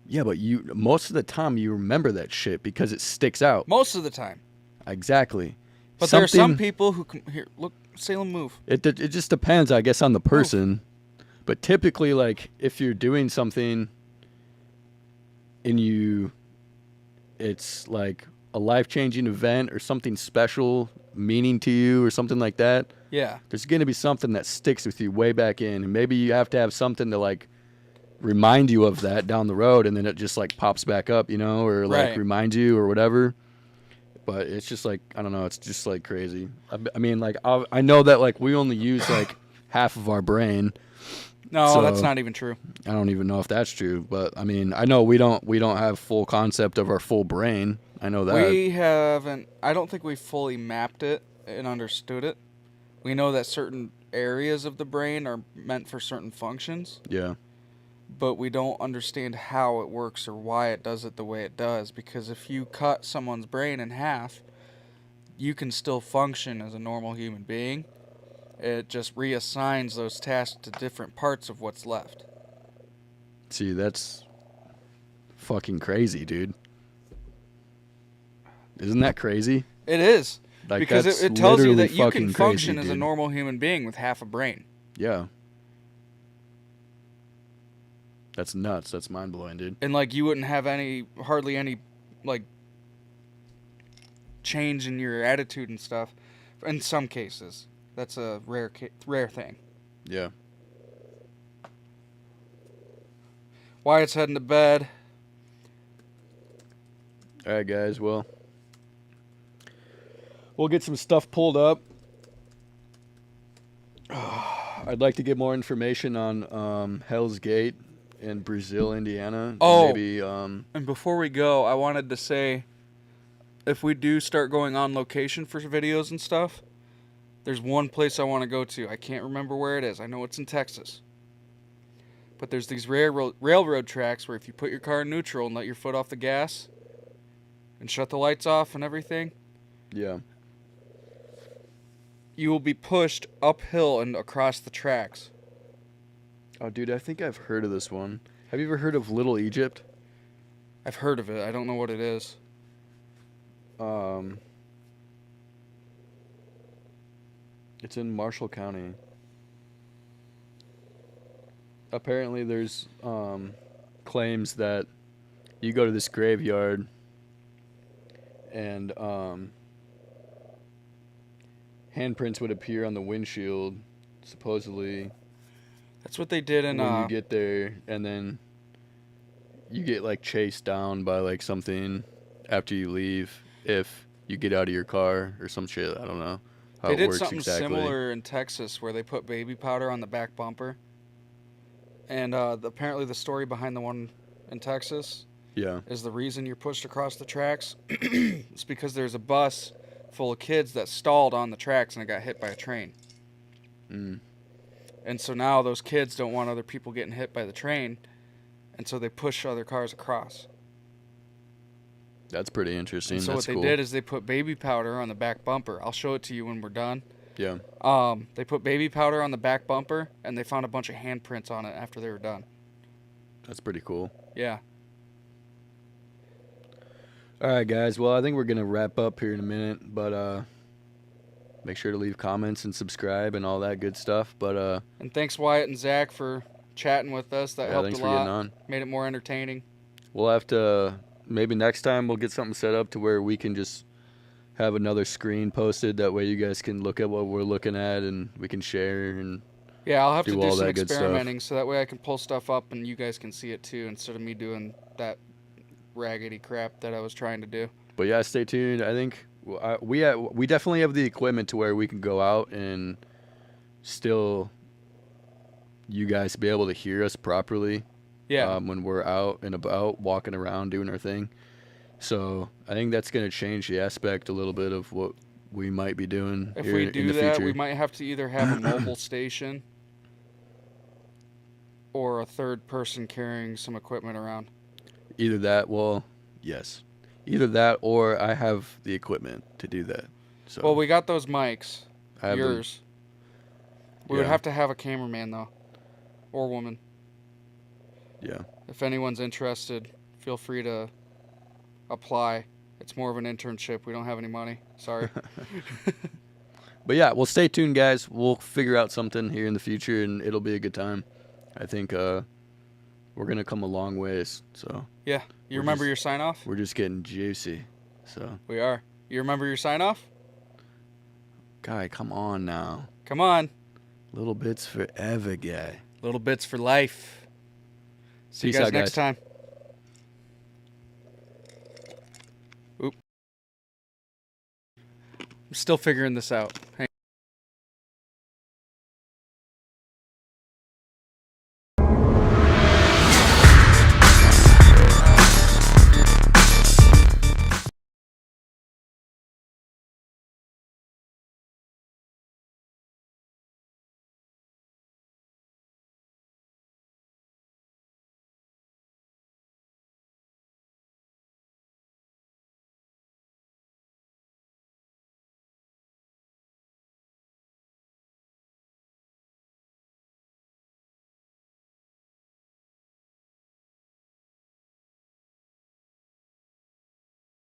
Yeah, but most of the time you remember that shit because it sticks out. Most of the time. Exactly. But there are some Something- people who can here. Look, Salem, move. It just depends, I guess, on the person. But typically, like, if you're doing something and it's like a life-changing event or something special meaning to you or something like that, Yeah. there's going to be something that sticks with you way back in. And maybe you have to have something to, like, remind you of that down the road, and then it just, like, pops back up, you know, or, like, Right. remind you or whatever. But it's just like, I don't know, it's just like crazy. I mean, like, I know that like we only use like half of our brain. No, So- that's not even true. I don't even know if that's true, but I mean, I know we don't have full concept of our full brain. I know that. We haven't. I don't think we fully mapped it and understood it. We know that certain areas of the brain are meant for certain functions, Yeah. but we don't understand how it works or why it does it the way it does. Because if you cut someone's brain in half, you can still function as a normal human being. It just reassigns those tasks to different parts of what's left. See, that's fucking crazy, dude. Isn't that crazy? It is. Like, Because that's it tells you literally that you fucking can function crazy, as a dude. normal human being with half a brain. Yeah. That's nuts. That's mind blowing, dude. And like you wouldn't have hardly any like change in your attitude and stuff. In some cases, that's a rare thing. Yeah. Wyatt's heading to bed. All right, guys. Well, we'll get some stuff pulled up. I'd like to get more information on Hell's Gate in Brazil, Indiana. Oh. Maybe. And before we go, I wanted to say, if we do start going on location for videos and stuff, there's one place I want to go to. I can't remember where it is. I know it's in Texas. But there's these railroad tracks where if you put your car in neutral and let your foot off the gas and shut the lights off and everything, Yeah. you will be pushed uphill and across the tracks. Oh, dude, I think I've heard of this one. Have you ever heard of Little Egypt? I've heard of it. I don't know what it is. It's in Marshall County. Apparently, there's claims that you go to this graveyard and handprints would appear on the windshield, supposedly. That's what they did in When you get there, and then you get like chased down by like something after you leave if you get out of your car or some shit. I don't know how they it did works something exactly. similar in Texas where they put baby powder on the back bumper. And apparently the story behind the one in Texas Yeah. is the reason you're pushed across the tracks. It's because there's a bus full of kids that stalled on the tracks and it got hit by a train. Mm. And so now those kids don't want other people getting hit by the train, and so they push other cars across. That's pretty interesting. And so That's what cool. they did is they put baby powder on the back bumper. I'll show it to you when we're done. Yeah. They put baby powder on the back bumper, and they found a bunch of handprints on it after they were done. That's pretty cool. Yeah. All right, guys. Well, I think we're gonna wrap up here in a minute, but make sure to leave comments and subscribe and all that good stuff. But And thanks Wyatt and Zach for chatting with us. That yeah, helped thanks a for getting lot. on. Made it more entertaining. We'll have to maybe next time we'll get something set up to where we can just have another screen posted. That way you guys can look at what we're looking at and we can share and Yeah, I'll have to Do do all some that good stuff. experimenting so that way I can pull stuff up and you guys can see it too instead of me doing that raggedy crap that I was trying to do. But yeah, stay tuned. I think we definitely have the equipment to where we can go out and still you guys be able to hear us properly. Yeah. When we're out and about, walking around, doing our thing. So I think that's going to change the aspect a little bit of what we might be doing If here we in do the that, future. we might have to either have a mobile station or a third person carrying some equipment around. Either that, well, yes. Either that or I have the equipment to do that. So Well, we got those mics. I have them. Yours. We would Yeah. have to have a cameraman though, or woman. Yeah. If anyone's interested, feel free to apply. It's more of an internship. We don't have any money. Sorry. But yeah, well, stay tuned, guys. We'll figure out something here in the future, and it'll be a good time. I think we're gonna come a long ways. So Yeah. You We're remember just- your sign off? we're just getting juicy. So, We are. You remember your sign off? guy, come on now. Come on. Little bits forever, guy. Little bits for life. See you Peace guys out, next guys. time. I'm still figuring this out.